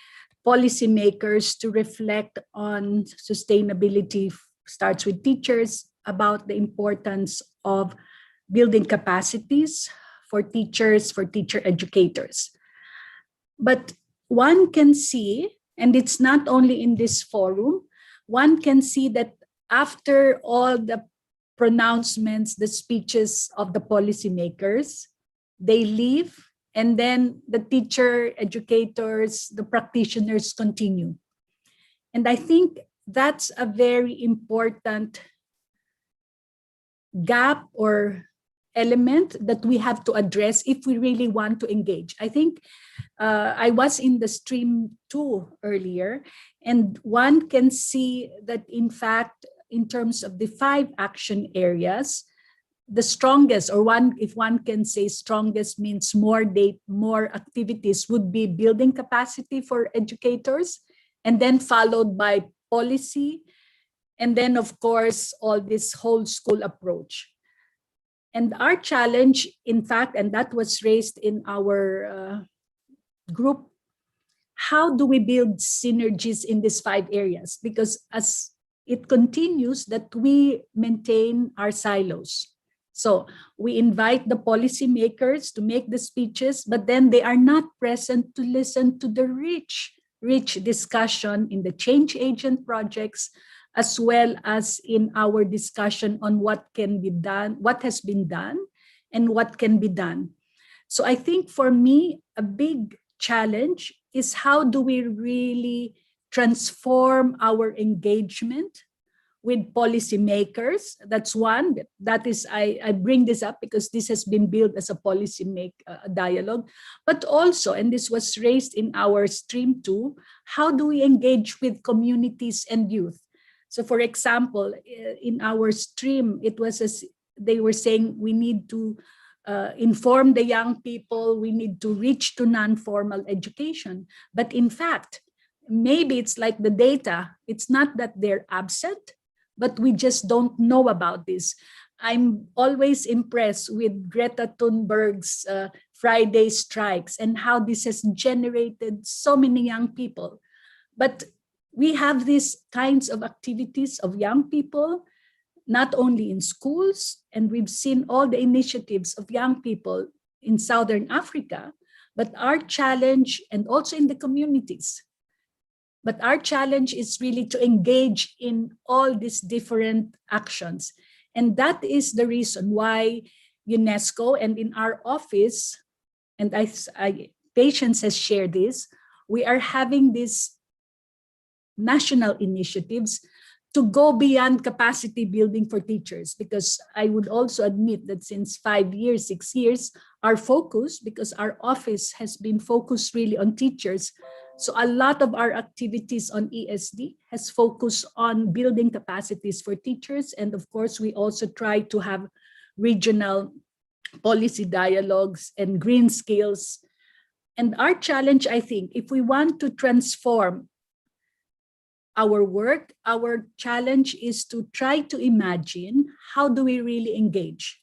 policymakers to reflect on sustainability starts with teachers, about the importance of building capacities for teachers, for teacher educators. But one can see, and it's not only in this forum, one can see that after all the pronouncements, the speeches of the policymakers, they leave, and then the teacher educators, the practitioners continue. And I think that's a very important gap or element that we have to address if we really want to engage. I think I was in the stream 2 earlier, and one can see that in fact, in terms of the 5 action areas, the strongest, or if one can say strongest means more activities, would be building capacity for educators, and then followed by policy, and then of course, all this whole school approach. And our challenge, in fact, and that was raised in our group, how do we build synergies in these 5 areas? Because as it continues that we maintain our silos. So we invite the policymakers to make the speeches, but then they are not present to listen to the rich discussion in the change agent projects, as well as in our discussion on what can be done, what has been done, and what can be done. So I think for me, a big challenge is how do we really transform our engagement with policymakers. That's one. That is, I bring this up because this has been built as a policy dialogue, but also, and this was raised in our stream too, how do we engage with communities and youth? So for example, in our stream, it was as they were saying, we need to inform the young people, we need to reach to non-formal education. But in fact, maybe it's like the data, it's not that they're absent, but we just don't know about this. I'm always impressed with Greta Thunberg's Friday strikes and how this has generated so many young people. But we have these kinds of activities of young people, not only in schools, and we've seen all the initiatives of young people in Southern Africa, but our challenge, and also in the communities, but our challenge is really to engage in all these different actions. And that is the reason why UNESCO and in our office, and Patience has shared this, we are having these national initiatives to go beyond capacity building for teachers, because I would also admit that since 5 years, 6 years, our focus, because our office has been focused really on teachers, so a lot of our activities on ESD has focused on building capacities for teachers. And of course, we also try to have regional policy dialogues and green skills. And our challenge, I think, if we want to transform our work, our challenge is to try to imagine how do we really engage.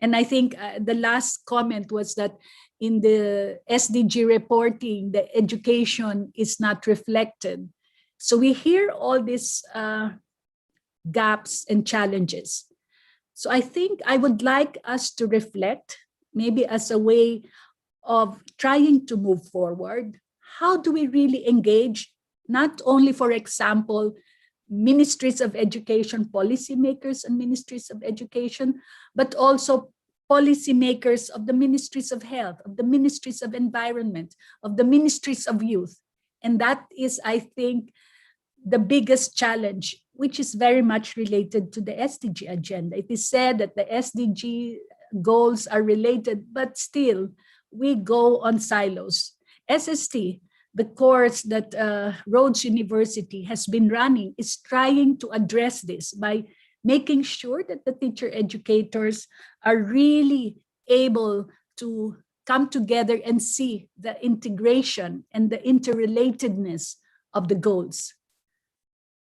And I think the last comment was that in the SDG reporting, the education is not reflected. So we hear all these gaps and challenges. So I think I would like us to reflect, maybe as a way of trying to move forward. How do we really engage? Not only, for example, ministries of education, policymakers and ministries of education, but also policymakers of the ministries of health, of the ministries of environment, of the ministries of youth. And that is, I think, the biggest challenge, which is very much related to the SDG agenda. It is said that the SDG goals are related, but still we go on silos. SST, the course that Rhodes University has been running, is trying to address this by making sure that the teacher educators are really able to come together and see the integration and the interrelatedness of the goals.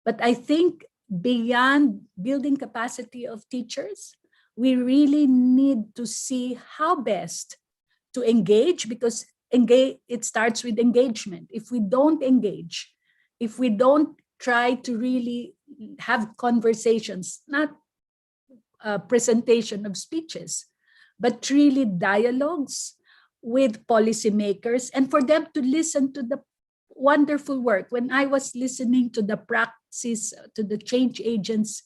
But I think beyond building capacity of teachers, we really need to see how best to engage, because it starts with engagement. If we don't engage, if we don't try to really have conversations, not a presentation of speeches, but really dialogues with policymakers, and for them to listen to the wonderful work. When I was listening to the praxis, to the change agents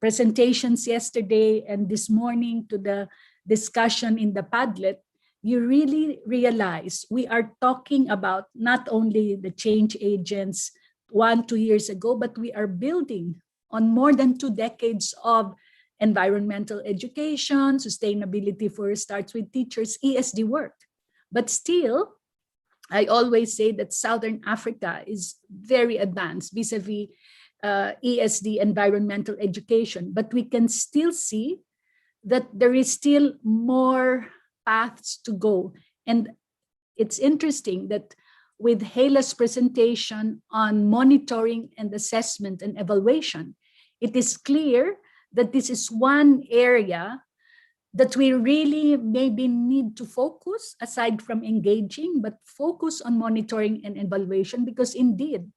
presentations yesterday and this morning to the discussion in the Padlet, you really realize we are talking about not only the change agents 1-2 years ago, but we are building on more than 2 decades of environmental education, sustainability first starts with teachers, ESD work. But still, I always say that Southern Africa is very advanced vis-a-vis ESD environmental education, but we can still see that there is still more paths to go. And it's interesting that with Hela's presentation on monitoring and assessment and evaluation, it is clear that this is one area that we really maybe need to focus, aside from engaging, but focus on monitoring and evaluation, because indeed,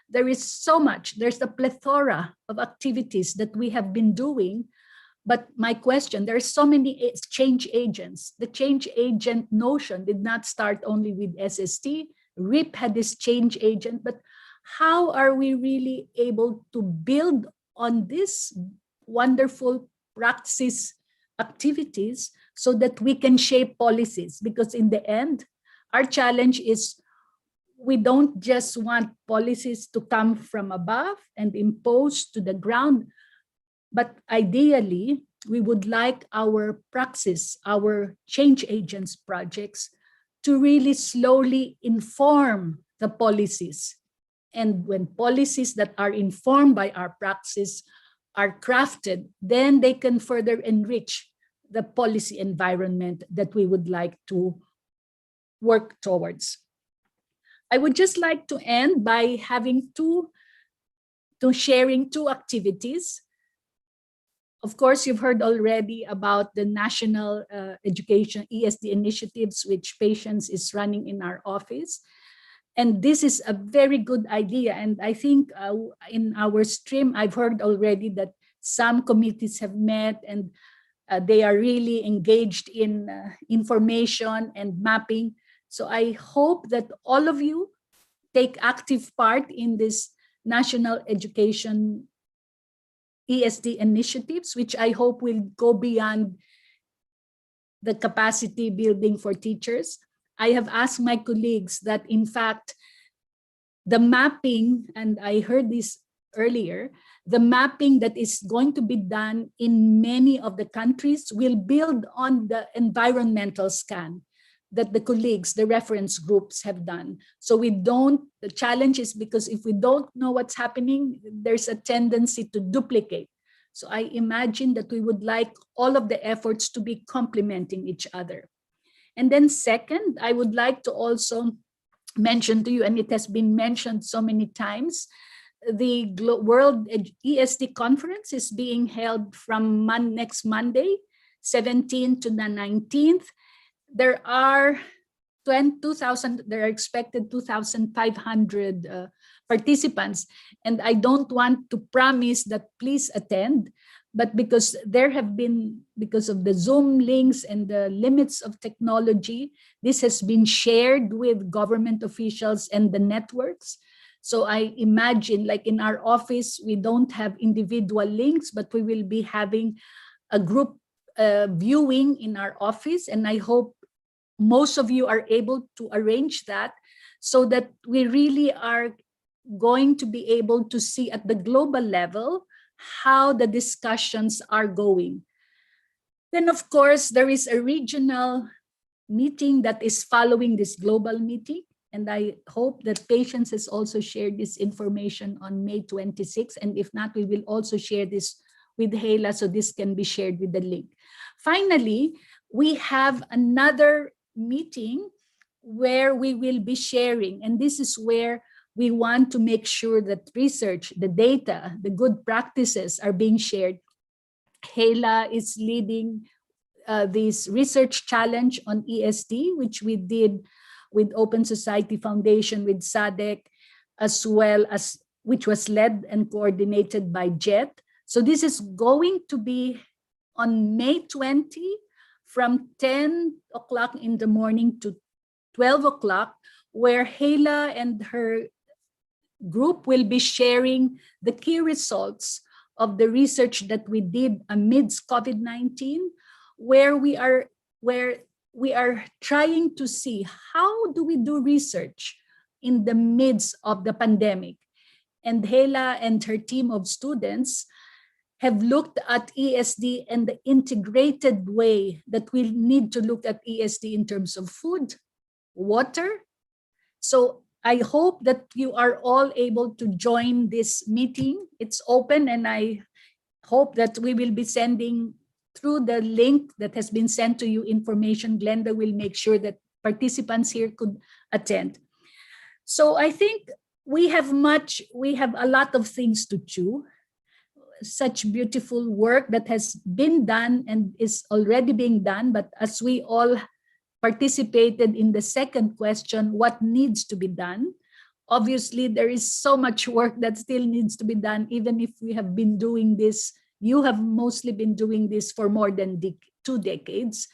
there is so much, there's a plethora of activities that we have been doing. But my question, there are so many change agents. The change agent notion did not start only with SST. RIP had this change agent, but how are we really able to build on this wonderful praxis activities so that we can shape policies? Because in the end, our challenge is we don't just want policies to come from above and imposed to the ground, but ideally, we would like our praxis, our change agents projects, to really slowly inform the policies. And when policies that are informed by our praxis are crafted, then they can further enrich the policy environment that we would like to work towards. I would just like to end by having sharing two activities. Of course, you've heard already about the national education ESD initiatives, which Patience is running in our office. And this is a very good idea. And I think in our stream, I've heard already that some committees have met and they are really engaged in information and mapping. So I hope that all of you take active part in this national education ESD initiatives, which I hope will go beyond the capacity building for teachers. I have asked my colleagues that, in fact, the mapping, and I heard this earlier, the mapping that is going to be done in many of the countries will build on the environmental scan that the colleagues, the reference groups have done. So the challenge is because if we don't know what's happening, there's a tendency to duplicate. So I imagine that we would like all of the efforts to be complementing each other. And then second, I would like to also mention to you, and it has been mentioned so many times, the World ESD Conference is being held from next Monday, 17th to the 19th. There are expected 2,500 participants. And I don't want to promise that please attend, but because of the Zoom links and the limits of technology, this has been shared with government officials and the networks. So I imagine, like in our office, we don't have individual links, but we will be having a group viewing in our office. And I hope most of you are able to arrange that so that we really are going to be able to see at the global level how the discussions are going. Then, of course, there is a regional meeting that is following this global meeting. And I hope that Patience has also shared this information on May 26. And if not, we will also share this with Hela so this can be shared with the link. Finally, we have another meeting where we will be sharing, and this is where we want to make sure that research, the data, the good practices are being shared. Hela is leading this research challenge on ESD, which we did with Open Society Foundation, with SADC, as well as which was led and coordinated by JET. So this is going to be on May 20 from 10 o'clock in the morning to 12 o'clock, where Hela and her group will be sharing the key results of the research that we did amidst COVID-19, where we are trying to see how do we do research in the midst of the pandemic. And Hela and her team of students have looked at ESD and the integrated way that we need to look at ESD in terms of food, water. So I hope that you are all able to join this meeting. It's open, and I hope that we will be sending through the link that has been sent to you information. Glenda will make sure that participants here could attend. So I think we have a lot of things to chew. Such beautiful work that has been done and is already being done. But as we all participated in the second question, what needs to be done? Obviously, there is so much work that still needs to be done, even if we have been doing this. You have mostly been doing this for more than 2 decades.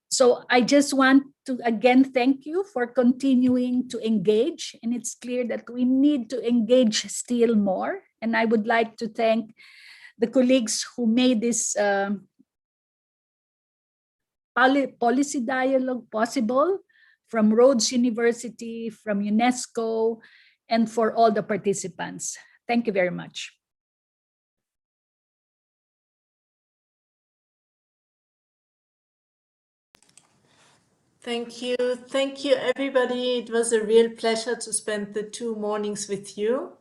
So I just want to again thank you for continuing to engage. And it's clear that we need to engage still more. And I would like to thank the colleagues who made this policy dialogue possible. from Rhodes University, from UNESCO, and for all the participants. Thank you very much. Thank you. Thank you, everybody. It was a real pleasure to spend the 2 mornings with you.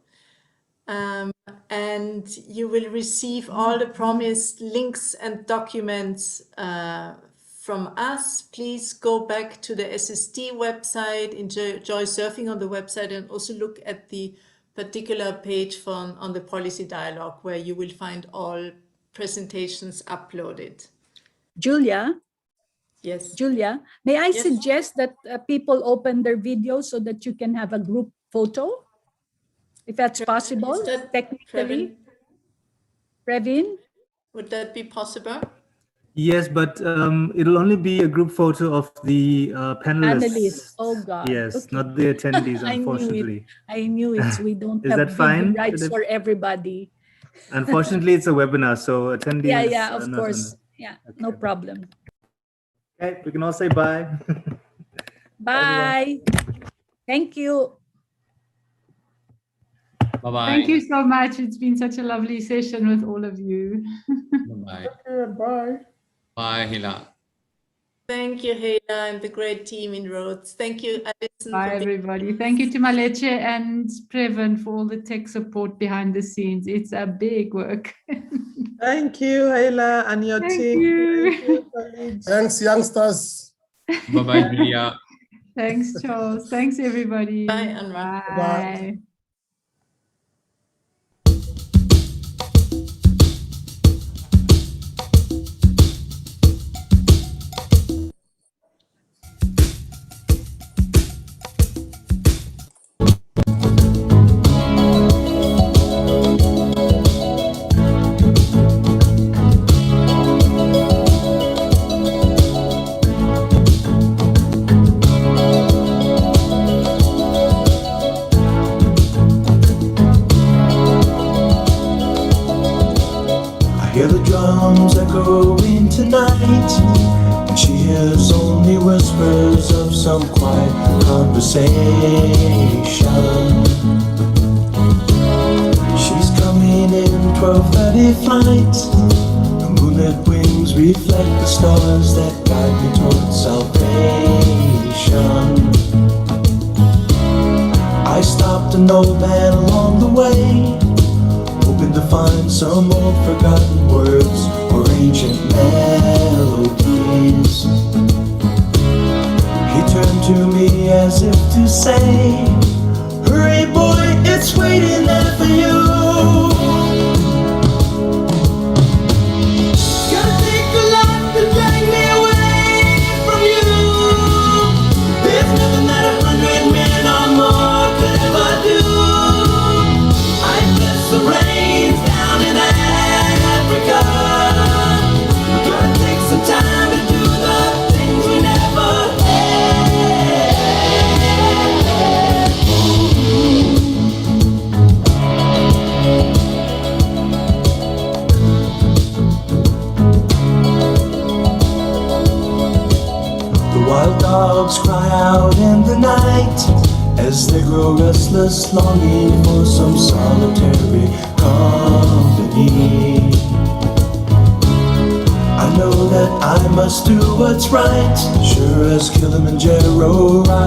And you will receive all the promised links and documents from us. Please go back to the SSD website, enjoy surfing on the website, and also look at the particular page on the Policy Dialogue, where you will find all presentations uploaded. Julia? Yes. Julia, may I Yes. suggest that people open their video so that you can have a group photo? If that's possible, Is that technically. Previn? Would that be possible? Yes, but it'll only be a group photo of the panelists. Panelists. Oh God. Yes, Okay. not the attendees, I knew it. unfortunately. I knew it. We don't Is have that fine? video rights for everybody. Unfortunately, it's a webinar, so attendees. Yeah, of not course. on Yeah, Okay. no problem. Okay, we can all say bye. Bye. Thank you. Bye-bye. Thank you so much. It's been such a lovely session with all of you. Bye-bye. Bye. Bye, Hila. Thank you, Hela, and the great team in Rhodes. Thank you, Alison. Bye, for being everybody. Thank you to Maleche and Previn for all the tech support behind the scenes. It's a big work. Thank you, Ayla, and your Thank team. you. Thank you, colleagues. Thanks, youngsters. Bye-bye, Julia. Thanks, Charles. Thanks, everybody. Bye, Anwar. Bye. I hear the drums echoing tonight, and she hears only whispers of some quiet conversation. She's coming in 12:30 flight. The moonlit wings reflect the stars that guide me towards salvation. I stopped an old man along the way, hoping to find some old forgotten words or ancient melodies. He turned to me as if to say, "Hurry boy, it's waiting there for you." Gonna take a lot to drag me away from you. There's nothing that 100 men or more could ever do. I bless the rains down in Africa. Gonna take some time to do the things we never had. The wild dogs cry out in the night as they grow restless, longing for some solitary company. I know that I must do what's right, sure as Kilimanjaro rises.